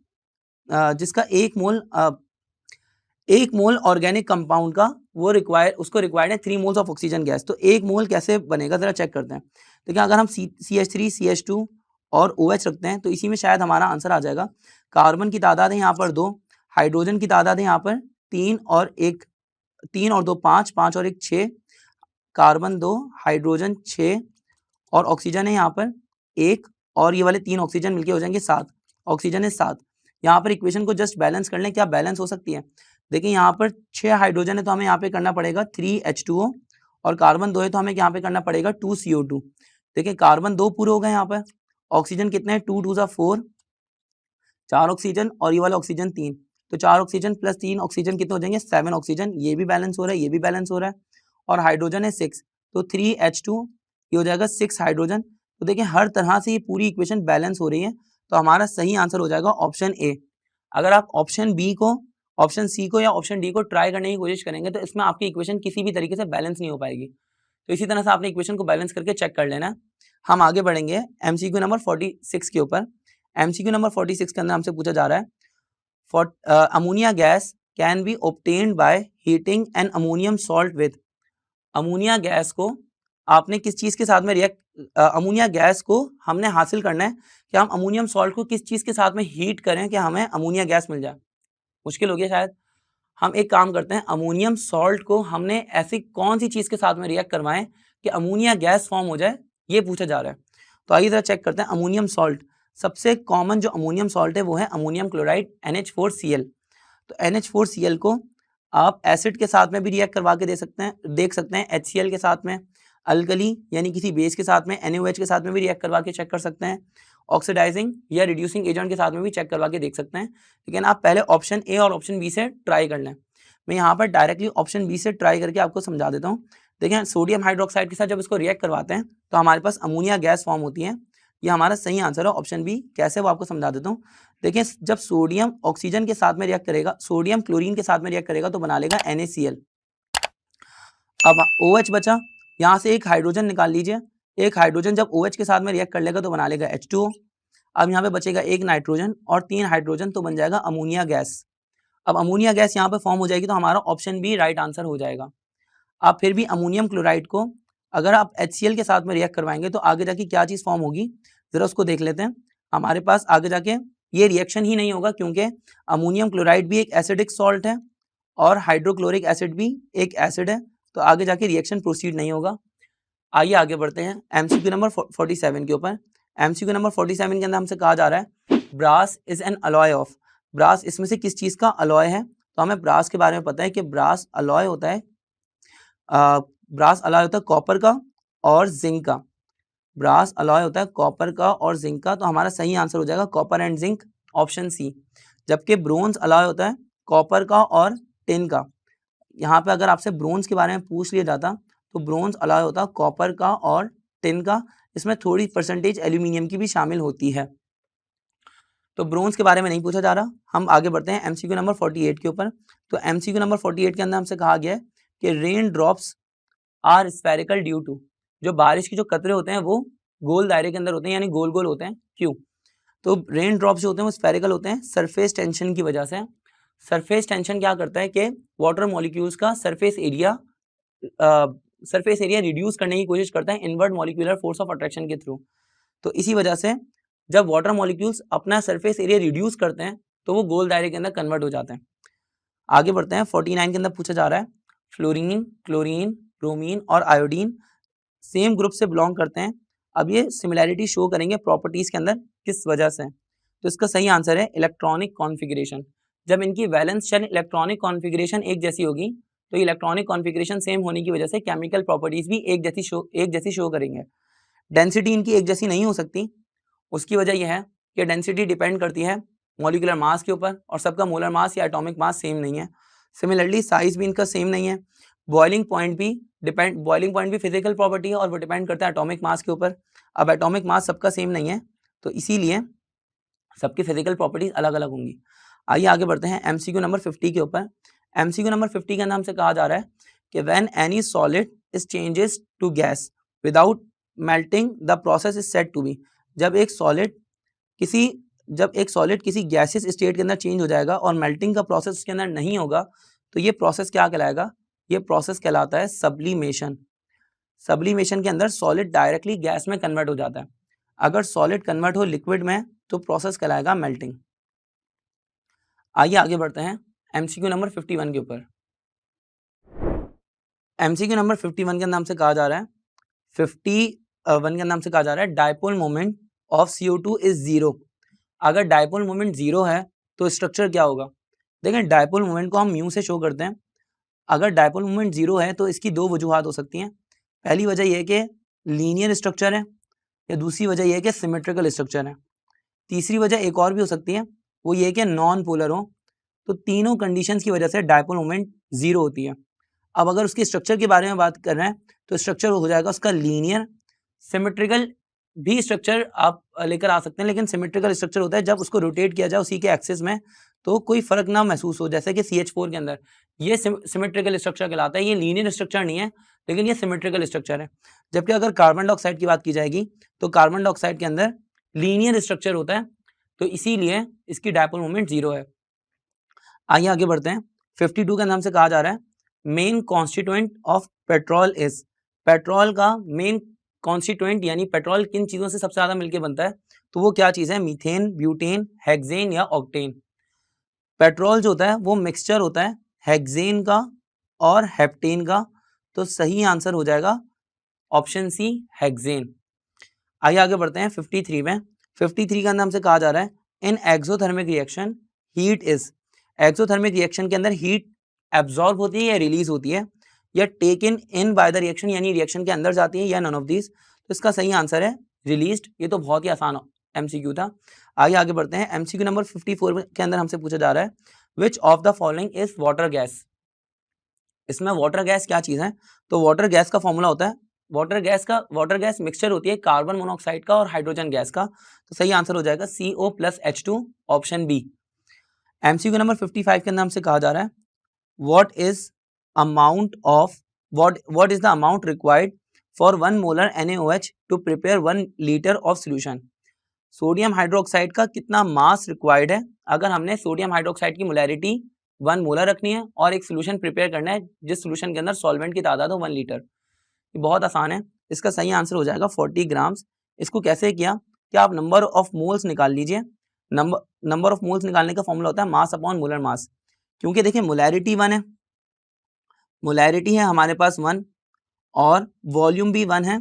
जिसका 1 मोल ऑर्गेनिक कंपाउंड का वो उसको रिक्वायर्ड है 3 मोल्स ऑफ ऑक्सीजन गैस। तो 1 मोल कैसे बनेगा जरा चेक करते हैं। देखिए अगर हम CH3 CH2 और OH रखते हैं तो इसी में शायद हमारा आंसर आ जाएगा। कार्बन की तादाद है यहाँ पर 2, हाइड्रोजन की तादाद है यहाँ पर 3 और 2 5, 5 और 1 6, कार्बन 2, हाइड्रोजन 6 और ऑक्सीजन है यहाँ पर 1 और ये वाले 3 ऑक्सीजन मिलके हो जाएंगे 7, ऑक्सीजन है 7। यहाँ पर इक्वेशन को जस्ट बैलेंस कर लें, क्या बैलेंस हो सकती है। देखिए यहाँ पर 6 हाइड्रोजन है तो हमें यहाँ पे करना पड़ेगा 3H2O और कार्बन 2 है तो हमें यहाँ पे करना पड़ेगा 2CO2। देखिए कार्बन 2 पूरे हो गए यहाँ पर, ऑक्सीजन कितने हैं 2 2 4, 4 ऑक्सीजन और ये वाला ऑक्सीजन 3, तो 4 ऑक्सीजन प्लस 3 ऑक्सीजन कितने हो जाएंगे 7 ऑक्सीजन। ये भी बैलेंस हो रहा है, ये भी बैलेंस हो रहा है और हाइड्रोजन है 6, तो 3H2 ये हो जाएगा 6 हाइड्रोजन। तो देखिए हर तरह से ये पूरी इक्वेशन बैलेंस हो रही है, तो हमारा सही आंसर हो जाएगा ऑप्शन ए। अगर आप ऑप्शन सी को या ऑप्शन डी को ट्राई करने की कोशिश करेंगे तो इसमें आपकी इक्वेशन किसी भी तरीके से बैलेंस नहीं हो पाएगी। तो इसी तरह से आपने इक्वेशन को बैलेंस करके चेक कर लेना है। हम आगे बढ़ेंगे MCQ नंबर 46 के ऊपर। MCQ नंबर 46 के अंदर हमसे पूछा जा रहा है ammonia gas can be obtained by heating N ammonium salt with. Ammonia gas को आपने किस चीज़ के साथ में अमोनिया गैस को हमने हासिल करना है कि हम अमोनियम सॉल्ट को किस चीज़ के साथ में हीट करें कि हमें अमोनिया गैस मिल जाए। मुश्किल हो गया शायद। हम एक काम करते हैं, अमोनियम सॉल्ट को हमने ऐसी कौन सी चीज़ के साथ में रिएक्ट करवाएं कि अमोनिया गैस फॉर्म हो जाए, ये पूछा जा रहा है। तो आइए जरा चेक करते हैं। अमोनियम सॉल्ट, सबसे कॉमन जो अमोनियम सॉल्ट है वो है अमोनियम क्लोराइड NH4Cl। तो NH4Cl को आप एसिड के साथ में भी रिएक्ट करवा के देख सकते हैं HCl के साथ में, अल्कली यानी किसी बेस के साथ में NaOH के साथ में भी रिएक्ट करवा के चेक कर सकते हैं, ऑक्सीडाइजिंग या रिड्यूसिंग एजेंट के साथ में भी चेक करवा के देख सकते हैं। लेकिन आप पहले ऑप्शन ए और ऑप्शन बी से ट्राई कर लें। मैं यहाँ पर डायरेक्टली ऑप्शन बी से ट्राई करके आपको समझा देता हूँ। देखें सोडियम हाइड्रोक्साइड के साथ जब इसको रिएक्ट करवाते हैं तो हमारे पास अमोनिया गैस फॉर्म होती है। ये हमारा सही आंसर है ऑप्शन बी। कैसे वो आपको समझा देता हूँ। देखिए जब सोडियम ऑक्सीजन के साथ में रिएक्ट करेगा, सोडियम क्लोरीन के साथ में रिएक्ट करेगा तो बना लेगा NaCl। अब OH बचा, यहाँ से एक हाइड्रोजन निकाल लीजिए। एक हाइड्रोजन जब OH के साथ में रिएक्ट कर लेगा तो बना लेगा H2O। अब यहाँ पे बचेगा एक नाइट्रोजन और 3 हाइड्रोजन तो बन जाएगा अमोनिया गैस। अब अमोनिया गैस यहाँ पे फॉर्म हो जाएगी तो हमारा ऑप्शन बी राइट आंसर हो जाएगा। आप फिर भी अमोनियम क्लोराइड को अगर आप HCl के साथ में रिएक्ट करवाएंगे तो आगे जाके क्या चीज़ फॉर्म होगी, ज़रा उसको देख लेते हैं। हमारे पास आगे जाके ये रिएक्शन ही नहीं होगा क्योंकि अमोनियम क्लोराइड भी एक एसिडिक सॉल्ट है और हाइड्रोक्लोरिक एसिड भी एक एसिड है, तो आगे जाके रिएक्शन प्रोसीड नहीं होगा। आइए आगे बढ़ते हैं MCQ नंबर 47 के ऊपर। MCQ नंबर 47 के अंदर हमसे कहा जा रहा है brass is an alloy of. Brass इसमें से किस चीज़ का अलॉय है, तो हमें ब्रास के बारे में पता है कि ब्रास अलॉय होता है ब्रास अलॉय होता है कॉपर का और जिंक का। ब्रास अलॉय होता है कॉपर का और जिंक का, तो हमारा सही आंसर हो जाएगा copper and zinc, option C. जबकि ब्रोंज अलॉय होता है कॉपर का और टिन का। यहाँ पे अगर आपसे ब्रोंज के बारे में पूछ लिया जाता तो ब्रोंज अलॉय होता है कॉपर का और टिन का। इसमें थोड़ी परसेंटेज एल्यूमिनियम की भी शामिल होती है, तो ब्रोंज के बारे में नहीं पूछा जा रहा। हम आगे बढ़ते हैं MCQ नंबर 48 के ऊपर। तो MCQ नंबर 48 के अंदर हमसे कहा गया है कि raindrops are spherical due to. जो बारिश के जो कतरे होते हैं वो गोल दायरे के अंदर होते हैं, यानी गोल गोल होते हैं, क्यों? तो रेन ड्रॉप्स जो होते हैं वो स्फेरिकल होते हैं सरफेस टेंशन की वजह से। सरफेस टेंशन क्या करता है कि वाटर मॉलिक्यूल्स का सरफेस एरिया रिड्यूस करने की कोशिश करता है inward molecular force of attraction के थ्रू। तो इसी वजह से जब वाटर मॉलिक्यूल्स अपना सरफेस एरिया रिड्यूस करते हैं तो वो गोल दायरे के अंदर कन्वर्ट हो जाते हैं। आगे बढ़ते हैं 49 के अंदर पूछा जा रहा है फ्लोरीन, क्लोरीन, ब्रोमीन और आयोडीन सेम ग्रुप से बिलोंग करते हैं। अब ये सिमिलैरिटी शो करेंगे प्रॉपर्टीज के अंदर किस वजह से, तो इसका सही आंसर है इलेक्ट्रॉनिक कॉन्फ़िगरेशन। जब इनकी वैलेंस शेल इलेक्ट्रॉनिक कॉन्फ़िगरेशन एक जैसी होगी तो इलेक्ट्रॉनिक कॉन्फ़िगरेशन सेम होने की वजह से केमिकल प्रॉपर्टीज भी एक जैसी शो करेंगे। डेंसिटी इनकी एक जैसी नहीं हो सकती, उसकी वजह यह है कि डेंसिटी डिपेंड करती है मॉलिक्यूलर मास के ऊपर और सबका मोलर मास या एटॉमिक मास सेम नहीं है। सिमिलरली साइज भी इनका सेम नहीं है। बॉइलिंग पॉइंट भी फिजिकल प्रॉपर्टी है और वो डिपेंड करता है एटॉमिक मास के ऊपर। अब एटॉमिक मास सबका सेम नहीं है तो इसीलिए सबकी फिजिकल प्रॉपर्टीज अलग अलग होंगी। आइए आगे बढ़ते हैं MCQ नंबर 50 के ऊपर। MCQ नंबर 50 के अंदर हमसे कहा जा रहा है कि when any solid is changes to gas without melting the process is said to be. जब एक सॉलिड किसी गैसियस स्टेट के अंदर चेंज हो जाएगा और मेल्टिंग का प्रोसेस उसके अंदर नहीं होगा तो ये प्रोसेस क्या कहलाएगा, ये प्रोसेस कहलाता है सब्लिमेशन। सब्लिमेशन के अंदर सॉलिड डायरेक्टली गैस में कन्वर्ट हो जाता है। अगर सॉलिड कन्वर्ट हो लिक्विड में तो प्रोसेस कहलाएगा मेल्टिंग। आइए आगे बढ़ते हैं MCQ नंबर 51 के ऊपर। MCQ नंबर 51 के नाम से कहा जा रहा है 51 के नाम से कहा जा रहा है dipole moment of CO2 is zero. अगर डायपोल मोमेंट जीरो है तो स्ट्रक्चर क्या होगा? देखें डायपोल मोमेंट को हम म्यू से शो करते हैं। अगर डायपोल मोमेंट जीरो है तो इसकी दो वजूहात हो सकती हैं। पहली वजह यह है कि लीनियर स्ट्रक्चर है, या दूसरी वजह यह है कि सिमेट्रिकल स्ट्रक्चर है। तीसरी वजह एक और भी हो सकती है, वो ये कि नॉन पोलर हो। तो तीनों कंडीशंस की वजह से डायपोल मोमेंट जीरो होती है। अब अगर उसके स्ट्रक्चर के बारे में बात कर रहे हैं तो स्ट्रक्चर हो जाएगा उसका लीनियर। सिमेट्रिकल भी स्ट्रक्चर आप लेकर आ सकते हैं, लेकिन सिमेट्रिकल स्ट्रक्चर होता है जब उसको रोटेट किया जाए उसी के एक्सिस में तो कोई फर्क ना महसूस हो, जैसे कि CH4 के अंदर ये सिमेट्रिकल स्ट्रक्चर कहलाता है। ये लीनियर स्ट्रक्चर नहीं है लेकिन ये सिमेट्रिकल स्ट्रक्चर है। जबकि अगर कार्बन डाइऑक्साइड की बात की जाएगी तो कार्बन डाइऑक्साइड के अंदर लीनियर स्ट्रक्चर होता है, तो इसीलिए इसकी डायपोल मोमेंट जीरो है। आइए आगे बढ़ते हैं 52 के नाम से कहा जा रहा है main constituent of petrol is. Petrol का मेन कॉन्स्टिट्यूएंट यानी पेट्रोल किन चीज़ों से सबसे ज़्यादा मिलकर बनता है, तो वो क्या चीज़ है? मीथेन, ब्यूटेन, हेक्सेन या ऑक्टेन। पेट्रोल जो होता है वो मिक्सचर होता है हेक्सेन का और हेप्टेन का, तो सही आंसर हो जाएगा ऑप्शन सी हेक्सेन। आइए आगे बढ़ते हैं 53 में। 53 का नाम से कहा जा रहा है in exothermic reaction heat is. Exothermic reaction के अंदर हीट एब्जॉर्ब होती है या रिलीज होती है, या taken in by the reaction यानी रिएक्शन के अंदर जाती है, या नन ऑफ दीज। तो इसका सही आंसर है रिलीज्ड। ये तो बहुत ही आसान MCQ था। आइए आगे बढ़ते हैं MCQ नंबर 54 के अंदर हमसे पूछा जा रहा है which of the following is water gas. इसमें वाटर गैस क्या चीज़ है, तो वाटर गैस का फॉर्मूला होता है, वाटर गैस मिक्सचर होती है कार्बन मोनोऑक्साइड का और हाइड्रोजन गैस का। तो सही आंसर हो जाएगा CO+H2 option B. MCQ number 55 के अंदर हमसे कहा जा रहा है what is amount of what is the amount required for 1 molar NaOH to prepare 1 litre of solution. Sodium hydroxide का कितना मास रिक्वायर्ड है अगर हमने सोडियम हाइड्रोक्साइड की मोलैरिटी 1 मोलर रखनी है और एक सोल्यूशन प्रिपेयर करना है जिस सोल्यूशन के अंदर सॉल्वेंट की तादाद हो 1 लीटर। ये बहुत आसान है, इसका सही आंसर हो जाएगा 40 ग्राम्स। इसको कैसे किया कि आप नंबर ऑफ मोल्स निकाल लीजिए। नंबर ऑफ मोल्स निकालने का फॉर्मूला होता है मास अपॉन मोलर मास। क्योंकि देखिए मोलैरिटी 1 है, मोलैरिटी है हमारे पास 1 और वॉल्यूम भी 1 है,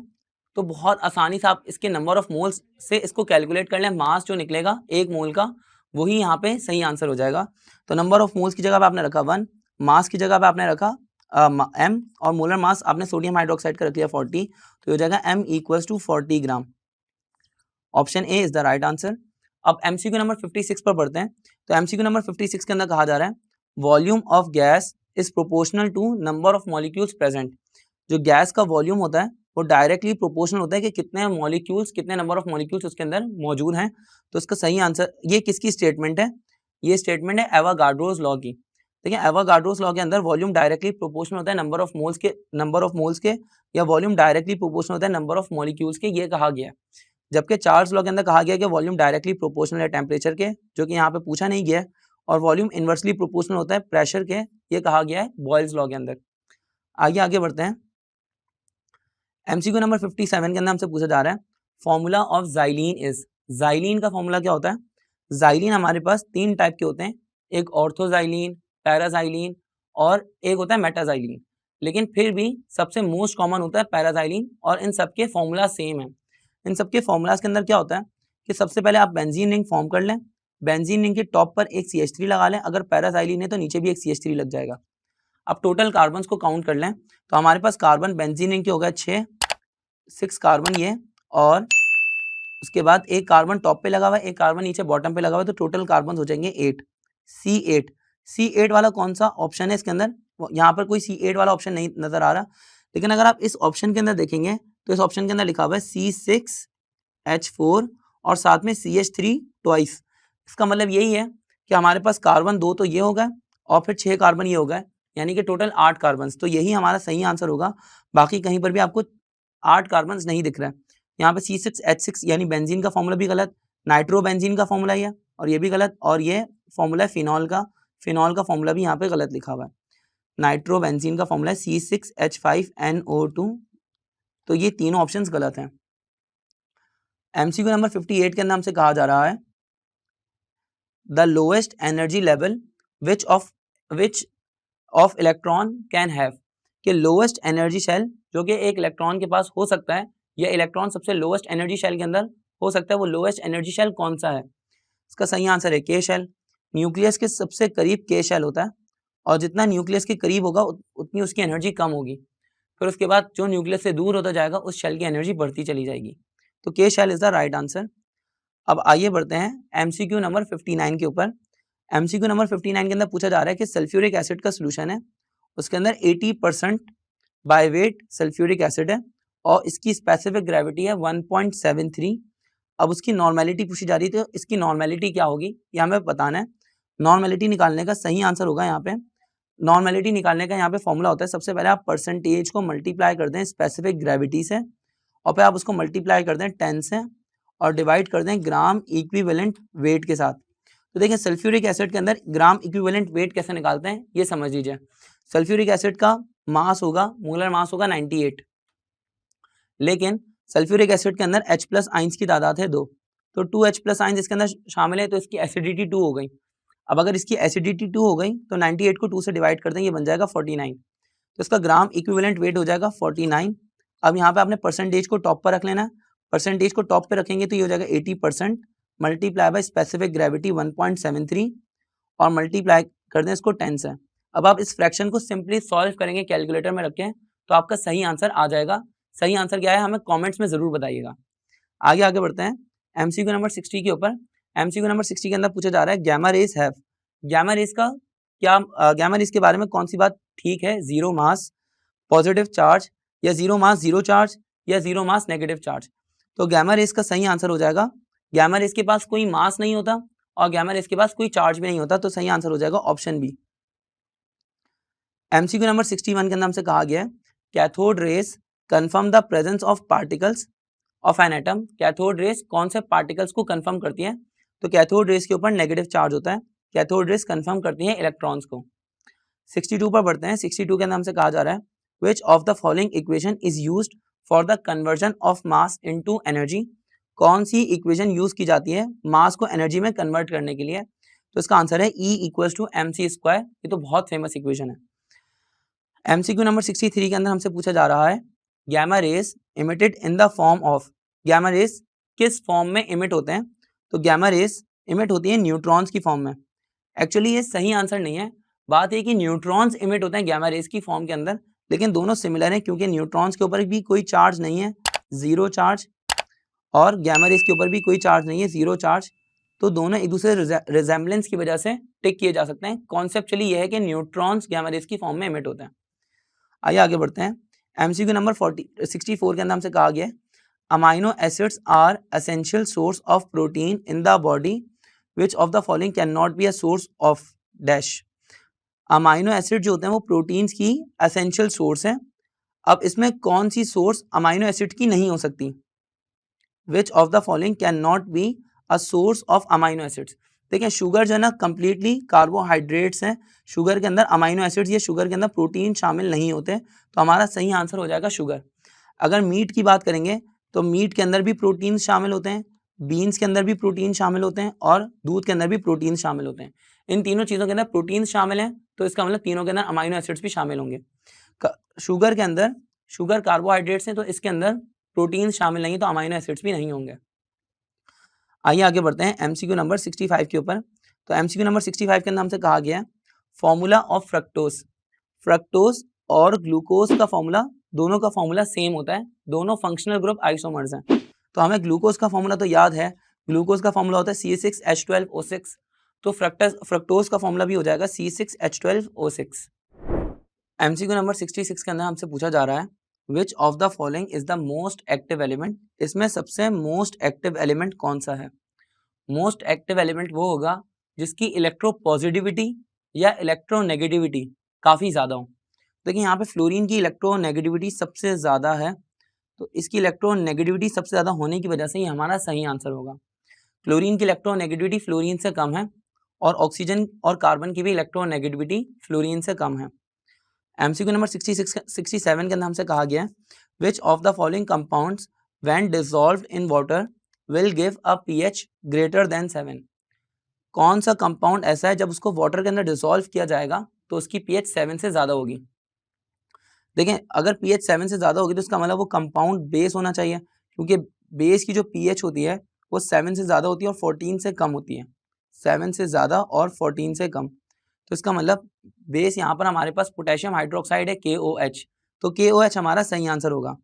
तो बहुत आसानी से आप इसके नंबर ऑफ मोल्स से इसको कैलकुलेट कर लें। मास जो निकलेगा 1 मोल का वही यहाँ पे सही आंसर हो जाएगा। तो नंबर ऑफ मोल्स की जगह पे आपने रखा 1, मास की जगह पे आपने रखा m और मोलर मास आपने सोडियम हाइड्रोक्साइड का रख लिया 40, तो हो जाएगा m = 40 gram. Option A is the right answer. अब एमसीक्यू नंबर 56 पर बढ़ते हैं। तो एमसीक्यू नंबर 56 के अंदर कहा जा रहा है volume of gas is proportional to number of molecules present. जो गैस का वॉल्यूम होता है वो डायरेक्टली प्रोपोर्शनल होता है कि कितने मॉलिक्यूल्स, कितने नंबर ऑफ मॉलिक्यूल्स उसके अंदर मौजूद हैं। तो इसका सही आंसर, ये किसकी स्टेटमेंट है, ये स्टेटमेंट है एवोगाड्रोस लॉ की। देखिए एवोगाड्रोस लॉ के अंदर वॉल्यूम डायरेक्टली प्रोपोर्शनल होता है नंबर ऑफ मोल्स के या वॉल्यूम डायरेक्टली प्रोपोर्शनल होता है नंबर ऑफ मॉलिक्यूल्स के, ये कहा गया है। जबकि चार्ल्स लॉ के अंदर कहा गया कि वॉल्यूम डायरेक्टली प्रोपोर्शनल है टेम्परेचर के, जो कि यहाँ पे पूछा नहीं गया है, और वॉल्यूम इनवर्सली प्रोपोर्शनल होता है प्रेशर के, ये कहा गया है बॉयल्स लॉ के अंदर। आगे बढ़ते हैं। एमसीक्यू नंबर 57 के अंदर हमसे पूछा जा रहा है formula of xylene is. Xylene का फॉर्मूला क्या होता है। ज़ाइलीन हमारे पास 3 टाइप के होते हैं, एक ऑर्थोज़ाइलीन, पैराज़ाइलीन और एक होता है मेटाज़ाइलीन। लेकिन फिर भी सबसे मोस्ट कॉमन होता है पैराज़ाइलीन और इन सबके फॉर्मूला सेम है। इन सबके फॉर्मूलाज के अंदर क्या होता है कि सबसे पहले आप बेंजीन रिंग फॉर्म कर लें, बेंजीन रिंग के टॉप पर एक CH3 लगा लें, अगर पैराज़ाइलीन है तो नीचे भी एक CH3 लग जाएगा। अब टोटल कार्बन को काउंट कर लें तो हमारे पास कार्बन बेंजीन रिंग के हो गए 6 कार्बन ये, और उसके बाद एक कार्बन टॉप पे लगा हुआ है, एक कार्बन नीचे बॉटम पे लगा हुआ है, तो टोटल कार्बन हो जाएंगे 8। C8 वाला कौन सा ऑप्शन है इसके अंदर, यहाँ पर कोई C8 वाला ऑप्शन नहीं नजर आ रहा, लेकिन अगर आप इस ऑप्शन के अंदर देखेंगे तो इस ऑप्शन के अंदर लिखा हुआ है C6H4 और साथ में CH3 ट्वाइस। इसका मतलब यही है कि हमारे पास कार्बन 2 तो ये हो गए और फिर 6 कार्बन ये हो गए, यानी कि टोटल 8 कार्बन। तो यही हमारा सही आंसर होगा। बाकी कहीं पर भी आपको 8 कार्बन नहीं दिख रहा है। यहाँ पे C6H6 यानी बेंजीन का फॉर्मूला भी गलत, नाइट्रोबेंजीन का फॉर्मूला है और ये भी गलत, और ये फॉर्मूला है फिनॉल का फॉर्मूला भी यहाँ पे गलत लिखा हुआ है। नाइट्रोबेंजीन का फॉर्मूला है C6H5NO2, तो ये तीनों ऑप्शंस गलत हैं। एमसीक्यू नंबर 58 के अंदर हमसे कहा जा रहा है the lowest energy level which of electron can have, कि लोएस्ट एनर्जी शेल जो कि एक इलेक्ट्रॉन के पास हो सकता है, या इलेक्ट्रॉन सबसे लोएस्ट एनर्जी शेल के अंदर हो सकता है, वो लोएस्ट एनर्जी शेल कौन सा है। इसका सही आंसर है के शेल। न्यूक्लियस के सबसे करीब के शेल होता है और जितना न्यूक्लियस के करीब होगा उतनी उसकी एनर्जी कम होगी, फिर उसके बाद जो न्यूक्लियस से दूर होता जाएगा उस शेल की एनर्जी बढ़ती चली जाएगी। तो K shell is the right answer. अब आइए बढ़ते हैं एमसीक्यू नंबर 59 के ऊपर। एमसीक्यू नंबर 59 के अंदर पूछा जा रहा है कि सल्फ्यूरिक एसिड का सोल्यूशन है, उसके अंदर 80% बाय वेट सल्फ्यूरिक एसिड है और इसकी स्पेसिफिक ग्रेविटी है 1.73। अब उसकी नॉर्मेलिटी पूछी जा रही थी, तो इसकी नॉर्मेलिटी क्या होगी ये हमें बताना है। नॉर्मेलिटी निकालने का सही आंसर होगा यहाँ पे, नॉर्मेलिटी निकालने का यहाँ पे फॉर्मूला होता है, सबसे पहले आप परसेंटेज को मल्टीप्लाई कर दें स्पेसिफिक ग्रेविटी से और फिर आप उसको मल्टीप्लाई कर दें 10 से और डिवाइड कर दें ग्राम इक्विवेलेंट वेट के साथ। तो देखिए सल्फ्यूरिक एसिड के अंदर ग्राम इक्विवेलेंट वेट कैसे निकालते हैं ये समझ लीजिए। सल्फ्यूरिक एसिड का मास होगा, मोलर मास होगा 98, लेकिन सल्फ्यूरिक एसिड के अंदर H+ आइंस की तादाद है 2, तो 2H+ आइंस इसके अंदर शामिल है, तो इसकी एसिडिटी 2 हो गई। अब अगर इसकी एसिडिटी 2 हो गई तो 98 को 2 से डिवाइड कर दें, ये बन जाएगा 49, तो इसका ग्राम इक्विवेलेंट वेट हो जाएगा 49। अब यहाँ पे आपने परसेंटेज को टॉप पर रख लेना है, परसेंटेज को टॉप पे रखेंगे तो ये हो जाएगा 80% मल्टीप्लाई बाय स्पेसिफिक ग्रेविटी 1.73 और मल्टीप्लाई कर दें इसको 10 से। अब आप इस फ्रैक्शन को सिंपली सॉल्व करेंगे कैलकुलेटर में रखें तो आपका सही आंसर आ जाएगा। सही आंसर क्या है हमें कमेंट्स में जरूर बताइएगा। आगे बढ़ते हैं एमसीक्यू नंबर 60 के ऊपर। एमसीक्यू नंबर 60 के अंदर पूछा जा रहा है gamma rays have, gamma rays का क्या गैमा रेस के बारे में कौन सी बात ठीक है? जीरो मास पॉजिटिव चार्ज, या जीरो मास जीरो चार्ज, या जीरो मास नेगेटिव चार्ज। तो गैमा रेस का सही आंसर हो जाएगा, गैमा रेस के पास कोई मास नहीं होता और गैमा रेस के पास कोई चार्ज भी नहीं होता, तो सही आंसर हो जाएगा ऑप्शन बी। एमसीक्यू नंबर 61 के अंदर हमसे कहा गया है cathode rays confirm the presence of particles of an atom. Cathode rays कौन से पार्टिकल्स को कंफर्म करती है? तो कैथोड रेस के ऊपर नेगेटिव चार्ज होता है, कैथोड रेस कंफर्म करती है इलेक्ट्रॉन्स को। 62 पर बढ़ते हैं। 62 के अंदर हमसे कहा जा रहा है which of the following equation is used for the conversion of mass into energy. कौन सी इक्वेशन यूज की जाती है मास को एनर्जी में कन्वर्ट करने के लिए? तो इसका आंसर है E equals to mc square. ये तो बहुत फेमस इक्वेशन है। एमसीक्यू नंबर 63 के अंदर हमसे पूछा जा रहा है gamma rays emitted in the form of. Gamma rays किस फॉर्म में इमिट होते हैं? तो गैमा रेस इमिट होती है न्यूट्रॉन्स की फॉर्म में। एक्चुअली ये सही आंसर नहीं है। बात है कि न्यूट्रॉन्स इमिट होते हैं गैमा रेस की फॉर्म के अंदर, लेकिन दोनों सिमिलर हैं क्योंकि न्यूट्रॉन्स के ऊपर भी कोई चार्ज नहीं है, जीरो चार्ज, और गैमा रेस के ऊपर भी कोई चार्ज नहीं है, जीरो चार्ज। तो दोनों एक दूसरे रिजेम्बलेंस की वजह से टिक किए जा सकते हैं। कॉन्सेप्चुअली यह है कि न्यूट्रॉन्स गैमा रेस की फॉर्म में इमिट होते हैं। आइए आगे बढ़ते हैं। एमसीक्यू नंबर 64 के अंदर हमसे कहा गया है amino acids are essential source of protein in the body which of the following can not be a source of dash. Amino acid जो होते हैं वो प्रोटीन्स की एसेंशियल सोर्स हैं। अब इसमें कौन सी सोर्स अमाइनो एसिड की नहीं हो सकती? विच of the following can not be a source of amino acids. देखिए शुगर जो है ना कंप्लीटली कार्बोहाइड्रेट्स हैं, शुगर के अंदर अमाइनो एसिड्स या शुगर के अंदर प्रोटीन शामिल नहीं होते, तो हमारा सही आंसर हो जाएगा शुगर। अगर मीट की बात करेंगे तो मीट के अंदर भी प्रोटीन शामिल होते हैं, बीन्स के अंदर भी प्रोटीन शामिल होते हैं, और दूध के अंदर भी प्रोटीन शामिल होते हैं। इन तीनों चीज़ों के अंदर प्रोटीन शामिल हैं, तो इसका मतलब तीनों के अंदर अमाइनो एसिड्स भी शामिल होंगे। शुगर के अंदर, शुगर कार्बोहाइड्रेट्स हैं तो इसके अंदर प्रोटीन शामिल नहीं, तो अमाइनो एसिड्स भी नहीं होंगे। आइए आगे बढ़ते हैं एमसीक्यू नंबर 65 के ऊपर। तो एमसीक्यू नंबर 65 के अंदर हमसे कहा गया है फॉर्मूला ऑफ फ्रक्टोज। फ्रक्टोज और ग्लूकोज का फॉर्मूला, दोनों का फॉर्मूला सेम होता है, दोनों फंक्शनल ग्रुप आइसोमर्स हैं। तो हमें ग्लूकोज का फॉर्मूला तो याद है, ग्लूकोज का फॉर्मूला होता है C6H12O6। तो फ्रक्टोज का फॉर्मूला भी हो जाएगा C6H12O6। एमसीक्यू नंबर 66 के अंदर हमसे पूछा जा रहा है which of the following is the most active element. इसमें सबसे मोस्ट एक्टिव एलिमेंट कौन सा है? मोस्ट एक्टिव एलिमेंट वो होगा जिसकी इलेक्ट्रोपॉजिटिविटी या इलेक्ट्रोनेगेटिविटी काफ़ी ज़्यादा हो। देखिए यहाँ पे फ्लोरीन की इलेक्ट्रोनेगेटिविटी सबसे ज़्यादा है, तो इसकी इलेक्ट्रोनेगेटिविटी सबसे ज़्यादा होने की वजह से ही हमारा सही आंसर होगा। क्लोरीन की इलेक्ट्रोनेगेटिविटी फ्लोरीन से कम है, और ऑक्सीजन और कार्बन की भी इलेक्ट्रोनेगेटिविटी फ्लोरीन से कम है। एमसीक्यू नंबर 67 के अंदर हमसे कहा गया है which of the following compounds when dissolved in water will give a pH greater than 7। कौन सा कंपाउंड ऐसा है जब उसको वाटर के अंदर डिसॉल्व किया जाएगा तो उसकी पीएच 7 से ज़्यादा होगी? देखें अगर पीएच 7 से ज़्यादा होगी तो इसका मतलब वो कंपाउंड बेस होना चाहिए, क्योंकि बेस की जो पीएच होती है वो 7 से ज़्यादा होती है और 14 से कम होती है। 7 से ज़्यादा और 14 से कम, तो इसका मतलब बेस यहाँ पर हमारे पास पोटेशियम हाइड्रोक्साइड है KOH, तो KOH हमारा सही आंसर होगा।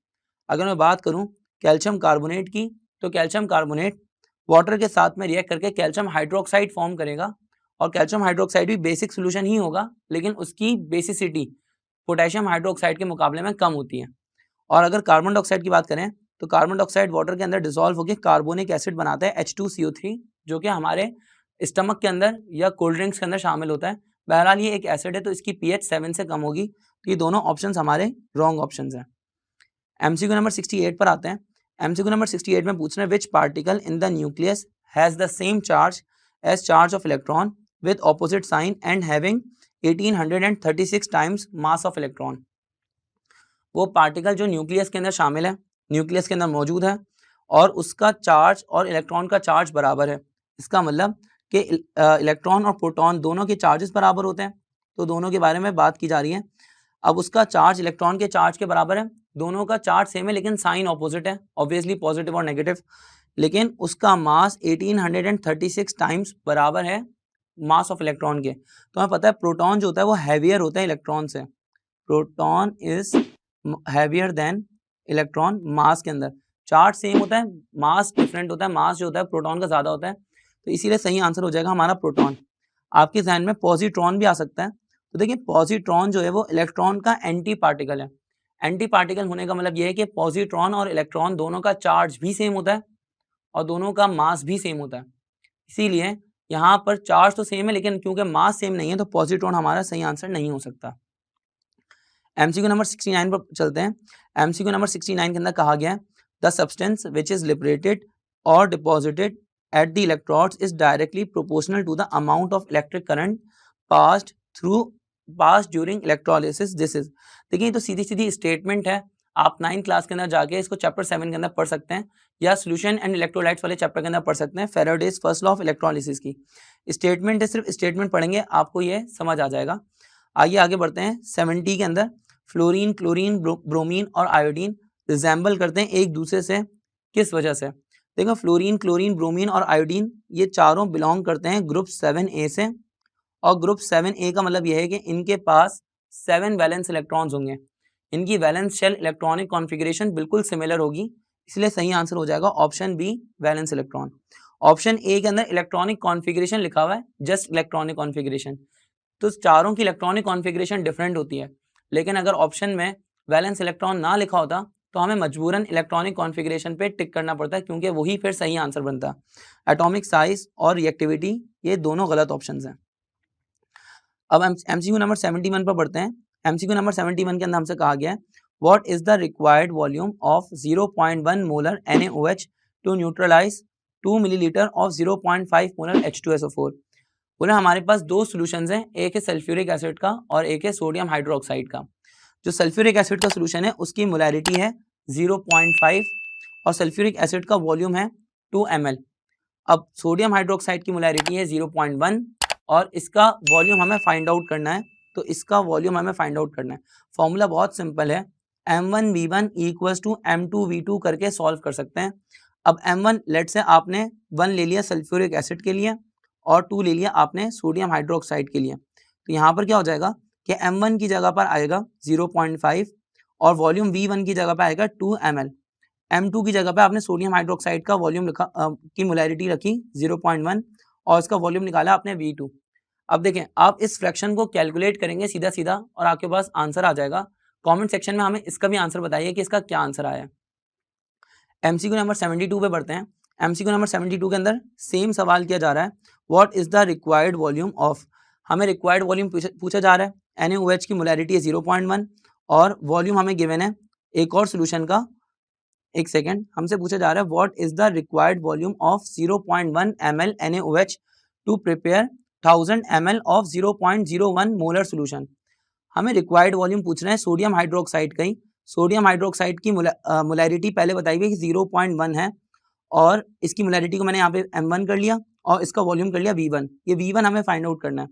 अगर मैं बात करूँ कैल्शियम कार्बोनेट की, तो कैल्शियम कार्बोनेट वाटर के साथ में रिएक्ट करके कैल्शियम हाइड्रोक्साइड फॉर्म करेगा, और कैल्शियम हाइड्रोक्साइड भी बेसिक सोल्यूशन ही होगा, लेकिन उसकी बेसिसिटी पोटेशियम हाइड्रोक्साइड के मुकाबले में कम होती है। और अगर कार्बन डाइऑक्साइड की बात करें तो कार्बन डाइऑक्साइड वाटर के अंदर डिसॉल्व होकर कार्बोनिक एसिड बनाता है H2CO3, जो कि हमारे स्टमक के अंदर या कोल्ड ड्रिंक्स के अंदर शामिल होता है। बहरहाल ये एक एसिड है, तो इसकी पीएच 7 से कम होगी, तो ये दोनों ऑप्शंस हमारे रॉन्ग ऑप्शंस हैं। एमसीक्यू नंबर 68 पर आते हैं। एमसीक्यू नंबर 68 में पूछ रहे हैं which particle in the nucleus has the same charge as charge of electron with opposite sign and having 1836 times mass of electron. वो पार्टिकल जो न्यूक्लियस के अंदर शामिल है, न्यूक्लियस के अंदर मौजूद है, और उसका चार्ज और इलेक्ट्रॉन का चार्ज बराबर है। इसका मतलब कि इलेक्ट्रॉन और प्रोटॉन दोनों के चार्जेस बराबर होते हैं, तो दोनों के बारे में बात की जा रही है। अब उसका चार्ज इलेक्ट्रॉन के चार्ज के बराबर है, दोनों का चार्ज सेम है लेकिन साइन ऑपोजिट है, ऑब्वियसली पॉजिटिव और नेगेटिव, लेकिन उसका मास 1836 टाइम्स बराबर है मास ऑफ इलेक्ट्रॉन के। तो हमें पता है प्रोटॉन जो होता है वो हैवियर होता है इलेक्ट्रॉन से, proton is heavier than electron mass के अंदर। चार्ज सेम होता है, मास डिफरेंट होता है, मास जो होता है प्रोटॉन का ज़्यादा होता है, तो इसीलिए सही आंसर हो जाएगा हमारा प्रोटॉन। आपके जहन में पॉजिट्रॉन भी आ सकता है। तो देखिए पॉजिट्रॉन जो है वो इलेक्ट्रॉन का एंटी पार्टिकल है। एंटी पार्टिकल होने का मतलब ये है कि पॉजिट्रॉन और इलेक्ट्रॉन दोनों का चार्ज भी सेम होता है और दोनों का मास भी सेम होता है। इसीलिए यहाँ पर चार्ज तो सेम है, लेकिन क्योंकि मास सेम नहीं है तो पॉजिट्रॉन हमारा सही आंसर नहीं हो सकता। एमसीक्यू नंबर 69 पर चलते हैं। एमसीक्यू नंबर 69 के अंदर कहा गया है the substance which is liberated और deposited at the electrodes is directly proportional to the amount of electric current passed during electrolysis. This is, देखिए तो सीधी सीधी स्टेटमेंट है। आप 9th क्लास के अंदर जाके इसको चैप्टर 7 के अंदर पढ़ सकते हैं या सोल्यूशन एंड इलेक्ट्रोलाइट्स वाले चैप्टर के अंदर पढ़ सकते हैं। Faraday's first law of electrolysis की स्टेटमेंट है, सिर्फ स्टेटमेंट पढ़ेंगे आपको ये समझ आ जाएगा। आइए आगे बढ़ते हैं। 70 के अंदर फ्लोरीन, क्लोरीन, ब्रोमीन और आयोडीन रिजेंबल करते हैं एक दूसरे से, किस वजह से? देखो फ्लोरीन, क्लोरीन, ब्रोमीन और आयोडीन ये चारों बिलोंग करते हैं ग्रुप 7A से, और ग्रुप 7A का मतलब यह है कि इनके पास 7 वैलेंस इलेक्ट्रॉन्स होंगे। इनकी वैलेंस शेल इलेक्ट्रॉनिक कॉन्फ़िगरेशन बिल्कुल सिमिलर होगी, इसलिए सही आंसर हो जाएगा option B, valence electron. Option A के अंदर इलेक्ट्रॉनिक कॉन्फ़िगरेशन लिखा हुआ है, जस्ट इलेक्ट्रॉनिक कॉन्फ़िगरेशन, तो चारों की इलेक्ट्रॉनिक कॉन्फ़िगरेशन डिफरेंट होती है। लेकिन अगर ऑप्शन में वैलेंस इलेक्ट्रॉन ना लिखा होता तो हमें मजबूरन इलेक्ट्रॉनिक कॉन्फ़िगरेशन पे टिक करना पड़ता है, क्योंकि वही फिर सही आंसर बनता है। एटॉमिक साइज और रिएक्टिविटी ये दोनों गलत ऑप्शंस हैं। अब एमसीक्यू नंबर 71 पर बढ़ते हैं। एमसीक्यू नंबर 71 के अंदर हमसे कहा गया है what is the required volume of 0.1 molar NaOH to neutralize 2 millilitre of 0.5 molar H2SO4। बोले हमारे पास दो सॉल्यूशंस हैं, एक है सल्फ्यूरिक एसिड का और एक है सोडियम हाइड्रोक्साइड का। जो सल्फ्यूरिक एसिड का सॉल्यूशन है उसकी मोलैरिटी है 0.5 और सल्फ्यूरिक एसिड का वॉल्यूम है 2 ml। अब सोडियम हाइड्रोक्साइड की मोलैरिटी है 0.1 और इसका वॉल्यूम हमें फाइंड आउट करना है, तो इसका वॉल्यूम हमें फाइंड आउट करना है। फॉर्मूला बहुत सिंपल है, M1V1 इक्वल्स टू M2V2 करके सॉल्व कर सकते हैं। अब M1 लेट से आपने 1 ले लिया सल्फ्यूरिक एसिड के लिए और 2 ले लिया आपने सोडियम हाइड्रोक्साइड के लिए, तो यहाँ पर क्या हो जाएगा कि M1 की जगह पर आएगा 0.5 और वॉल्यूम V1 की जगह पर आएगा 2 ml। M2 की जगह पे आपने सोडियम हाइड्रोक्साइड का वॉल्यूम लिखा की मोलैरिटी रखी 0.1 और इसका वॉल्यूम निकाला आपने V2। अब देखें आप इस फ्रैक्शन को कैलकुलेट करेंगे सीधा सीधा और आपके पास आंसर आ जाएगा। कमेंट सेक्शन में हमें इसका भी आंसर बताइए कि इसका क्या आंसर आया है। एमसीक्यू नंबर 72 पे बढ़ते हैं। एमसीक्यू नंबर 72 के अंदर सेम सवाल किया जा रहा है what is the required volume of, हमें रिक्वायर्ड वॉल्यूम पूछा जा रहा है। NaOH की मोलैरिटी है 0.1 और वॉल्यूम हमें गिवन है एक और सोल्यूशन का, एक सेकेंड, हमसे पूछा जा रहा है what is the required volume of 0.1 ml NaOH to prepare 1000 ml of 0.01 molar solution. हमें रिक्वायर्ड वॉल्यूम पूछ रहे हैं सोडियम हाइड्रोक्साइड का ही। सोडियम हाइड्रोक्साइड की मोलैरिटी पहले बताई हुई है कि 0.1 है और इसकी मोलैरिटी को मैंने यहाँ पे M1 कर लिया और इसका वॉल्यूम कर लिया V1। ये V1 हमें फाइंड आउट करना है।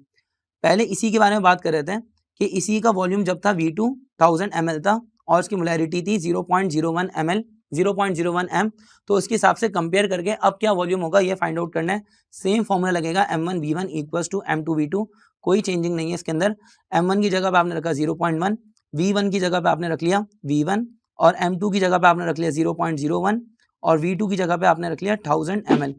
पहले इसी के बारे में बात कर रहे थे कि इसी का वॉल्यूम जब था V2 1000 ml था और इसकी मोलैरिटी थी 0.01 ml 0.01 m, तो उसके हिसाब से कंपेयर करके अब क्या वॉल्यूम होगा ये फाइंड आउट करना है। सेम फॉर्मूला लगेगा M1V1 इक्वल्स टू M2V2, कोई चेंजिंग नहीं है इसके अंदर। M1 की जगह पे आपने रखा 0.1, V1 की जगह पे आपने रख लिया V1 और M2 की जगह पे आपने रख लिया 0.01 और V2 की जगह पे आपने रख लिया 1000 ml।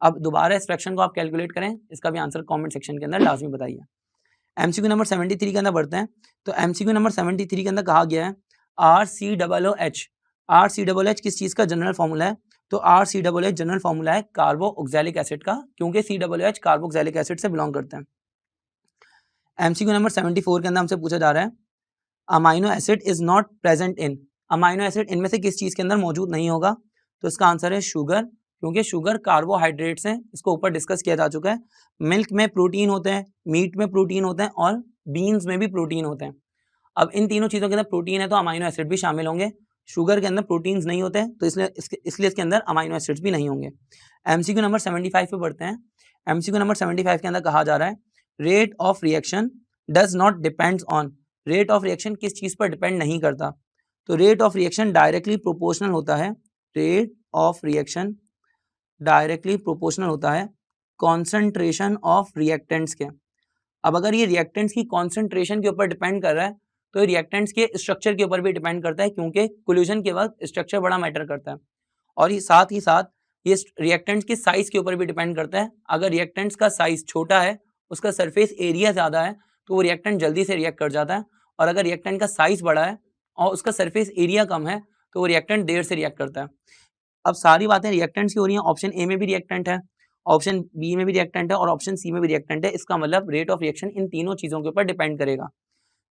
अब दोबारा इस फ्रैक्शन को आप कैलकुलेट करें, इसका भी आंसर कॉमेंट सेक्शन के अंदर लाजमी बताइए। एमसीक्यू नंबर 73 के अंदर बढ़ते हैं। तो एमसीक्यू नंबर 73 के अंदर कहा गया है RCOOH। RCOOH किस चीज़ का जनरल फॉर्मूला है? तो RCOOH जनरल फॉर्मूला है कार्बोक्सिलिक एसिड का, क्योंकि COOH कार्बोक्सिलिक एसिड से बिलोंग करते हैं। एमसीक्यू नंबर 74 के अंदर हमसे पूछा जा रहा है amino acid is not present in, amino acid इनमें से किस चीज़ के अंदर मौजूद नहीं होगा? तो इसका आंसर है शुगर, क्योंकि शुगर कार्बोहाइड्रेट्स हैं, इसको ऊपर डिस्कस किया जा चुका है। मिल्क में प्रोटीन होते हैं, मीट में प्रोटीन होते हैं और बीन्स में भी प्रोटीन होते हैं। अब इन तीनों चीज़ों के अंदर प्रोटीन है तो अमाइनो एसिड भी शामिल होंगे। शुगर के अंदर प्रोटीन्स नहीं होते हैं तो इसलिए इसके अंदर अमाइनो एसिड्स भी नहीं होंगे। एमसीक्यू नंबर 75 पे बढ़ते हैं। एमसीक्यू नंबर 75 के अंदर कहा जा रहा है rate of reaction does not depends on, rate of reaction किस चीज़ पर डिपेंड नहीं करता? तो rate of reaction directly proportional होता है, rate of reaction directly proportional होता है कॉन्सेंट्रेशन ऑफ रिएक्टेंट्स के। अब अगर ये रिएक्टेंट्स की कॉन्सेंट्रेशन के ऊपर डिपेंड कर रहा है तो रिएक्टेंट्स के स्ट्रक्चर के ऊपर भी डिपेंड करता है, क्योंकि कोल्यूशन के वक्त स्ट्रक्चर बड़ा मैटर करता है। और ये साथ ही साथ ये रिएक्टेंट्स के साइज के ऊपर भी डिपेंड करता है। अगर रिएक्टेंट्स का साइज छोटा है उसका सरफेस एरिया ज़्यादा है तो वो रिएक्टेंट जल्दी से रिएक्ट कर जाता है, और अगर रिएक्टेंट का साइज बड़ा है और उसका सरफेस एरिया कम है तो वो रिएक्टेंट देर से रिएक्ट करता है। अब सारी बातें रिएक्टेंट्स की हो रही हैं, ऑप्शन ए में भी रिएक्टेंट है, ऑप्शन बी में भी रिएक्टेंट है और ऑप्शन सी में भी रिएक्टेंट है। इसका मतलब रेट ऑफ रिएक्शन इन तीनों चीज़ों के ऊपर डिपेंड करेगा।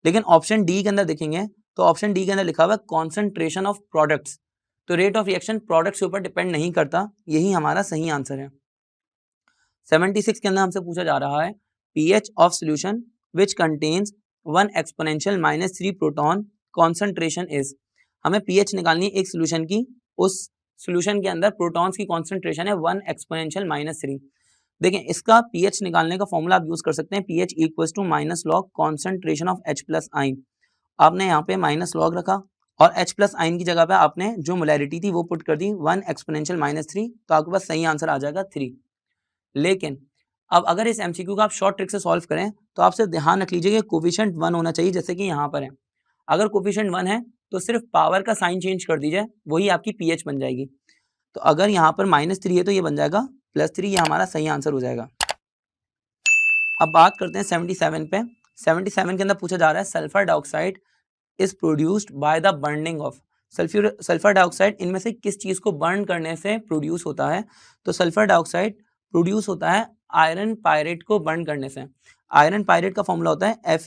लेकिन ऑप्शन डी के अंदर देखेंगे तो ऑप्शन डी के अंदर लिखा हुआ है कॉन्सेंट्रेशन ऑफ प्रोडक्ट्स, तो रेट ऑफ रिएक्शन प्रोडक्ट्स के ऊपर डिपेंड नहीं करता, यही हमारा सही आंसर है। 76 के अंदर हमसे पूछा जा रहा है pH of solution which contains 1 exponential -3 proton concentration is. हमें पीएच निकालनी है एक सॉल्यूशन की, उस सॉल्यूशन के अंदर प्रोटॉन्स की कॉन्सेंट्रेशन है 1 एक्सपोनेंशियल -3। देखें इसका पीएच निकालने का फॉर्मूला आप यूज कर सकते हैं, pH equals to minus log concentration of H plus ion. आपने यहाँ पे माइनस लॉग रखा और H प्लस आइन की जगह पे आपने जो मोलैरिटी थी वो पुट कर दी 1 एक्सपोनेंशियल -3, तो आपके पास सही आंसर आ जाएगा 3। लेकिन अब अगर इस एमसीक्यू का आप शॉर्ट ट्रिक से सॉल्व करें तो आपसे ध्यान रख लीजिए कि कोफिशिएंट 1 होना चाहिए, जैसे कि यहाँ पर है। अगर कोफिशिएंट 1 है तो सिर्फ पावर का साइन चेंज कर दीजिए, वही आपकी पीएच बन जाएगी। तो अगर यहाँ पर -3 है तो ये बन जाएगा +3, ये हमारा सही आंसर हो जाएगा। अब बात करते हैं 77 पे। 77 के अंदर पूछा जा रहा है sulphur dioxide is produced by the burning of. Sulphur dioxide इनमें से किस चीज को बर्न करने से प्रोड्यूस होता है? तो सल्फर डाइऑक्साइड प्रोड्यूस होता है आयरन पायरेट को बर्न करने से। आयरन पायरेट का फॉर्मूला होता है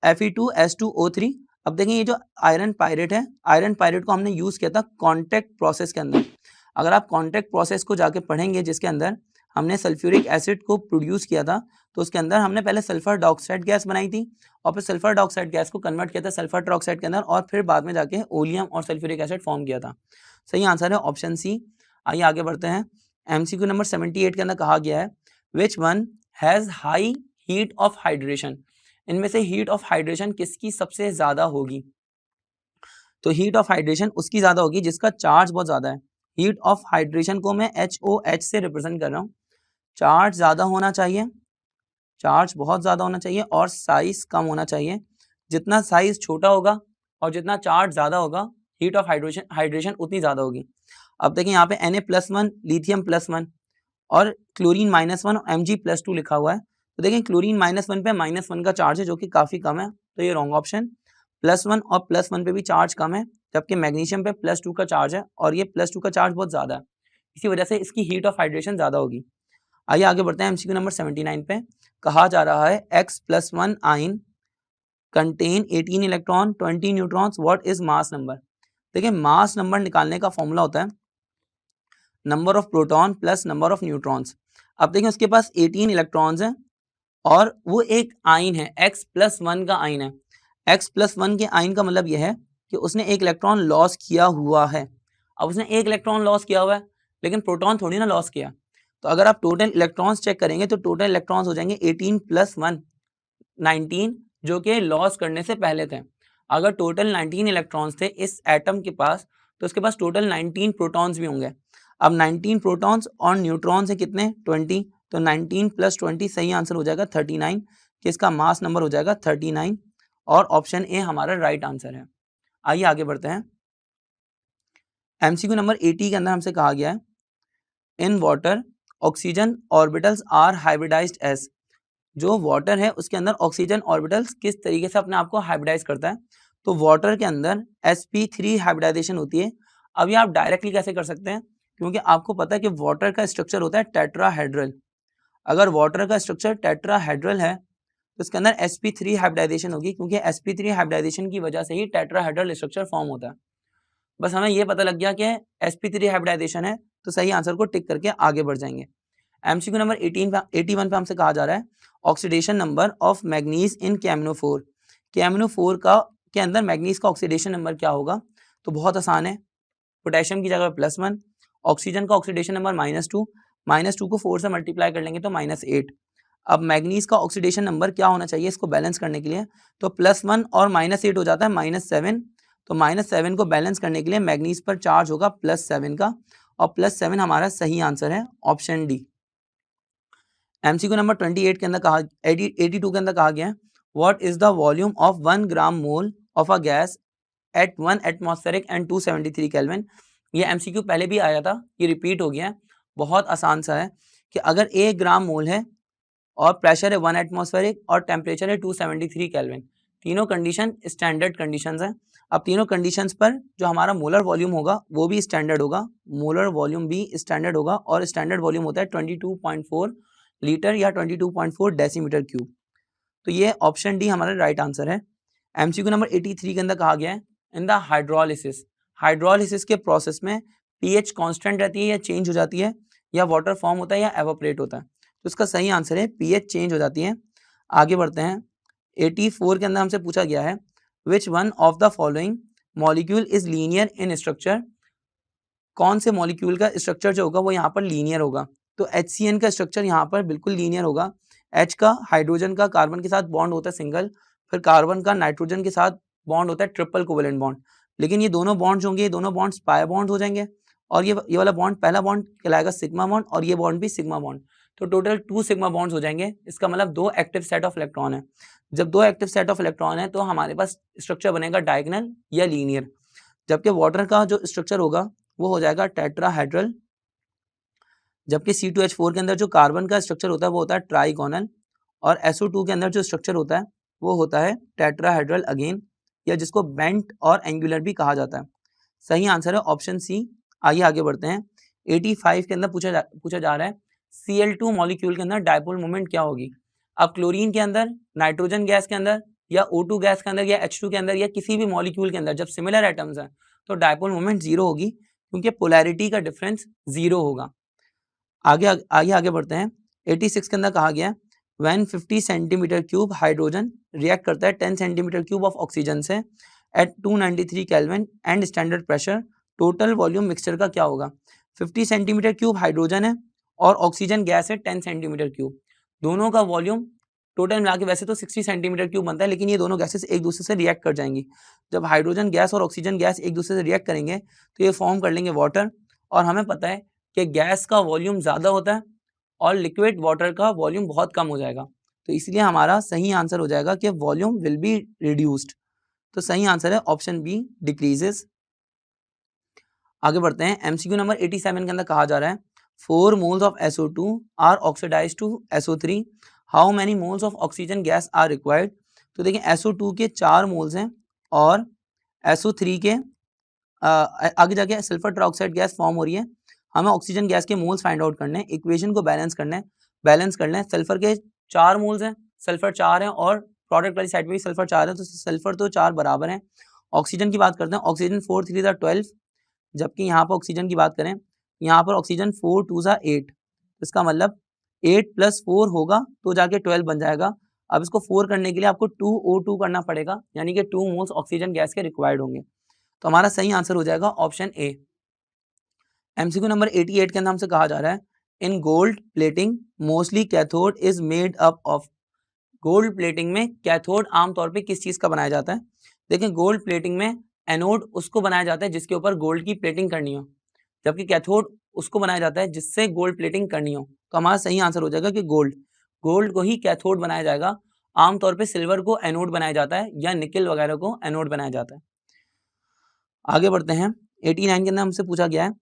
Fe2S2O3। अब देखें ये जो आयरन पायरेट है, आयरन पायरेट को हमने यूज किया था कॉन्टैक्ट प्रोसेस के अंदर। अगर आप कॉन्टैक्ट प्रोसेस को जाके पढ़ेंगे जिसके अंदर हमने सल्फ्यूरिक एसिड को प्रोड्यूस किया था, तो उसके अंदर हमने पहले सल्फर डाइऑक्साइड गैस बनाई थी और फिर सल्फर डाइऑक्साइड गैस को कन्वर्ट किया था सल्फर ट्राइऑक्साइड के अंदर और फिर बाद में जाके ओलियम और सल्फ्यूरिक एसिड फॉर्म किया था। सही आंसर है ऑप्शन सी। आइए आगे बढ़ते हैं। एमसीक्यू नंबर 78 के अंदर कहा गया है which one has high heat of hydration. इनमें से हीट ऑफ हाइड्रेशन किसकी सबसे ज्यादा होगी? तो हीट ऑफ हाइड्रेशन उसकी ज्यादा होगी जिसका चार्ज बहुत ज्यादा है। हीट ऑफ हाइड्रेशन को मैं HOH से रिप्रेजेंट कर रहा हूँ। चार्ज ज्यादा होना चाहिए, चार्ज बहुत ज्यादा होना चाहिए और साइज कम होना चाहिए। जितना साइज छोटा होगा और जितना चार्ज ज्यादा होगा, हीट ऑफ हाइड्रेशन उतनी ज्यादा होगी। अब देखें यहाँ पे Na+1 लिथियम +1 और क्लोरीन -1 और Mg+2 लिखा हुआ है। तो देखें क्लोरीन -1 पे -1 का चार्ज है जो कि काफी कम है, तो ये रॉन्ग ऑप्शन। +1 और +1 पे भी चार्ज कम है, जबकि मैग्नीशियम पे +2 का चार्ज है और ये +2 का चार्ज बहुत ज्यादा है, इसी वजह से इसकी हीट ऑफ हाइड्रेशन ज्यादा होगी। आइए आगे बढ़ते हैं। एमसीक्यू नंबर 79 पे कहा जा रहा है X+1 आइन contain 18 electron 20 neutrons, what is mass number. देखिए मास नंबर निकालने का फॉर्मूला होता है number of proton plus number of neutrons. अब देखिए उसके पास 18 इलेक्ट्रॉन्स हैं और वो एक आइन है, X+1 का आइन है। X+1 के आइन का मतलब यह है कि उसने एक इलेक्ट्रॉन लॉस किया हुआ है। अब उसने एक इलेक्ट्रॉन लॉस किया हुआ है लेकिन प्रोटॉन थोड़ी ना लॉस किया। तो अगर आप टोटल इलेक्ट्रॉन्स चेक करेंगे तो टोटल इलेक्ट्रॉन्स हो जाएंगे 18 + 1 19, जो कि लॉस करने से पहले थे। अगर टोटल 19 इलेक्ट्रॉन्स थे इस एटम के पास तो उसके पास टोटल 19 प्रोटॉन्स भी होंगे। अब 19 प्रोटॉन्स और न्यूट्रॉन्स है कितने 20, तो 19 + 20 सही आंसर हो जाएगा 39, कि इसका मास नंबर हो जाएगा 39 और ऑप्शन ए हमारा राइट आंसर है। आइए आगे बढ़ते हैं। एमसीक्यू नंबर 80 के अंदर हमसे कहा गया है in water oxygen orbitals are hybridized as. जो वाटर है उसके अंदर ऑक्सीजन ऑर्बिटल्स किस तरीके से अपने आप को हाइब्रिडाइज करता है? तो वाटर के अंदर sp3 हाइब्रिडाइजेशन होती है। अब ये आप डायरेक्टली कैसे कर सकते हैं, क्योंकि आपको पता है कि वाटर का स्ट्रक्चर होता है टेट्राहेड्रल। अगर वाटर का स्ट्रक्चर टेट्राहेड्रल है तो इसके अंदर sp3 हाइब्रिडाइजेशन होगी, क्योंकि sp3 हाइब्रिडाइजेशन की वजह से ही टेट्राहेड्रल स्ट्रक्चर फॉर्म होता है। बस हमें ये पता लग गया कि sp3 हाइब्रिडाइजेशन है, तो सही आंसर को टिक करके आगे बढ़ जाएंगे। एमसीक्यू नंबर 81 पे हमसे कहा जा रहा है oxidation number of manganese in KMnO4। KMnO4 का के अंदर मैग्नीज का ऑक्सीडेशन नंबर क्या होगा? तो बहुत आसान है, पोटेशियम की जगह +1, ऑक्सीजन का ऑक्सीडेशन नंबर -2, -2 को 4 से मल्टीप्लाई कर लेंगे तो -8। अब मैग्नीज का ऑक्सीडेशन नंबर क्या होना चाहिए इसको बैलेंस करने के लिए? तो +1 और -8 हो जाता है -7, तो -7 को बैलेंस करने के लिए मैग्नीज पर चार्ज होगा +7 का, और +7 हमारा सही आंसर है ऑप्शन डी। एमसीक्यू नंबर 28 के अंदर कहा 82 के अंदर कहा गया है what is the volume of 1 gram mole of a gas at 1 atmospheric and 273 kelvin. ये एमसीक्यू पहले भी आया था, ये रिपीट हो गया है, बहुत आसान सा है कि अगर 1 ग्राम मोल है और प्रेशर है 1 एटमॉस्फेरिक और टेम्परेचर है 273 केल्विन, तीनों कंडीशन स्टैंडर्ड कंडीशंस हैं। अब तीनों कंडीशंस पर जो हमारा मोलर वॉल्यूम होगा वो भी स्टैंडर्ड होगा, मोलर वॉल्यूम भी स्टैंडर्ड होगा, और स्टैंडर्ड वॉल्यूम होता है 22.4 लीटर या 22.4 डेसीमीटर क्यूब। तो ये ऑप्शन डी हमारा राइट आंसर है। एमसीक्यू नंबर 83 के अंदर कहा गया है इन द हाइड्रोलिसिस, हाइड्रोलिसिस के प्रोसेस में पीएच कांस्टेंट रहती है या चेंज हो जाती है, या वाटर फॉर्म होता है या एवोपरेट होता है। तो इसका सही आंसर है पीएच चेंज हो जाती है। आगे बढ़ते हैं। 84 के अंदर हमसे पूछा गया है which one of the following molecule is linear in structure, कौन से मॉलिक्यूल का स्ट्रक्चर जो होगा वो यहाँ पर लीनियर होगा। तो HCN का स्ट्रक्चर यहाँ पर बिल्कुल लीनियर होगा। H का हाइड्रोजन का कार्बन के साथ बॉन्ड होता है सिंगल, फिर कार्बन का नाइट्रोजन के साथ बॉन्ड होता है ट्रिपल कोवेलेंट बॉन्ड, लेकिन ये दोनों बॉन्ड्स होंगे, ये दोनों बॉन्ड्स पाई बॉन्ड्स हो जाएंगे, और ये वाला बॉन्ड पहला बॉन्ड कहलाएगा सिग्मा बॉन्ड, और ये बॉन्ड भी सिग्मा बॉन्ड। तो टोटल 2 सिग्मा बॉन्ड्स हो जाएंगे। इसका मतलब 2 एक्टिव सेट ऑफ इलेक्ट्रॉन है। जब 2 एक्टिव सेट ऑफ इलेक्ट्रॉन है तो हमारे पास स्ट्रक्चर बनेगा डायगोनल या लीनियर, जबकि वाटर का जो स्ट्रक्चर होगा वो हो जाएगा टेट्राहेड्रल, जबकि C2H4 के अंदर जो कार्बन का स्ट्रक्चर होता है वो होता है ट्राइगोनल, और SO2 के अंदर जो स्ट्रक्चर होता है वो होता है टेट्राहेड्रल अगेन, या जिसको बेंट और एंगुलर भी कहा जाता है। सही आंसर है ऑप्शन सी। आइए आगे बढ़ते हैं। 85 के अंदर पूछा जा रहा है Cl2 मॉलिक्यूल के अंदर डायपोल मोमेंट क्या होगी। अब क्लोरीन के अंदर, नाइट्रोजन गैस के अंदर, या O2 गैस के अंदर, या H2 के अंदर, या किसी भी मॉलिक्यूल के अंदर जब सिमिलर एटम्स हैं तो डायपोल मोमेंट जीरो होगी, क्योंकि पोलैरिटी का डिफरेंस जीरो होगा। आगे बढ़ते हैं। 86 के अंदर कहा गया है when 50 centimetre cube hydrogen react करता है 10 सेंटीमीटर क्यूब ऑफ ऑक्सीजन से at 293 kelvin and standard pressure, total volume mixture का क्या होगा। 50 सेंटीमीटर क्यूब हाइड्रोजन है और ऑक्सीजन गैस है 10 सेंटीमीटर क्यूब, दोनों का वॉल्यूम टोटल मिला के वैसे तो 60 सेंटीमीटर क्यूब बनता है, लेकिन ये दोनों गैसेस एक दूसरे से रिएक्ट कर जाएंगी। जब हाइड्रोजन गैस और ऑक्सीजन गैस एक दूसरे से रिएक्ट करेंगे तो ये फॉर्म कर लेंगे वाटर, और हमें पता है कि गैस का वॉल्यूम ज़्यादा होता है और लिक्विड वाटर का वॉल्यूम बहुत कम हो जाएगा, तो इसलिए हमारा सही आंसर हो जाएगा कि वॉल्यूम विल बी रिड्यूस्ड। तो सही आंसर है ऑप्शन बी डिक्रीजेस। आगे बढ़ते हैं। एमसीक्यू नंबर 87 के अंदर कहा जा रहा है 4 moles of SO2 are oxidised to SO3, how many moles of oxygen gas are required. तो देखिए SO2 के 4 मोल्स हैं और SO3 के आगे जाके सल्फर ट्राइऑक्साइड गैस फॉर्म हो रही है, हमें ऑक्सीजन गैस के मोल्स फाइंड आउट करने हैं, इक्वेशन को बैलेंस करना है, बैलेंस कर लें। सल्फर के 4 मोल्स हैं, सल्फर 4 हैं, और प्रोडक्ट वाली साइड पे भी सल्फर 4 है, तो सल्फर तो 4 बराबर हैं। ऑक्सीजन की बात करते हैं, ऑक्सीजन 4 3 12, जबकि यहाँ पर ऑक्सीजन की बात करें, यहाँ पर ऑक्सीजन 4 2 8, इसका मतलब 8 + 4 होगा तो जाके 12 बन जाएगा। अब इसको 4 करने के लिए आपको 2O2 करना पड़ेगा, यानी कि 2 मोल्स ऑक्सीजन गैस के रिक्वायर्ड होंगे। तो हमारा सही आंसर हो जाएगा ऑप्शन ए। एमसीक्यू नंबर 88 के अंदर हमसे कहा जा रहा है in gold plating mostly cathode is made up of. Gold plating में कैथोड आमतौर पे किस चीज का बनाया जाता है। देखिए गोल्ड प्लेटिंग में एनोड उसको बनाया जाता है जिसके ऊपर गोल्ड की प्लेटिंग करनी हो, जबकि कैथोड उसको बनाया जाता है जिससे गोल्ड प्लेटिंग करनी हो। तो हमारा सही आंसर हो जाएगा कि गोल्ड को ही कैथोड बनाया जाएगा। आमतौर पे सिल्वर को एनोड बनाया जाता है, या निकल वगैरह को एनोड बनाया जाता है। आगे बढ़ते हैं। 89 के अंदर हमसे पूछा गया है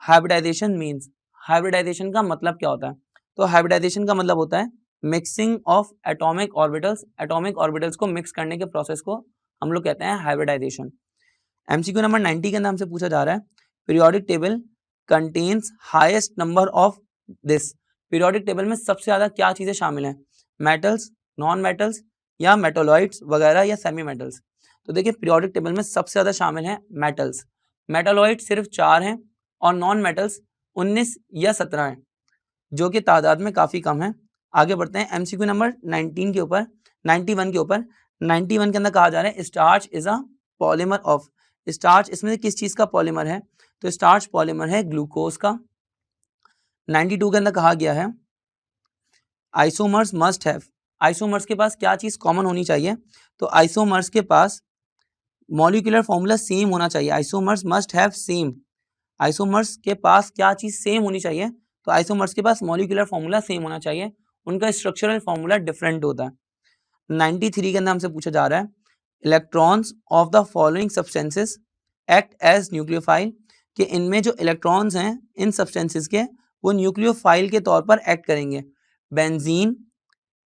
हाइब्रिडाइजेशन मीन्स, हाइब्रिडाइजेशन का मतलब क्या होता है। तो हाइब्रिडाइजेशन का मतलब होता है mixing of atomic orbitals, atomic orbitals को मिक्स करने के प्रोसेस को हम लोग कहते हैं हाइब्रिडाइजेशन। एमसीक्यू नंबर 90 के अंदर हमसे पूछा जा रहा है periodic table contains highest number of this. Periodic table में सबसे ज्यादा क्या चीजें शामिल हैं, मेटल्स, नॉन मेटल्स, या मेटोलॉइड्स वगैरह, या सेमी मेटल्स। तो देखिए पीरियोडिक टेबल में सबसे ज्यादा शामिल है मेटल्स, मेटोलॉइड सिर्फ 4 हैं, और नॉन मेटल्स 19 या 17 हैं, जो कि तादाद में काफी कम है। आगे बढ़ते हैं एमसीक्यू नंबर 91 के ऊपर। 91 के अंदर कहा जा रहा है starch is a polymer of. Starch इसमें से किस चीज का पॉलीमर है, तो स्टार्च पॉलीमर है ग्लूकोज का। 92 के अंदर कहा गया है आइसोमर्स मस्ट हैव। आइसोमर्स के पास क्या चीज कॉमन होनी चाहिए, तो आइसोमर्स के पास मॉलिक्यूलर फॉर्मूला सेम होना चाहिए। Isomers must have same, isomers के पास क्या चीज सेम होनी चाहिए, तो आइसोमर्स के पास मॉलिक्यूलर फॉर्मूला सेम होना चाहिए, उनका स्ट्रक्चरल फॉर्मूला डिफरेंट होता है। 93 के अंदर हमसे पूछा जा रहा है electrons of the following substances act as nucleophile, कि इनमें जो इलेक्ट्रॉन्स हैं इन सब्सटेंसेस के वो न्यूक्लियोफाइल के तौर पर एक्ट करेंगे, बेंजीन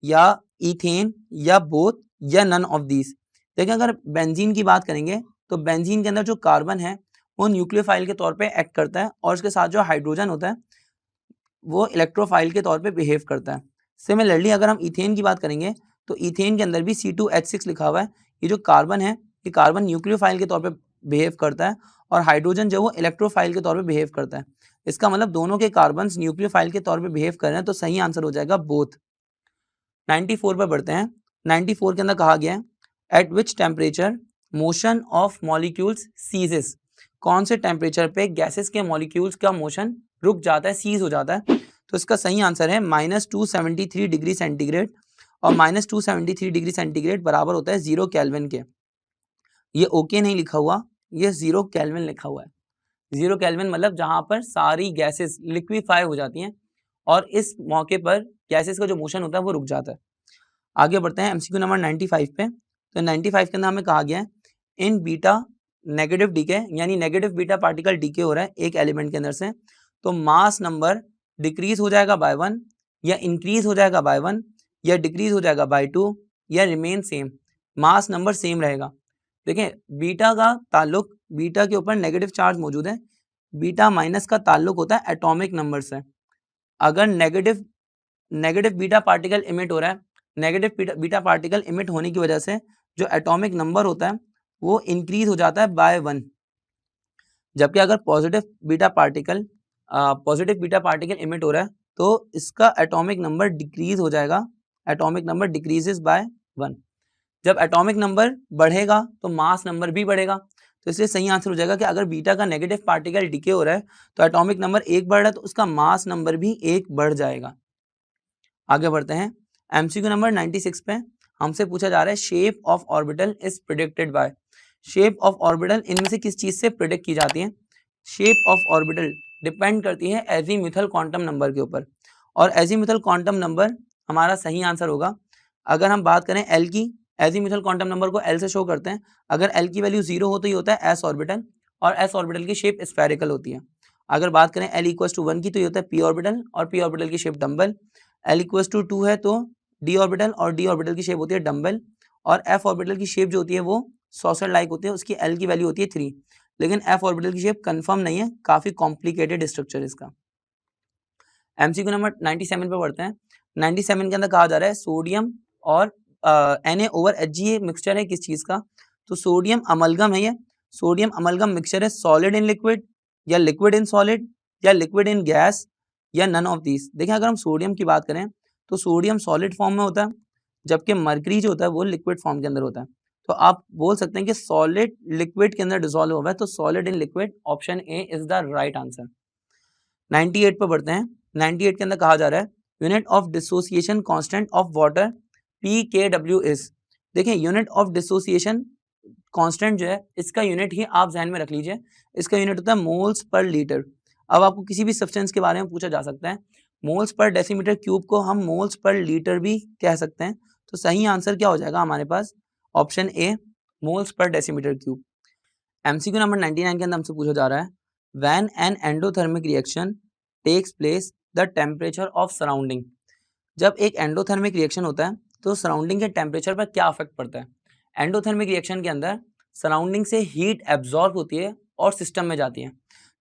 या इथेन या बोथ या नन ऑफ दीज। देखिए अगर बेंजीन की बात करेंगे तो बेंजीन के अंदर जो कार्बन है वो न्यूक्लियोफाइल के तौर पे एक्ट करता है और उसके साथ जो हाइड्रोजन होता है वो इलेक्ट्रोफाइल के तौर पे बिहेव करता है। सिमिलरली अगर हम इथेन की बात करेंगे तो इथेन के अंदर भी C2H6 लिखा हुआ है। ये जो कार्बन है ये कार्बन न्यूक्लियोफाइल के तौर पे बिहेव करता है और हाइड्रोजन जो वो इलेक्ट्रोफाइल के तौर पे बिहेव करता है। इसका मतलब दोनों के कार्बन न्यूक्लियोफाइल के तौर पे बिहेव कर रहे हैं, तो सही आंसर हो जाएगा बोथ। 94 पर बढ़ते हैं। 94 के अंदर कहा गया है at which temperature motion of molecules ceases. कौन से टेम्परेचर पे गैसेस के मॉलिक्यूल्स का मोशन रुक जाता है, सीज हो जाता है। तो इसका सही आंसर है -273 डिग्री सेंटीग्रेड और -273 डिग्री सेंटीग्रेड बराबर होता है 0 केल्विन के। ये ओके नहीं लिखा हुआ, ये 0 केल्विन लिखा हुआ है। 0 केल्विन मतलब जहां पर सारी गैसेस लिक्विफाई हो जाती हैं और इस मौके पर गैसेस का जो मोशन होता है वो रुक जाता है। आगे बढ़ते हैं एमसीक्यू नंबर 95 पे। तो 95 के अंदर हमें कहा गया है इन बीटा नेगेटिव डीके यानी नेगेटिव बीटा पार्टिकल डीके हो रहा है एक एलिमेंट के अंदर से, तो मास नंबर डिक्रीज हो जाएगा बाय 1 या इंक्रीज हो जाएगा बाय 1 या डिक्रीज हो जाएगा बाय 2 या remain same, mass number same रहेगा। देखें बीटा का ताल्लुक, बीटा के ऊपर नेगेटिव चार्ज मौजूद है, बीटा माइनस का ताल्लुक होता है एटॉमिक नंबर से। अगर नेगेटिव बीटा पार्टिकल इमिट हो रहा है, नेगेटिव बीटा पार्टिकल इमिट होने की वजह से जो एटॉमिक नंबर होता है वो इंक्रीज हो जाता है बाय 1, जबकि अगर पॉजिटिव बीटा पार्टिकल इमिट हो रहा है तो इसका एटॉमिक नंबर डिक्रीज हो जाएगा, एटॉमिक नंबर डिक्रीजेस बाय 1। जब एटॉमिक नंबर बढ़ेगा तो मास नंबर भी बढ़ेगा, तो इसलिए सही आंसर हो जाएगा कि अगर बीटा का नेगेटिव पार्टिकल डिके हो रहा है तो एटॉमिक नंबर 1 बढ़ रहा है तो उसका मास नंबर भी 1 बढ़ जाएगा। आगे बढ़ते हैं एमसीक्यू नंबर 96 पे हमसे पूछा जा रहा है shape of orbital is predicted by. Shape of orbital इनमें से किस चीज से प्रिडिक्ट की जाती है। शेप ऑफ ऑर्बिटल डिपेंड करती है एजीमुथल क्वांटम नंबर के ऊपर और एजीमुथल क्वांटम नंबर हमारा सही आंसर होगा। अगर हम बात करें एल की, एजीमुथल क्वांटम नंबर को एल से शो करते हैं, अगर एल की वैल्यू 0 हो तो ये होता है एस ऑर्बिटल और एस ऑर्बिटल की शेप स्फेरिकल होती है। अगर बात करें एल इक्वल टू 1 की तो ये होता है पी ऑर्बिटल और पी ऑर्बिटल की shape dumbbell. L equal to 2 है तो डी ऑर्बिटल और डी ऑर्बिटल की शेप होती है डम्बल और एफ ऑर्बिटल की शेप जो होती है वो सॉसर लाइक होती है, उसकी एल की वैल्यू होती है 3, लेकिन एफ ऑर्बिटल की शेप कंफर्म नहीं है, काफी कॉम्प्लिकेटेड स्ट्रक्चर इसका। एमसीक्यू नंबर 97 पे बढ़ते हैं। 97 के अंदर कहा जा रहा है सोडियम और Na/Hg मिक्सचर है किस चीज का, तो सोडियम अमलगम है, ये सोडियम अमलगम मिक्सचर है सॉलिड इन लिक्विड या लिक्विड इन सॉलिड या लिक्विड इन गैस या नन ऑफ दीज। देखें अगर हम सोडियम की बात करें तो सोडियम सॉलिड फॉर्म में होता है, जबकि मरकरी जो होता है वो लिक्विड फॉर्म के अंदर होता है। तो आप बोल सकते हैं कि सॉलिड लिक्विड के अंदर डिसॉल्व हुआ है, तो solid in liquid option A is the right answer. 98 पर बढ़ते हैं। 98 के अंदर कहा जा रहा है unit of dissociation constant of water PKW is. देखिए यूनिट ऑफ डिसोसिएशन कांस्टेंट जो है इसका यूनिट ही आप ध्यान में रख लीजिए, इसका यूनिट होता है मोल्स पर लीटर। अब आपको किसी भी सब्सटेंस के बारे में पूछा जा सकता है, मोल्स पर डेसीमीटर क्यूब को हम मोल्स पर लीटर भी कह सकते हैं, तो सही आंसर क्या हो जाएगा हमारे पास ऑप्शन ए मोल्स पर डेसीमीटर क्यूब। एमसीक्यू नंबर 99 के अंदर हमसे पूछा जा रहा है when an endothermic reaction takes place the temperature of surrounding. जब एक एंडोथर्मिक रिएक्शन होता है तो सराउंडिंग के टेम्परेचर पर क्या इफेक्ट पड़ता है। एंडोथर्मिक रिएक्शन के अंदर सराउंडिंग से हीट एब्जॉर्ब होती है और सिस्टम में जाती है।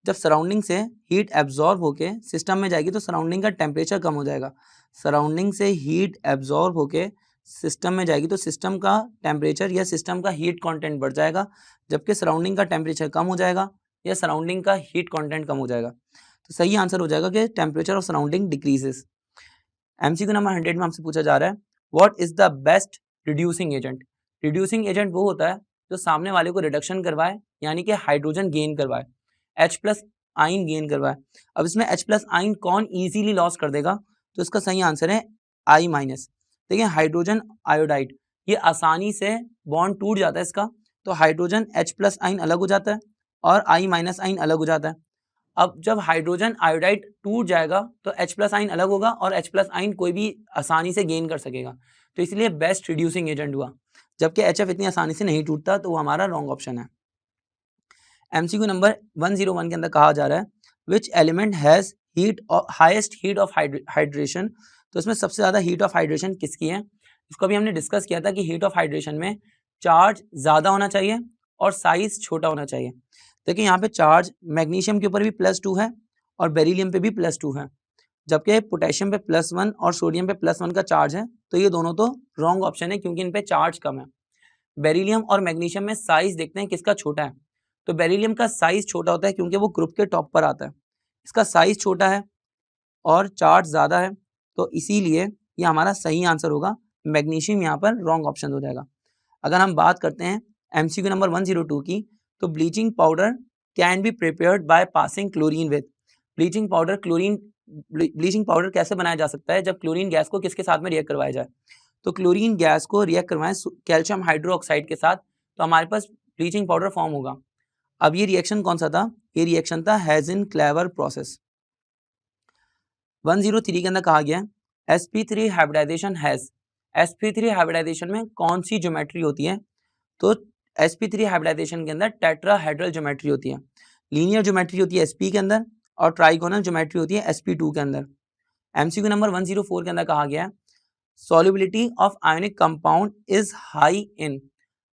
जब सराउंडिंग से हीट एब्जॉर्ब होके सिस्टम में जाएगी तो सराउंडिंग का टेम्परेचर कम हो जाएगा। सराउंडिंग से हीट एब्जॉर्ब होके सिस्टम में जाएगी तो सिस्टम का टेम्परेचर या सिस्टम का हीट कंटेंट बढ़ जाएगा, जबकि सराउंडिंग का टेम्परेचर कम हो जाएगा या सराउंडिंग का हीट कंटेंट कम हो जाएगा। तो सही आंसर हो जाएगा कि temperature of surrounding decreases. MCQ number 100 में हमसे पूछा जा रहा है what is the best reducing agent. Reducing agent वो होता है जो सामने वाले को रिडक्शन करवाए, यानी कि हाइड्रोजन गेन करवाए, H+ आइन गेन करवाए। अब इसमें H+ आइन कौन इजीली लॉस कर देगा, तो इसका सही आंसर है I-। देखिए हाइड्रोजन आयोडाइड ये आसानी से बॉन्ड टूट जाता है इसका, तो हाइड्रोजन H+ आइन अलग हो जाता है और I- आइन अलग हो जाता है। अब जब हाइड्रोजन आयोडाइड टूट जाएगा तो H+ आइन अलग होगा और H+ आइन कोई भी आसानी से गेन कर सकेगा, तो इसलिए बेस्ट रिड्यूसिंग एजेंट हुआ, जबकि HF इतनी आसानी से नहीं टूटता, तो वो हमारा रॉन्ग ऑप्शन है। एमसीक्यू नंबर 101 के अंदर कहा जा रहा है which element has highest heat of hydration, तो इसमें सबसे ज़्यादा हीट ऑफ हाइड्रेशन किसकी है? इसको भी हमने डिस्कस किया था कि हीट ऑफ हाइड्रेशन में चार्ज ज़्यादा होना चाहिए और साइज छोटा होना चाहिए। देखिए यहाँ पे चार्ज मैग्नीशियम के ऊपर भी +2 है और बेरिलियम पे भी +2 है, जबकि पोटेशियम पे +1 और सोडियम पे +1 का चार्ज है। तो ये दोनों तो रॉन्ग ऑप्शन है क्योंकि इन पे चार्ज कम है। बेरिलियम और मैग्नीशियम में साइज देखते हैं किसका छोटा है, तो बेरिलियम का साइज छोटा होता है क्योंकि वो ग्रुप के टॉप पर आता है। इसका साइज छोटा है और चार्ज ज़्यादा है, तो इसीलिए ये हमारा सही आंसर होगा। मैग्नीशियम यहाँ पर रॉन्ग ऑप्शन हो जाएगा। अगर हम बात करते हैं एमसीक्यू नंबर 102 की, तो bleaching powder can be prepared by passing chlorine with. Bleaching powder कैसे बनाया जा सकता है? जब क्लोरीन गैस को किसके साथ में रिएक्ट करवाया जाए, तो क्लोरीन गैस को रिएक्ट करवाएं कैल्शियम हाइड्रोक्साइड के साथ, तो हमारे पास ब्लीचिंग पाउडर फॉर्म होगा। अब ये रिएक्शन कौन सा था? ये रिएक्शन था हेज़न-क्लेवर प्रोसेस। 103 के अंदर कहा गया है sp3 hybridisation has. sp3 hybridisation में कौन सी ज्योमेट्री होती है? तो sp3 हाइब्रिडाइजेशन के अंदर टेट्राहेड्रल ज्योमेट्री होती है। लीनियर ज्योमेट्री होती है sp के अंदर और ट्राइगोनल ज्योमेट्री होती है sp2 के अंदर। एमसीक्यू नंबर 104 के अंदर कहा गया है solubility of ionic compound is high in.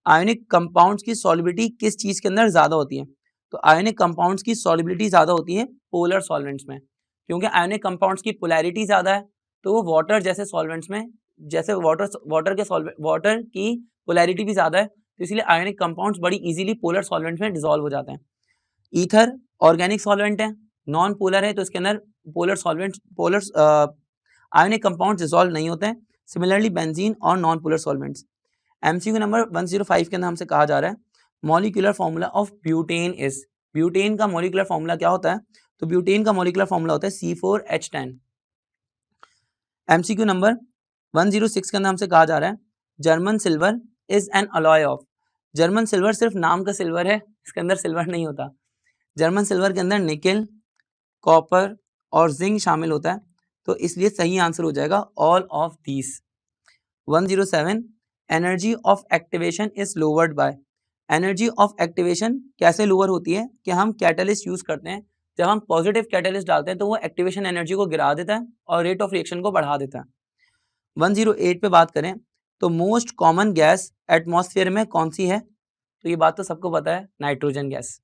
Ionic compounds की सॉल्युबिलिटी किस चीज के अंदर ज्यादा होती है? तो आयोनिक कंपाउंड्स की सॉल्युबिलिटी ज्यादा होती है पोलर सॉल्वेंट्स में, क्योंकि आयोनिक कंपाउंड्स की पोलैरिटी ज्यादा है, तो वो वाटर जैसे सॉल्वेंट्स में, जैसे वाटर की पोलैरिटी भी ज्यादा है, तो इसलिए आयोनिक कंपाउंड्स बड़ी इजीली पोलर सॉल्वेंट्स में डिसॉल्व हो जाते हैं। ईथर ऑर्गेनिक सॉल्वेंट है, नॉन पोलर है, तो इसके अंदर आयोनिक कंपाउंड्स डिसॉल्व नहीं होते हैं। सिमिलरली बेंजीन और non polar solvents. MCQ number 105 के अंदर हमसे कहा जा रहा है molecular formula of butane is. Butane का मॉलिक्यूलर फॉर्मूला क्या होता है? तो ब्यूटेन का मॉलिक्यूलर फॉर्मूला होता है C4H10। एमसीक्यू नंबर 106 के अंदर हमसे कहा जा रहा है German silver is an alloy of. German silver सिर्फ नाम का सिल्वर है, इसके अंदर सिल्वर नहीं होता। जर्मन सिल्वर के अंदर निकेल, कॉपर और जिंक शामिल होता है, तो इसलिए सही आंसर हो जाएगा all of these. 107 energy of activation is lowered by. Energy of activation कैसे लोअर होती है कि हम कैटलिस्ट यूज करते हैं, जब हम पॉजिटिव कैटलिस्ट डालते हैं तो वो एक्टिवेशन एनर्जी को गिरा देता है और रेट ऑफ रिएक्शन को बढ़ा देता है। 108 पे बात करें तो मोस्ट कॉमन गैस एटमॉस्फेयर में कौन सी है? तो ये बात तो सबको पता है, नाइट्रोजन गैस।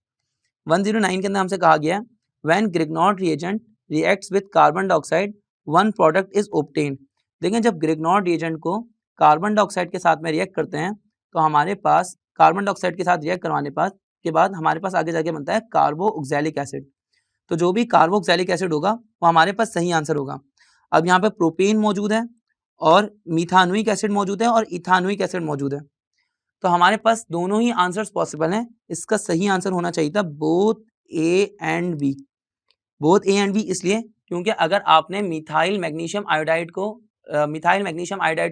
109 के अंदर हमसे कहा गया है when Grignard reagent reacts with carbon dioxide one product is obtained. देखें जब ग्रिग्नॉर्ड रिएजेंट को कार्बन डाइऑक्साइड के साथ में रिएक्ट करते हैं तो हमारे पास कार्बन डाइऑक्साइड के साथ रिएक्ट करवाने के बाद हमारे पास आगे जाके बनता है कार्बोक्सिलिक एसिड। तो जो भी कार्बोक्सिलिक एसिड होगा वो हमारे पास सही आंसर होगा। अब यहाँ पे प्रोपेन मौजूद है और मिथानोइक एसिड मौजूद है और इथानोइक एसिड मौजूद है, तो हमारे पास दोनों ही आंसर्स पॉसिबल हैं। इसका सही आंसर होना चाहिए था both A and B. Both A and B इसलिए क्योंकि अगर आपने मिथाइल मैग्नीशियम आयोडाइड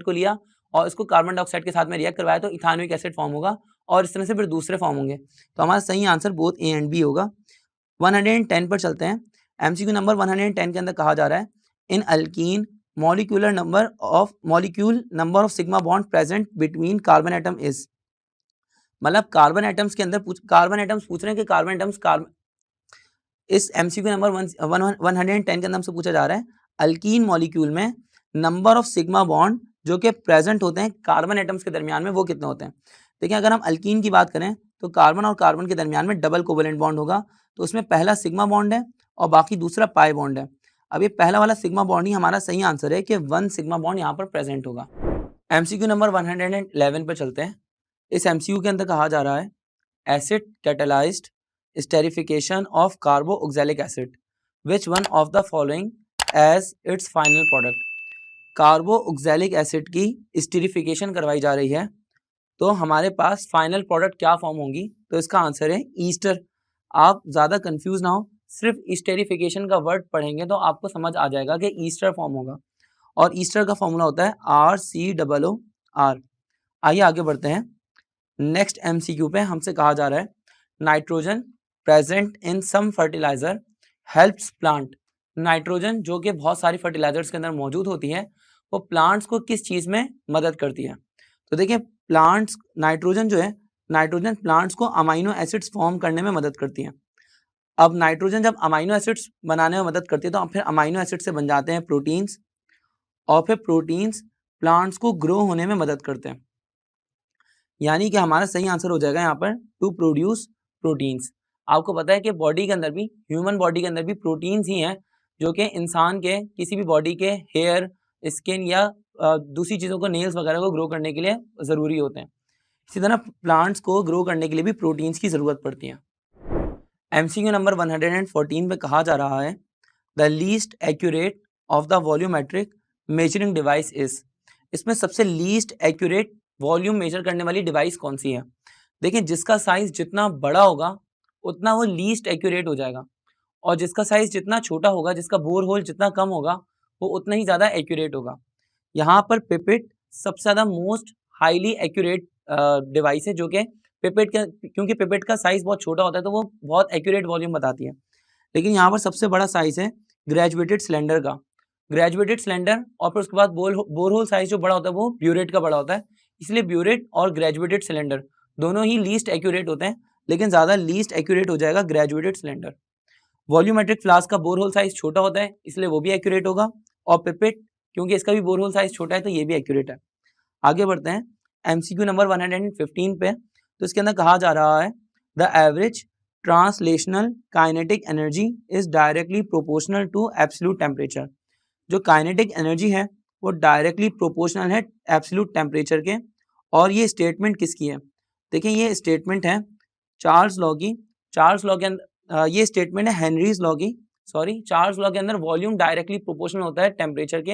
को लिया और इसको कार्बन डाइऑक्साइड के साथ में रिएक्ट करवाया तो इथानोइक एसिड फॉर्म होगा और इस तरह से फिर दूसरे फॉर्म होंगे, तो हमारा सही answer both A and B होगा। 110 पर चलते हैं। एमसीक्यू नंबर 110 के अंदर कहा जा रहा है in alkene molecule number of sigma bond present between carbon atom is. मतलब कार्बन एटम्स के अंदर कार्बन एटम्स पूछ रहे हैं कि कार्बन एटम्स इस एमसीक्यू नंबर 110 के अंदर हमसे पूछा जा रहा है अल्कीन मॉलिक्यूल में नंबर ऑफ सिग्मा बॉन्ड जो कि प्रेजेंट होते हैं कार्बन एटम्स के दरमियान में वो कितने होते हैं। देखिए अगर हम अल्कीन की बात करें तो कार्बन और कार्बन के दरमियान में डबल कोवेलेंट बॉन्ड होगा, तो उसमें पहला सिग्मा बॉन्ड है और बाकी दूसरा पाई बॉन्ड है। अब ये पहला वाला सिग्मा बॉन्ड ही हमारा सही आंसर है कि 1 सिग्मा बॉन्ड यहाँ पर प्रेजेंट होगा। एमसीक्यू नंबर 111 पर चलते हैं। इस एमसीक्यू के अंदर कहा जा रहा है acid catalysed esterification of carboxylic acid which one of the following as its final product। Carboxylic acid की स्टेरिफिकेशन करवाई जा रही है, तो हमारे पास फाइनल प्रोडक्ट क्या फॉर्म होंगी? तो इसका आंसर है ईस्टर। आप ज़्यादा कंफ्यूज ना हो, सिर्फ स्टेरिफिकेशन का वर्ड पढ़ेंगे तो आपको समझ आ जाएगा कि ईस्टर फॉर्म होगा और ईस्टर का फॉर्मूला होता है RCOOR। आइए आगे बढ़ते हैं। नेक्स्ट एमसीक्यू पे हमसे कहा जा रहा है nitrogen present in some fertilizer helps plant. Nitrogen जो कि बहुत सारी फर्टिलाइजर्स के अंदर मौजूद होती है वो प्लांट्स को किस चीज़ में मदद करती है? तो देखिए नाइट्रोजन प्लांट्स को अमाइनो एसिड्स फॉर्म करने में मदद करती है। अब नाइट्रोजन जब अमाइनो एसिड्स बनाने में मदद करती है तो फिर अमाइनो एसिड से बन जाते हैं प्रोटीन्स, और फिर प्रोटीन्स प्लांट्स को ग्रो होने में मदद करते हैं। यानी कि हमारा सही आंसर हो जाएगा यहाँ पर टू प्रोड्यूस प्रोटीन्स। आपको पता है कि बॉडी के अंदर भी, ह्यूमन बॉडी के अंदर भी प्रोटीन्स ही हैं जो कि इंसान के किसी भी बॉडी के हेयर, स्किन या दूसरी चीज़ों को, नेल्स वगैरह को ग्रो करने के लिए ज़रूरी होते हैं। इसी तरह प्लांट्स को ग्रो करने के लिए भी प्रोटीन्स की ज़रूरत पड़ती है। MCQ नंबर 114 पे कहा जा रहा है the least accurate of the volumetric measuring device is. इसमें सबसे लीस्ट एक्यूरेट वॉल्यूम मेजर करने वाली डिवाइस कौन सी है? देखिए, जिसका साइज जितना बड़ा होगा उतना वो लीस्ट एक्यूरेट हो जाएगा, और जिसका साइज जितना छोटा होगा, जिसका बोर होल जितना कम होगा, वो उतना ही ज़्यादा एक्यूरेट होगा। यहाँ पर पिपेट सबसे ज़्यादा मोस्ट हाईली एक्यूरेट डिवाइस है, जो कि पिपेट का, क्योंकि पिपेट का साइज बहुत छोटा होता है तो वो बहुत एक्यूरेट वॉल्यूम बताती है। लेकिन यहाँ पर सबसे बड़ा साइज है ग्रेजुएटेड सिलेंडर का, ग्रेजुएटेड सिलेंडर, और फिर उसके बाद बोरहोल साइज जो बड़ा होता है वो ब्यूरेट का बड़ा होता है। इसलिए ब्यूरेट और ग्रेजुएटेड सिलेंडर दोनों ही लीस्ट एक्यूरेट होते हैं, लेकिन ज़्यादा लीस्ट एक्यूरेट हो जाएगा ग्रेजुएटेड सिलेंडर। वॉल्यूमेट्रिक फ्लास्क का बोरहोल साइज छोटा होता है, इसलिए वो भी एक्यूरेट होगा, और पिपेट क्योंकि इसका भी बोरहोल साइज छोटा है तो ये भी एक्यूरेट है। आगे बढ़ते हैं MCQ नंबर 115 पे। तो इसके अंदर कहा जा रहा है the average translational kinetic energy is directly proportional to absolute temperature. जो काइनेटिक एनर्जी है वो डायरेक्टली प्रोपोर्शनल है एब्सोल्यूट टेम्परेचर के। और ये स्टेटमेंट किसकी है? देखिए, ये स्टेटमेंट है चार्ल्स लॉ की। चार्ल्स लॉ के अंदर ये स्टेटमेंट है हेनरीज लॉ की, चार्ल्स लॉ के अंदर वॉल्यूम डायरेक्टली प्रोपोर्शनल होता है टेम्परेचर के।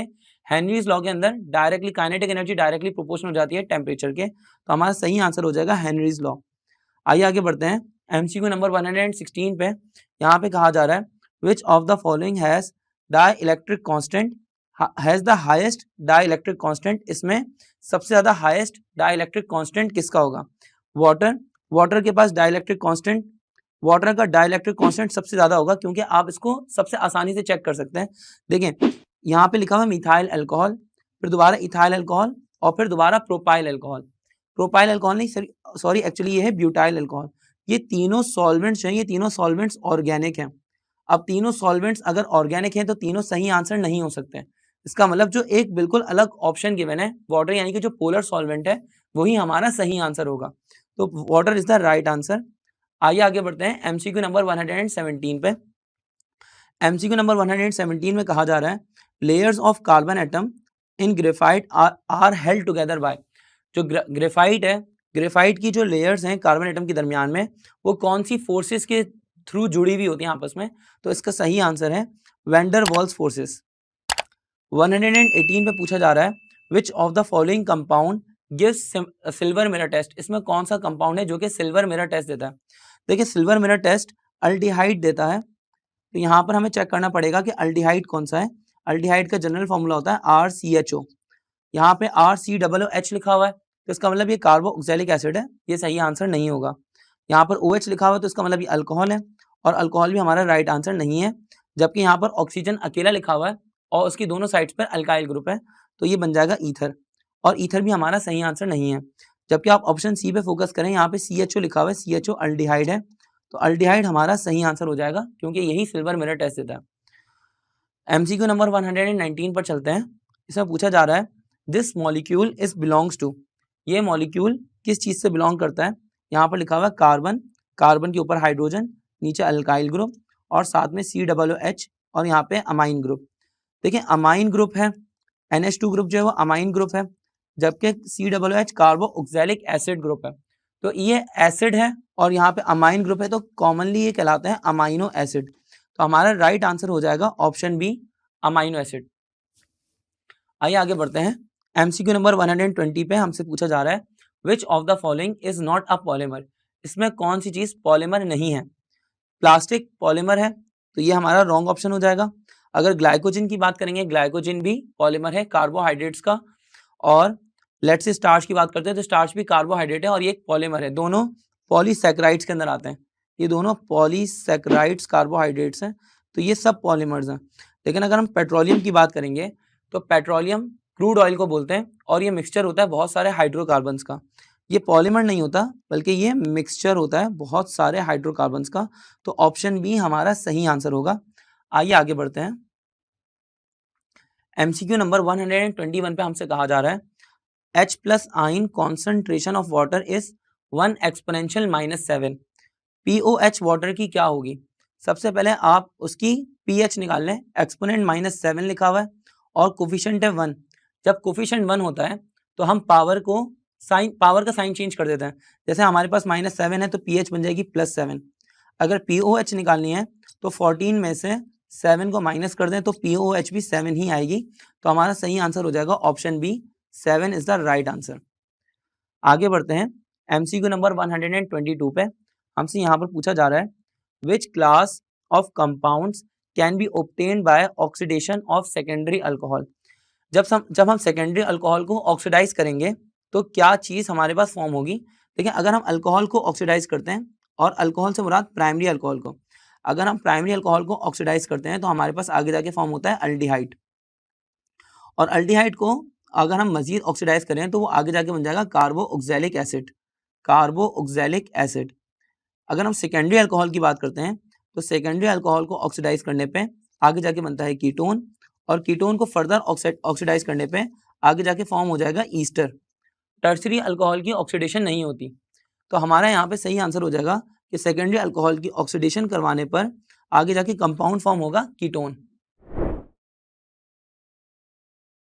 हेनरीज लॉ के अंदर directly kinetic energy directly proportional हो जाती है टेम्परेचर के। तो हमारा सही आंसर हो जाएगा हेनरीज लॉ। आइए आगे बढ़ते हैं MCQ नंबर 116 पे। यहाँ पे कहा जा रहा है which of the following has dielectric constant has the highest dielectric constant. इसमें सबसे ज्यादा हाइएस्ट डाई इलेक्ट्रिक कॉन्स्टेंट किसका होगा? वाटर के पास डाई इलेक्ट्रिक कॉन्स्टेंट, वाटर का डाई इलेक्ट्रिक कॉन्स्टेंट सबसे ज्यादा होगा, क्योंकि आप इसको सबसे आसानी से चेक कर सकते हैं। देखें, यहाँ पे लिखा हुआ मिथाइल अल्कोहल, फिर दोबारा इथाइल अल्कोहल, और फिर दोबारा प्रोपाइल अल्कोहल। प्रोपाइल अल्कोहल नहीं, सॉरी एक्चुअली ये है ब्यूटाइल अल्कोहल। ये तीनों सॉल्वेंट्स हैं, ये तीनों सॉल्वेंट्स ऑर्गेनिक हैं। अब तीनों सॉल्वेंट्स अगर ऑर्गेनिक हैं तो तीनों सही आंसर नहीं हो सकते। इसका मतलब जो एक बिल्कुल अलग ऑप्शन गिवन है, वाटर यानी कि जो पोलर सॉल्वेंट है, वही हमारा सही आंसर होगा। तो water is the right answer. आइए आगे बढ़ते हैं MCQ नंबर 117 पे। MCQ नंबर 117 में कहा जा रहा है layers of carbon atom in graphite are held together by. जो ग्रेफाइट है, ग्रेफाइट की जो लेयर्स हैं कार्बन एटम के दरमियान में, वो कौन सी फोर्सेस के थ्रू जुड़ी हुई होती हैं आपस में? तो इसका सही आंसर है वैंडर वॉल्स फोर्सेस। 118 पे पूछा जा रहा है which of the following compound gives silver mirror test. इसमें कौन सा कंपाउंड है जो कि सिल्वर मिरर टेस्ट देता है? देखिए, सिल्वर मिरर टेस्ट अल्डिहाइड देता है। तो यहाँ पर हमें चेक करना पड़ेगा कि अल्डिहाइड कौन सा है। अल्डिहाइड का जनरल फॉर्मूला होता है RCHO। यहाँ पे RCOOH लिखा हुआ है तो इसका मतलब ये कार्बोक्सिलिक एसिड है, ये सही आंसर नहीं होगा। यहाँ पर OH लिखा हुआ है तो इसका मतलब ये अल्कोहल है, और अल्कोहल भी हमारा राइट आंसर नहीं है। जबकि यहाँ पर ऑक्सीजन अकेला लिखा हुआ है और उसकी दोनों साइड्स पर अल्काइल ग्रुप है, तो ये बन जाएगा ईथर, और ईथर भी हमारा सही आंसर नहीं है। जबकि आप ऑप्शन सी पे फोकस करें, यहाँ पे CHO लिखा हुआ है, CHO अल्डिहाइड है, तो अल्डिहाइड हमारा सही आंसर हो जाएगा, क्योंकि यही सिल्वर मिरर टेस्ट देता है। MCQ नंबर 119 पर चलते हैं। इसमें पूछा जा रहा है this molecule is belongs to. ये मॉलिक्यूल किस चीज से बिलोंग करता है? यहाँ पर लिखा हुआ है कार्बन, कार्बन के ऊपर हाइड्रोजन, नीचे अल्काइल ग्रुप, और साथ में COOH, और यहाँ पे अमाइन ग्रुप। देखिए, अमाइन ग्रुप है, NH2 ग्रुप जो है वो अमाइन ग्रुप है, जबकि COOH कार्बोक्सिलिक एसिड ग्रुप है। तो ये एसिड है और यहाँ पे अमाइन ग्रुप है, तो कॉमनली ये कहलाता है अमाइनो एसिड। तो हमारा राइट आंसर हो जाएगा ऑप्शन बी, अमाइनो एसिड। आइए आगे बढ़ते हैं। MCQ नंबर 120 पे हमसे पूछा जा रहा है which of the following is not a polymer. इसमें कौन सी चीज पॉलीमर नहीं है? प्लास्टिक पॉलीमर है, तो ये हमारा रॉन्ग ऑप्शन हो जाएगा। अगर ग्लाइकोजन की बात करेंगे, ग्लाइकोजन भी पॉलीमर है कार्बोहाइड्रेट्स का। और लेट्स से स्टार्च की बात करते हैं तो स्टार्च भी कार्बोहाइड्रेट है और ये एक पॉलीमर है, दोनों पॉलीसैकेराइड्स के अंदर आते हैं। ये दोनों पॉलीसैकेराइड्स कार्बोहाइड्रेट्स हैं, तो ये सब पॉलीमर्स हैं। लेकिन अगर हम पेट्रोलियम की बात करेंगे तो पेट्रोलियम क्रूड ऑयल को बोलते हैं, और ये मिक्सचर होता है बहुत सारे हाइड्रोकार्बन्स का। ये पॉलीमर नहीं होता बल्कि ये मिक्सचर होता है बहुत सारे हाइड्रोकार्बन्स का। तो ऑप्शन बी हमारा सही आंसर होगा। आइए आगे बढ़ते हैं। एमसीक्यू नंबर 121 पे हमसे कहा जा रहा है H प्लस आइन concentration of water is 1 exponential -7। POH water की क्या होगी? सबसे पहले आप उसकी pH निकाल लें। एक्सपोनेंट -7 लिखा हुआ है और कोफिशिएंट है 1। जब कोफिशिएंट 1 होता है तो हम पावर का साइन चेंज कर देते हैं। जैसे हमारे पास -7 है तो pH बन जाएगी +7। अगर POH निकालनी है तो 14 में से 7 को माइनस कर दें तो POH भी 7 ही आएगी। तो हमारा सही आंसर हो जाएगा option B, 7 is the right answer. आगे बढ़ते हैं एमसीक्यू नंबर 122 पे। हमसे यहाँ पर पूछा जा रहा है which class of compounds can be obtained by oxidation of secondary alcohol. जब हम सेकेंडरी अल्कोहल को ऑक्सीडाइज करेंगे तो क्या चीज़ हमारे पास फॉर्म होगी। देखिए, अगर हम अल्कोहल को ऑक्सीडाइज करते हैं, और अल्कोहल से मुराद प्राइमरी अल्कोहल को, अगर हम प्राइमरी अल्कोहल को ऑक्सीडाइज करते हैं तो हमारे पास आगे जाके फॉर्म होता है अल्डिहाइड। और अल्डिहाइड को अगर हम मजीद ऑक्सीडाइज करें तो वो आगे जाके बन जाएगा कार्बोक्सिलिक एसिड। Carboxylic acid. अगर हम सेकेंडरी अल्कोहल की बात करते हैं तो सेकेंडरी अल्कोहल को ऑक्सीडाइज करने पे आगे जाके बनता है कीटोन, और कीटोन को फर्दर ऑक्सीडाइज करने पे आगे जाके फॉर्म हो जाएगा ईस्टर। टर्सरी अल्कोहल की ऑक्सीडेशन नहीं होती। तो हमारा यहाँ पे सही आंसर हो जाएगा कि सेकेंडरी अल्कोहल की ऑक्सीडेशन करवाने पर आगे जाके कंपाउंड फॉर्म होगा कीटोन।